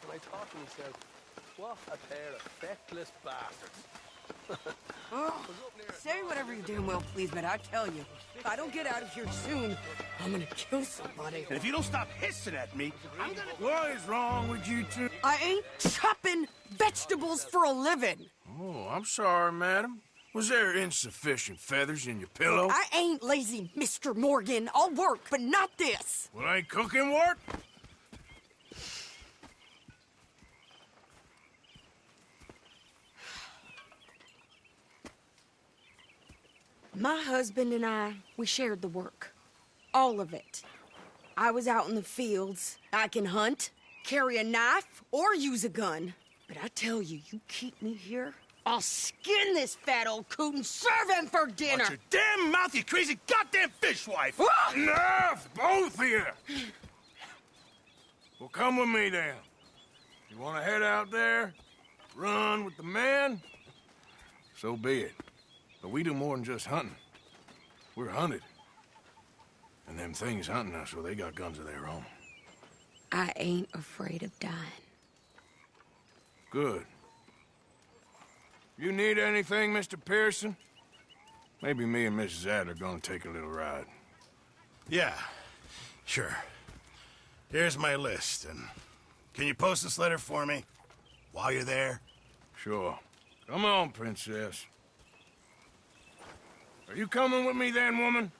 I thought to myself, what a pair of feckless bastards. Oh, say whatever you damn well please, but I tell you, I don't get out of here soon, I'm gonna kill somebody. And if you don't stop hissing at me, I'm gonna... What is wrong with you two? I ain't chopping vegetables for a living. Oh, I'm sorry, madam. Was there insufficient feathers in your pillow? I ain't lazy, Mr. Morgan. I'll work, but not this. Well, ain't cooking work? My husband and I, we shared the work. All of it. I was out in the fields. I can hunt, carry a knife, or use a gun. But I tell you, you keep me here, I'll skin this fat old coot and serve him for dinner. Watch your damn mouth, you crazy goddamn fishwife! Enough, both of you! Well, come with me, then. You want to head out there, run with the men? So be it. But we do more than just hunting. We're hunted. And them things hunting us, well, they got guns of their own. I ain't afraid of dying. Good. You need anything, Mr. Pearson? Maybe me and Mrs. Adler are gonna take a little ride. Yeah, sure. Here's my list, and can you post this letter for me while you're there? Sure. Come on, Princess. Are you coming with me then, woman?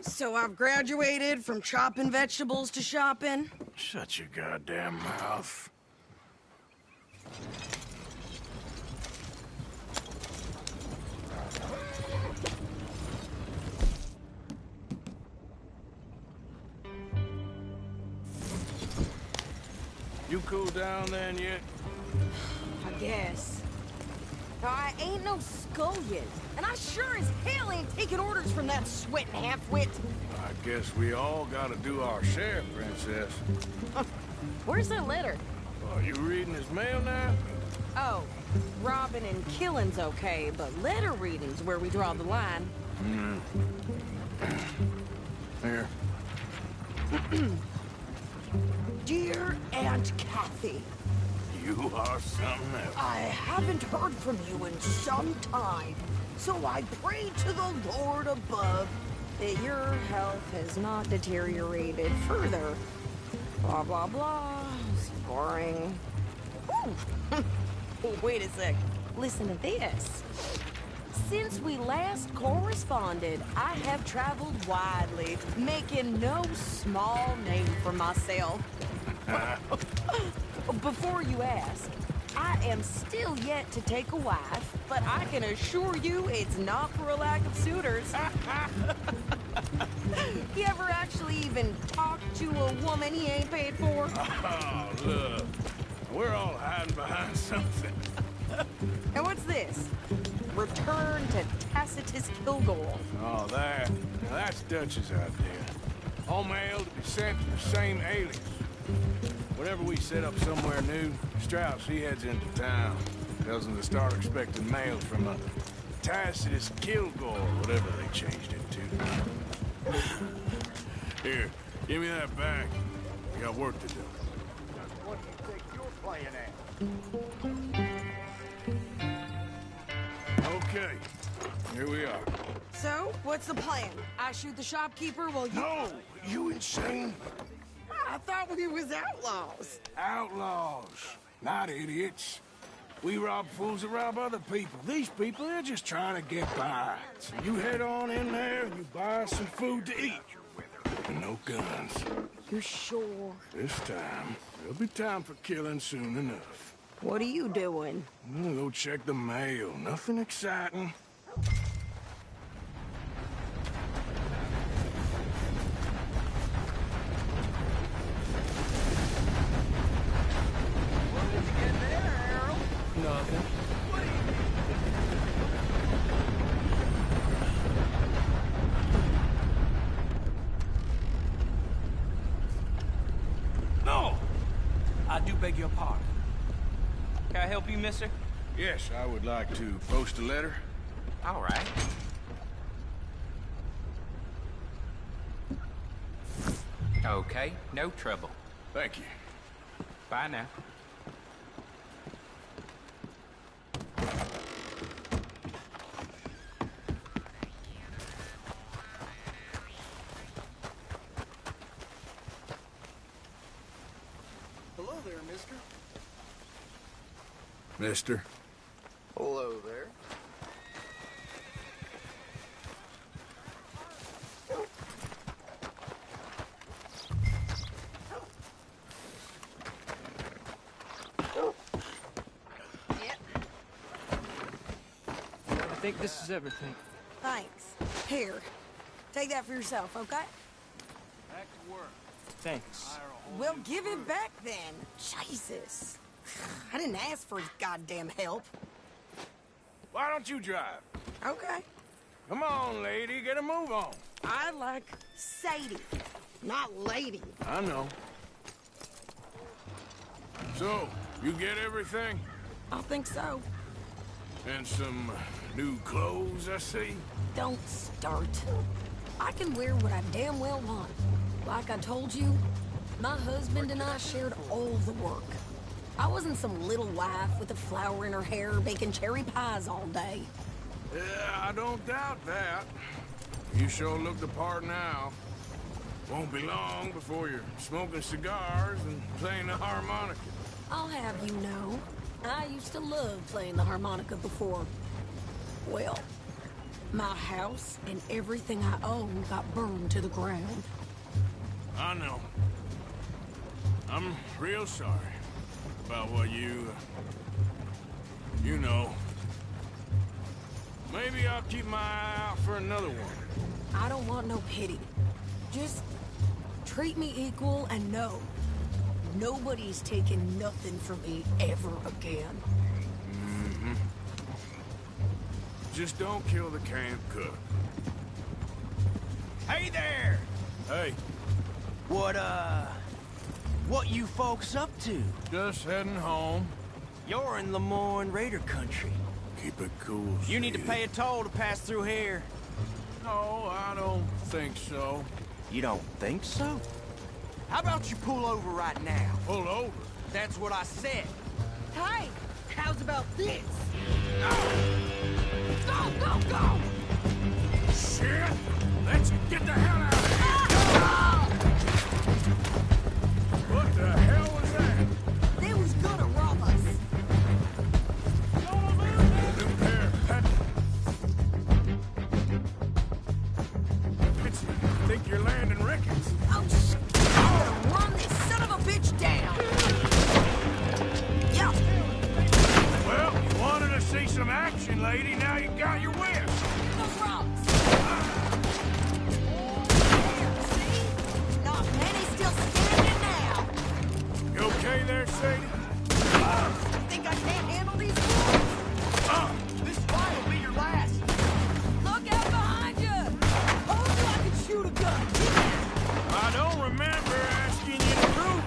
So I've graduated from chopping vegetables to shopping? Shut your goddamn mouth. You cool down then yet? I guess. Now, I ain't no scullion, and I sure as hell ain't taking orders from that sweating half-wit. I guess we all gotta do our share, Princess. Where's that letter? Are you reading his mail now? Oh, robbing and killing's okay, but letter reading's where we draw the line. Here. Dear Aunt Kathy, You are something else. I haven't heard from you in some time, so I pray to the Lord above that your health has not deteriorated further. Blah, blah, blah. It's boring. Ooh. Wait a sec. Listen to this. Since we last corresponded, I have traveled widely, making no small name for myself. Before you ask, I am still yet to take a wife, but I can assure you it's not for a lack of suitors. You ever actually even talked to a woman he ain't paid for? Oh, look. We're all hiding behind something. And what's this? Return to Tacitus Kilgore. Oh, that. Now, that's Dutch's idea. All mail to be sent to the same alias. Whenever we set up somewhere new, Strauss, he heads into town. Tells them to start expecting mail from a Tacitus Kilgore, whatever they changed it to. Here, give me that back. We got work to do. What do you think you're playing at? Okay, here we are. So, what's the plan? I shoot the shopkeeper while you... No! You insane? I thought we was outlaws. Outlaws, not idiots. We rob fools that rob other people. These people, they're just trying to get by. So you head on in there and you buy some food to eat. And no guns. You sure? This time, there'll be time for killing soon enough. What are you doing? I'm gonna go check the mail. Nothing exciting. Nothing. No! I do beg your pardon. Can I help you, mister? Yes, I would like to post a letter. All right. Okay, no trouble. Thank you. Bye now. mister. Hello there. I think this is everything. Thanks. Here, take that for yourself, okay? Back to work. Thanks. Well, give it back then. Jesus. I didn't ask for his goddamn help. Why don't you drive? Okay. Come on, lady, get a move on. I like Sadie, not lady. I know. So, you get everything? I think so. And some new clothes, I see? Don't start. I can wear what I damn well want. Like I told you, my husband and I shared all the work. I wasn't some little wife with a flower in her hair baking cherry pies all day. Yeah, I don't doubt that. You sure look the part now. Won't be long before you're smoking cigars and playing the harmonica. I'll have you know, I used to love playing the harmonica before. Well, my house and everything I own got burned to the ground. I know. I'm real sorry about what you know. Maybe I'll keep my eye out for another one. I don't want no pity. Just treat me equal and know nobody's taking nothing from me ever again. Mm-hmm. Just don't kill the camp cook. Hey there! Hey. What you folks up to? Just heading home. You're in Lemoyne Raider country. Keep it cool, You need to pay a toll to pass through here. No, I don't think so. You don't think so? How about you pull over right now? Pull over? That's what I said. Hey, how's about this? Go, go, go! Shit! Let's get the hell out of here! What the hell was that? They was gonna rob us. New pair of pet. Think you're landing Ricketts? Oh, shit! I'm gonna run this son of a bitch down. Yeah. Well, you wanted to see some action, lady. Now you got your wish. The rocks. Not many still standing now. You okay there, Sadie? Think I can't handle these fools? This fight will be your last. Look out behind you! Told you I could shoot a gun. I don't remember asking you to prove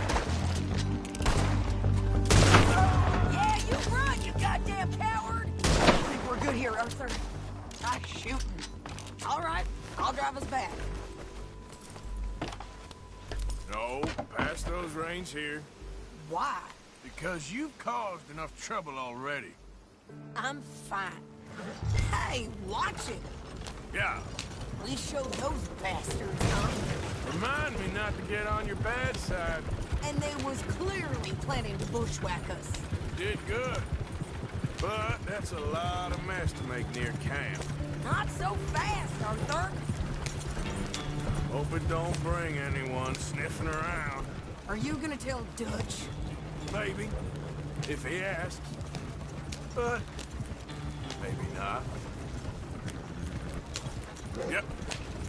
Yeah, you run, you goddamn coward! I think we're good here, Arthur. Nice shooting. All right, I'll drive us back. No, pass those reins here. Why? Because you've caused enough trouble already. I'm fine. Hey, watch it! Yeah. We showed those bastards, huh? Remind me not to get on your bad side. And they was clearly planning to bushwhack us. Did good. But that's a lot of mess to make near camp. Not so fast, Arthur. Hope it don't bring anyone sniffing around. Are you gonna tell Dutch? Maybe, if he asks. But maybe not. Yep.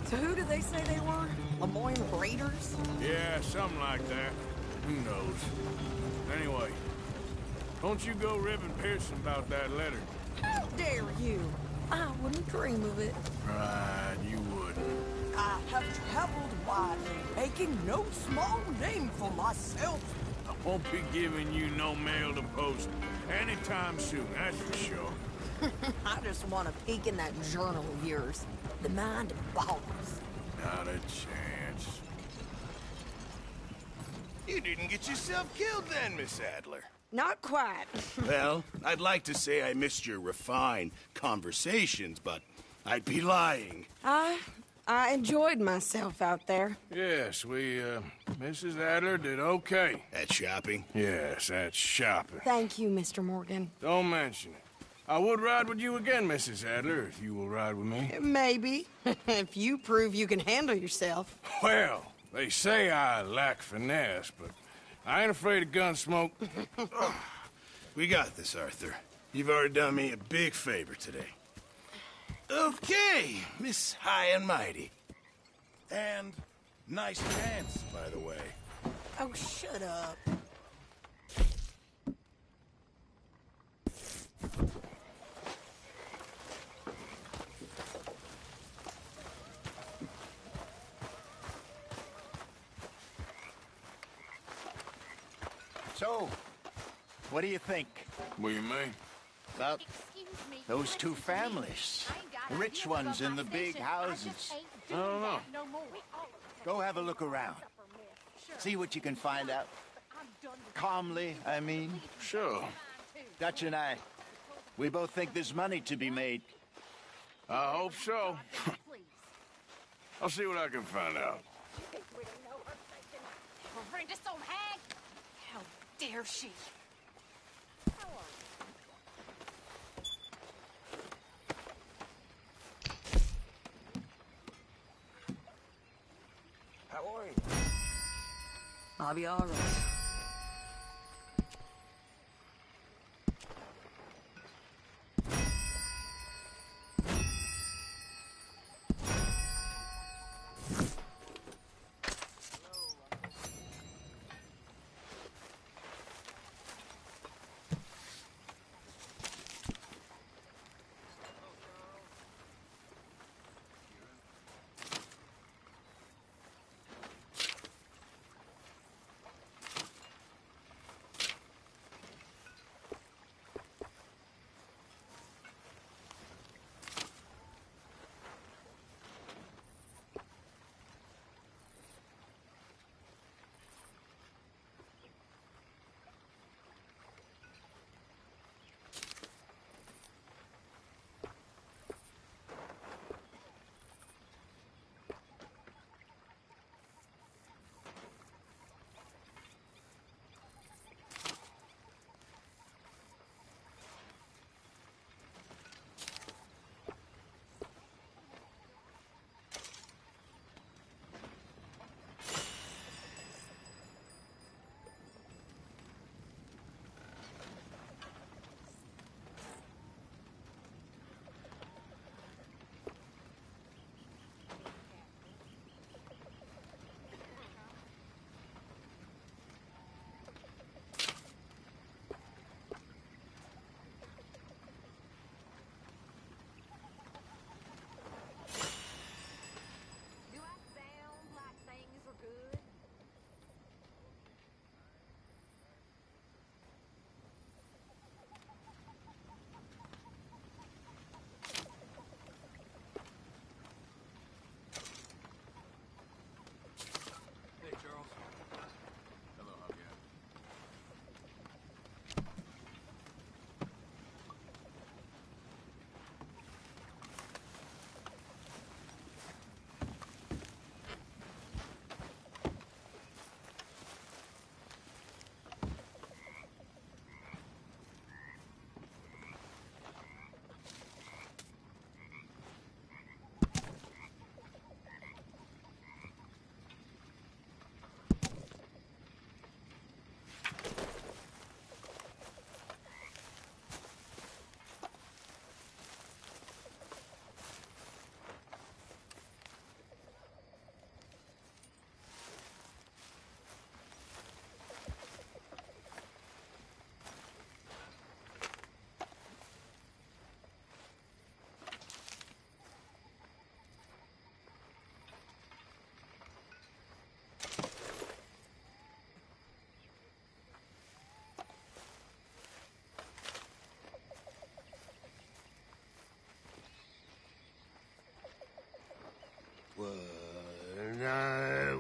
So who did they say they were? Lemoyne Raiders? Yeah, something like that. Who knows? Anyway, don't you go ribbing Pearson about that letter. How dare you? I wouldn't dream of it. Right, you wouldn't. I have traveled widely, making no small name for myself. I won't be giving you no mail to post anytime soon, that's for sure. I just want to peek in that journal of yours. The mind of ballers. Not a chance. You didn't get yourself killed then, Miss Adler. Not quite. Well, I'd like to say I missed your refined conversations, but I'd be lying. I I enjoyed myself out there. Yes, Mrs. Adler did okay. At shopping? Yes, that's shopping. Thank you, Mr. Morgan. Don't mention it. I would ride with you again, Mrs. Adler, if you will ride with me. Maybe. If you prove you can handle yourself. Well, they say I lack finesse, but I ain't afraid of gun smoke. We got this, Arthur. You've already done me a big favor today. Okay, Miss High and Mighty. And nice pants, by the way. Oh, shut up. So, what do you think? What do you mean? About those two families. The rich ones in the big houses. I don't know. Go have a look around. See what you can find out. Calmly, I mean. Sure. Dutch and I, we both think there's money to be made. I hope so. I'll see what I can find out. Horrendous old hag! How dare she? How are you? I'll be all right.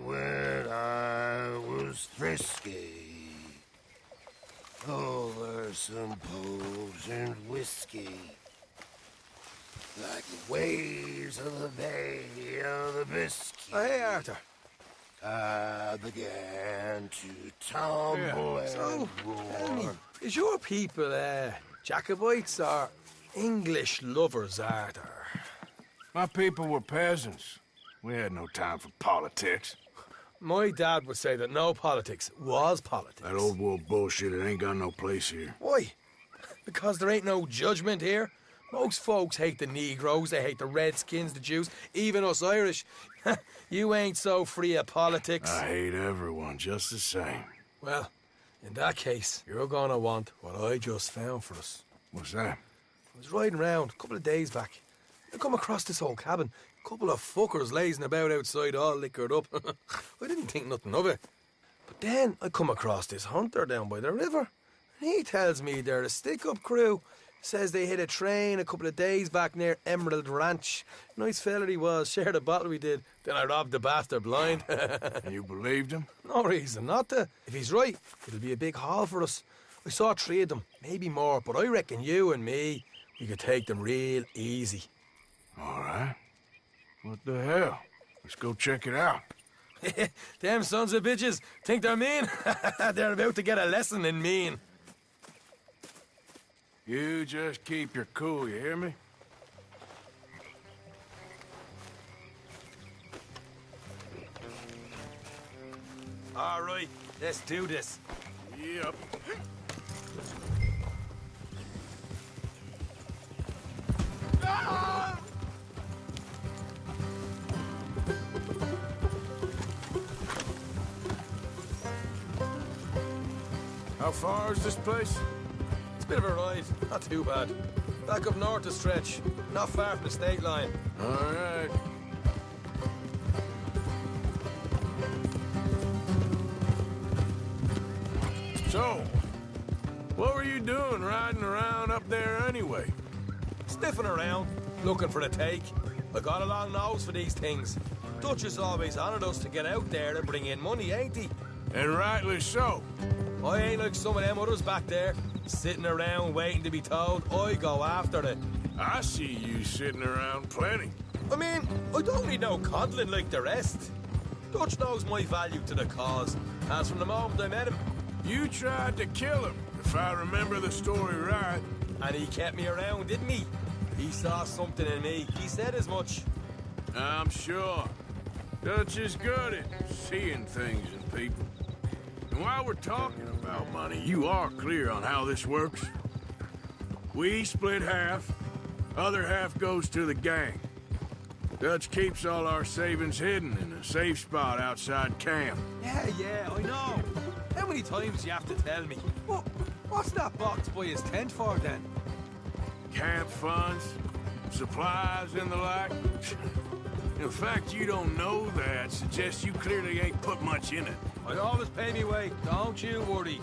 When I was frisky, over some potions and whiskey, like the waves of the Bay of the Biscay. Oh, hey, Arthur. I began to tumble So, and tell me, roar. is your people Jacobites or English lovers, Arthur? My people were peasants. We had no time for politics. My dad would say that no politics was politics. That old world bullshit, it ain't got no place here. Why? Because there ain't no judgment here. Most folks hate the Negroes, they hate the Redskins, the Jews, even us Irish. You ain't so free of politics. I hate everyone just the same. Well, in that case, you're gonna want what I just found for us. What's that? I was riding around a couple of days back. I come across this old cabin. A couple of fuckers lazing about outside all liquored up. I didn't think nothing of it. But then I come across this hunter down by the river. And he tells me they're a stick-up crew. Says they hit a train a couple of days back near Emerald Ranch. Nice fella he was, shared a bottle we did. Then I robbed the bastard blind. And you believed him? No reason not to. If he's right, it'll be a big haul for us. I saw 3 of them, maybe more, but I reckon you and me, we could take them real easy. All right. What the hell? Let's go check it out. Them sons of bitches think they're mean. They're about to get a lesson in mean. You just keep your cool, you hear me? All right, let's do this. Yep. How far is this place? It's a bit of a ride, not too bad. Back up north a stretch, not far from the state line. All right. So, what were you doing riding around up there anyway? Sniffing around, looking for a take. I got a long nose for these things. Dutch has always honoured us to get out there and bring in money, ain't he? And rightly so. I ain't like some of them others back there, sitting around waiting to be told. I go after it. I see you sitting around plenty. I mean, I don't need no coddling like the rest. Dutch knows my value to the cause, as from the moment I met him. You tried to kill him, if I remember the story right. And he kept me around, didn't he? He saw something in me. He said as much. I'm sure. Dutch is good at seeing things in people. And while we're talking about money, you are clear on how this works? We split half, other half goes to the gang. Dutch keeps all our savings hidden in a safe spot outside camp. Yeah, I know. How many times do you have to tell me? What's that box by his tent for, then? Camp funds, supplies, and the like. The fact you don't know that suggests you clearly ain't put much in it. I always pay me way, don't you worry.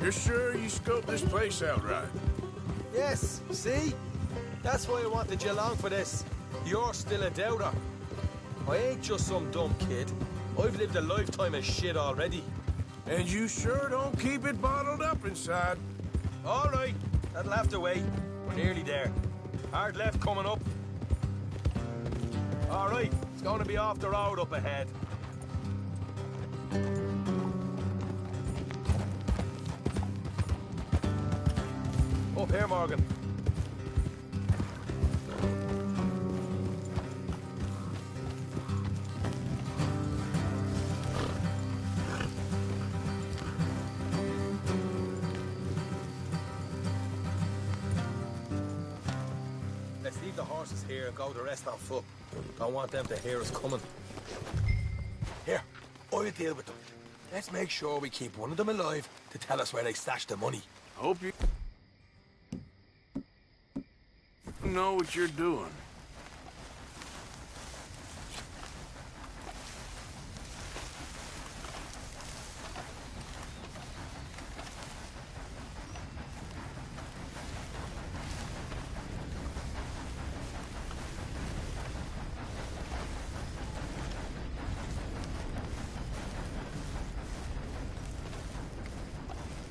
You're sure you scoped this place out right? Yes, see? That's why I wanted you along for this. You're still a doubter. I ain't just some dumb kid. I've lived a lifetime of shit already. And you sure don't keep it bottled up inside. All right, that'll have to wait. We're nearly there. Hard left coming up. All right, it's going to be off the road up ahead. Up here, Morgan. Let's leave the horses here and go the rest on foot. Don't want them to hear us coming. Here, I'll deal with them. Let's make sure we keep one of them alive to tell us where they stashed the money. Hope you know what you're doing.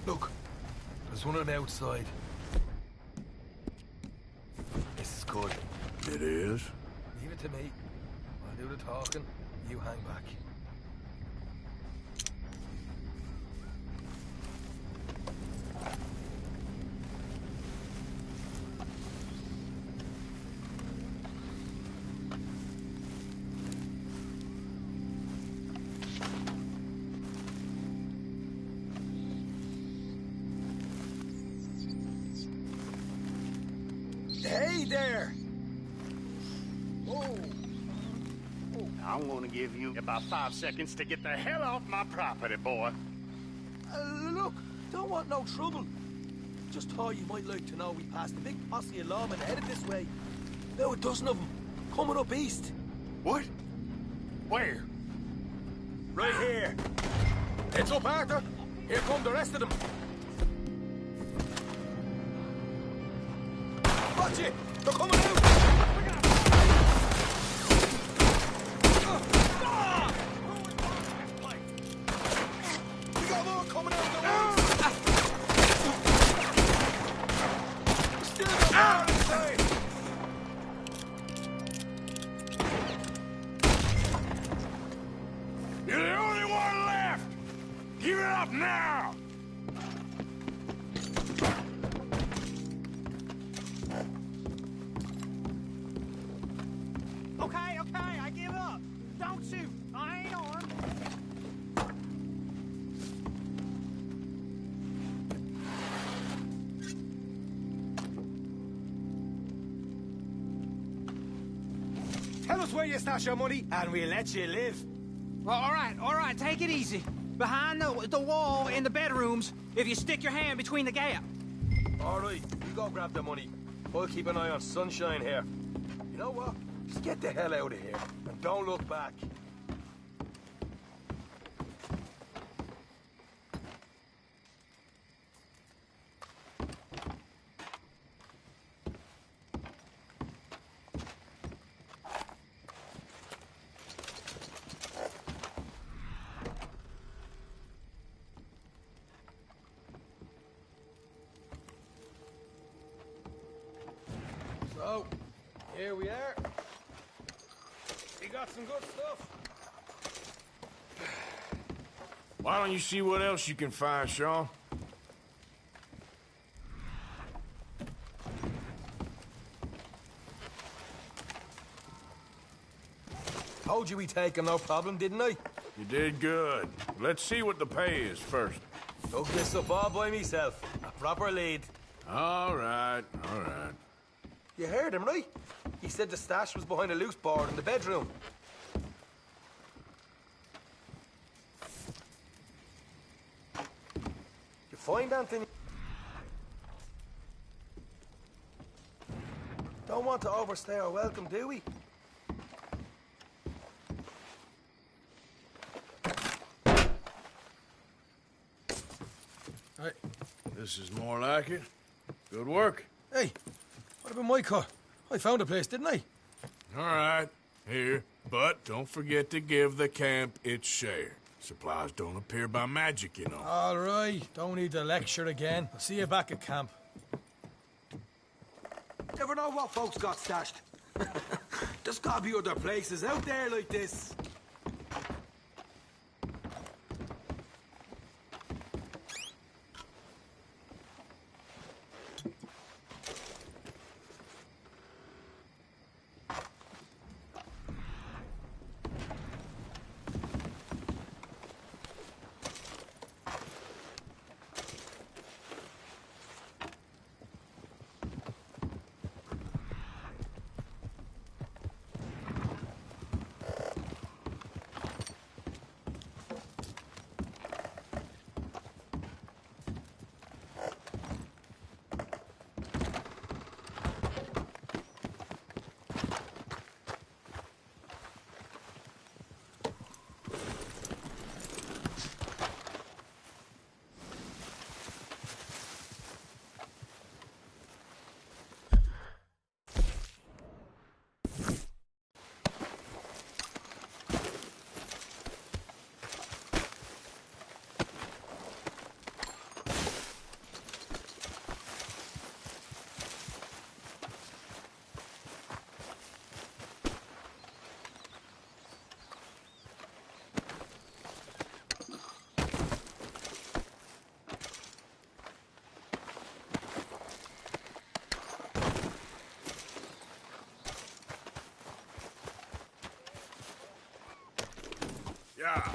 Look, there's one on the outside. This is good. It is? Leave it to me. I'll do the talking. You hang back. Hey there! I'm gonna give you about 5 seconds to get the hell off my property, boy. Look, don't want no trouble. Just thought you might like to know we passed a big posse of lawmen headed this way. Now a dozen of them, coming up east. What? Where? Right here. Heads up, Arthur. Here come the rest of them. Watch it! They're coming out! We got more coming out the woods! Still got more inside! You're the only one left! Give it up now! Okay, I give up. Don't shoot. I ain't armed. Tell us where you stash your money, and we'll let you live. Well, all right, take it easy. Behind the wall in the bedrooms, if you stick your hand between the gap. All right, you go grab the money. I'll keep an eye on Sunshine here. You know what? Just get the hell out of here, and don't look back. So, here we are. We got some good stuff. Why don't you see what else you can find, Sean? Told you we'd take him, no problem, didn't I? You did good. Let's see what the pay is first. Dug this up all by myself. A proper lead. All right, all right. You heard him, right? He said the stash was behind a loose board in the bedroom. You find Anthony? Don't want to overstay our welcome, do we? Hey, this is more like it. Good work. Hey, what about my car? I found a place, didn't I? All right, here. But don't forget to give the camp its share. Supplies don't appear by magic, you know. All right, don't need the lecture again. I'll see you back at camp. Never know what folks got stashed. There's gotta be other places out there like this. Yeah.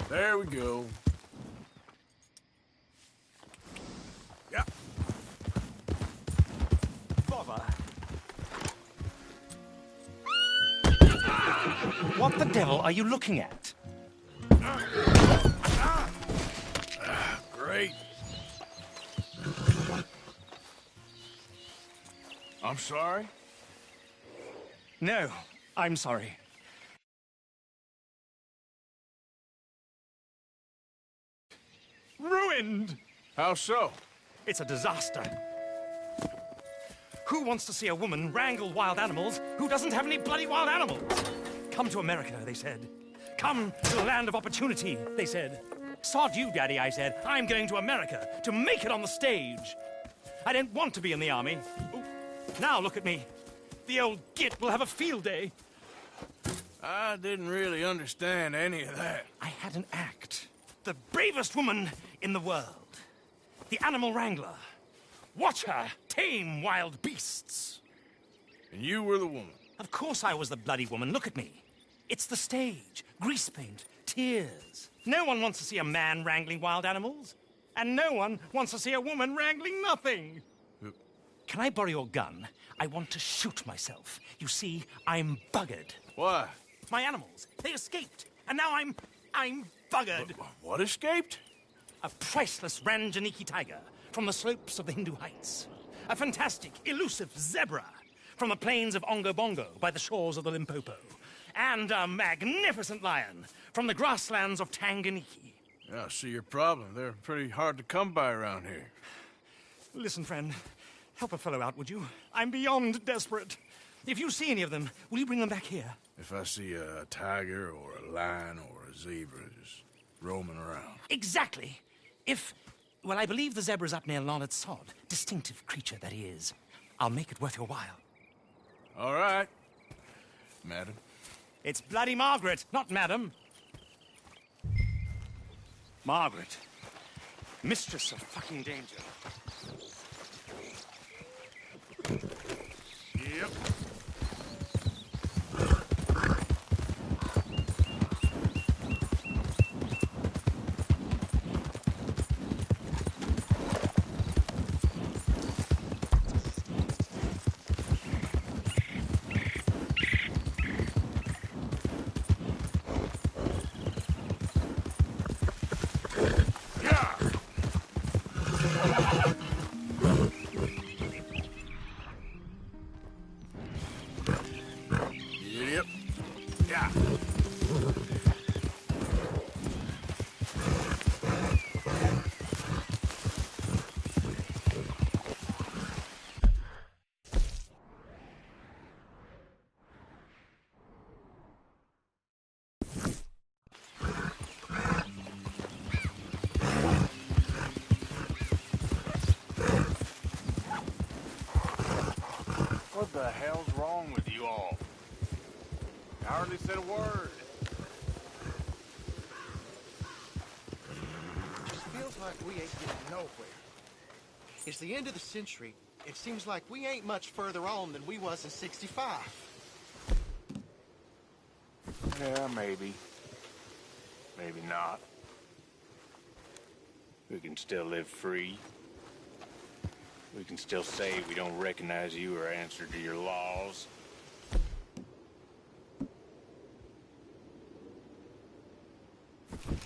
There we go. Yeah. Bother. What the devil are you looking at? Great. I'm sorry? No, I'm sorry. Ruined! How so? It's a disaster. Who wants to see a woman wrangle wild animals who doesn't have any bloody wild animals? Come to America, they said. Come to the land of opportunity, they said. Sod you, Daddy, I said. I'm going to America to make it on the stage. I didn't want to be in the army. Ooh. Now look at me. The old git will have a field day. I didn't really understand any of that. I had an act. The bravest woman in the world. The animal wrangler. Watch her tame wild beasts. And you were the woman? Of course I was the bloody woman. Look at me. It's the stage. Grease paint. Tears. No one wants to see a man wrangling wild animals. And no one wants to see a woman wrangling nothing. Can I borrow your gun? I want to shoot myself. You see, I'm buggered. Why? My animals. They escaped. And now I'm buggered. What escaped? A priceless Ranjaniki tiger from the slopes of the Hindu Heights. A fantastic, elusive zebra from the plains of Ongo Bongo by the shores of the Limpopo. And a magnificent lion from the grasslands of Tanganiki. Yeah, I see your problem. They're pretty hard to come by around here. Listen, friend. Help a fellow out, would you? I'm beyond desperate. If you see any of them, will you bring them back here? If I see a tiger or a lion or a zebra just roaming around. Exactly. Well, I believe the zebra's up near Lonnet Sod. Distinctive creature that he is. I'll make it worth your while. All right, madam. It's bloody Margaret, not madam. Margaret. Mistress of fucking danger. Yep. What the hell's wrong with you all? I hardly said a word. Just feels like we ain't getting nowhere. It's the end of the century. It seems like we ain't much further on than we was in '65. Yeah, maybe. Maybe not. We can still live free. We can still say we don't recognize you or answer to your laws.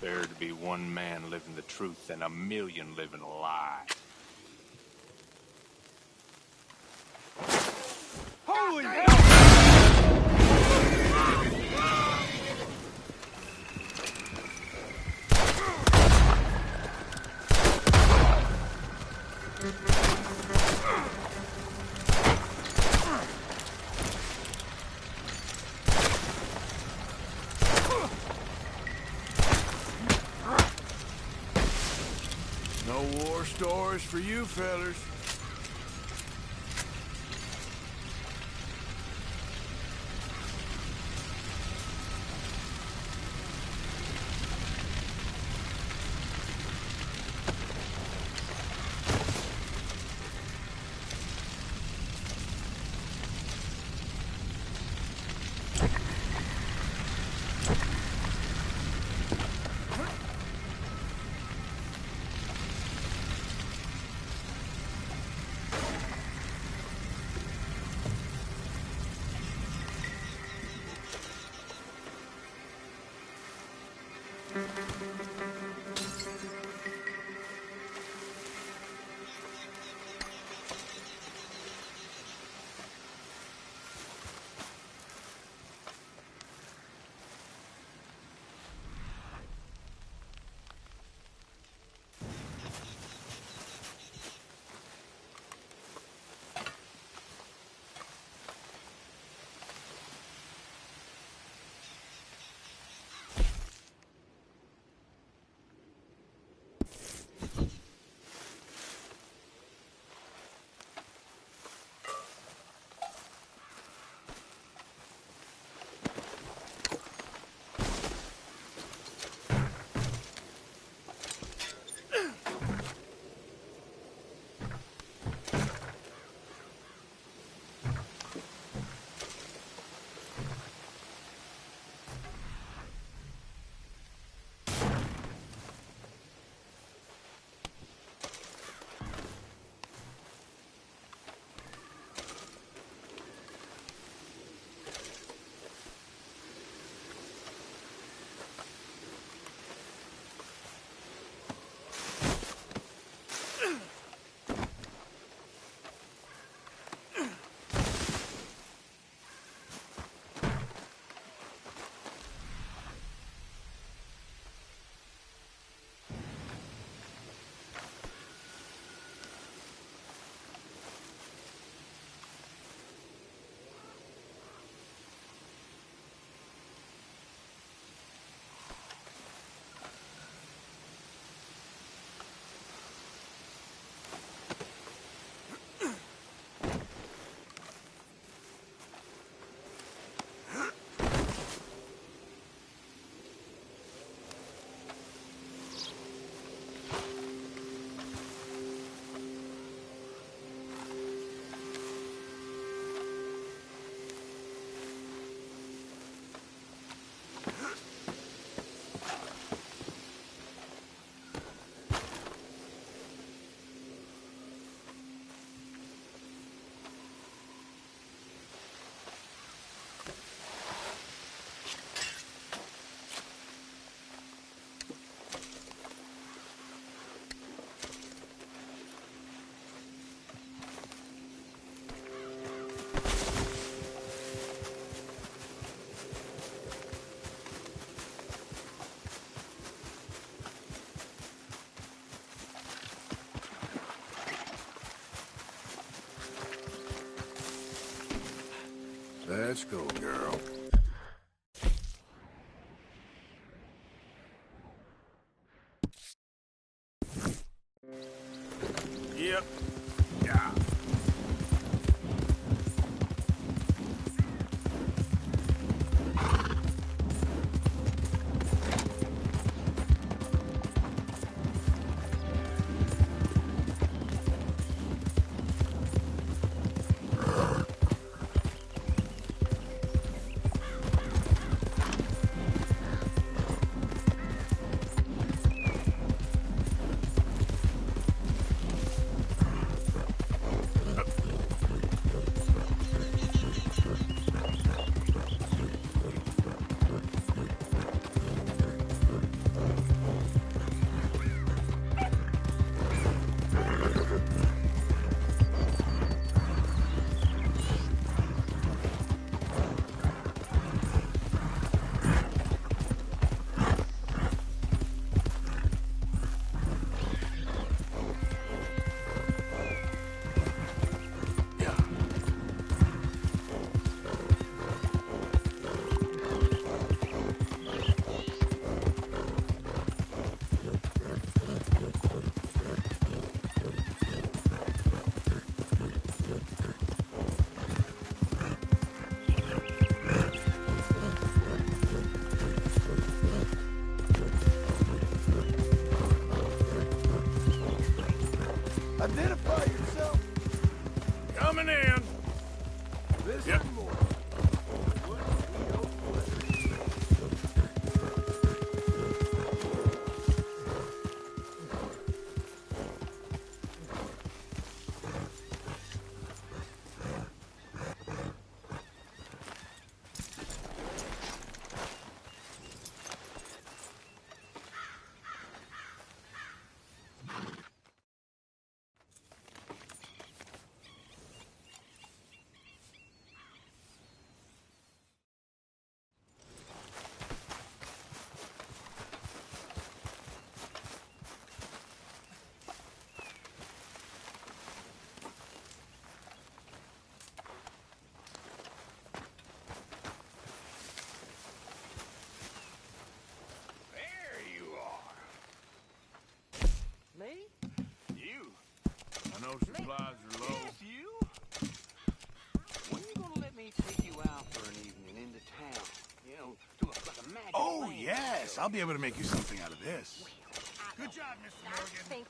Better to be one man living the truth than a million living a lie. Holy hell! No war stories for you fellers. Let's go, girl. Yep. Yeah. I'll be able to make you something out of this. Good job, Mr. Morgan.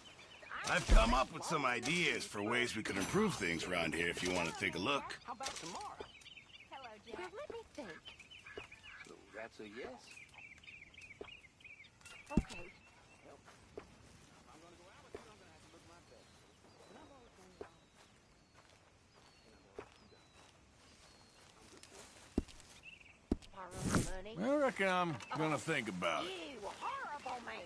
I've come up with some ideas for ways we could improve things around here if you want to take a look. How about tomorrow? Hello, Jack. Now, let me think. So that's a yes? Okay. Borrow money? I reckon I'm gonna think about it. You horrible man.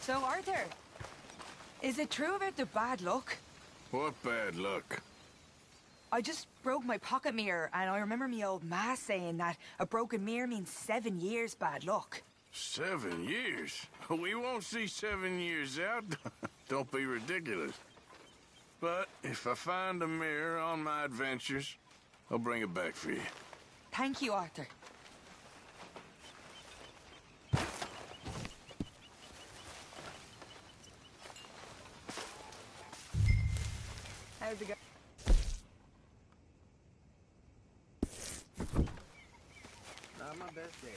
So, Arthur, is it true about the bad luck? What bad luck? I just broke my pocket mirror, and I remember me old ma saying that a broken mirror means 7 years bad luck. 7 years? We won't see 7 years out. Don't be ridiculous. But if I find a mirror on my adventures, I'll bring it back for you. Thank you, Arthur. How's it going? Not my best day.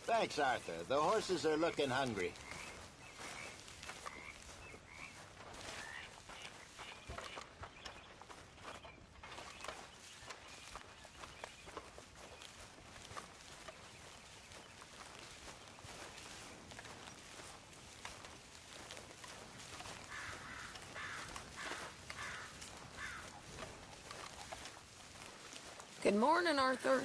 Thanks, Arthur. The horses are looking hungry. Good morning, Arthur.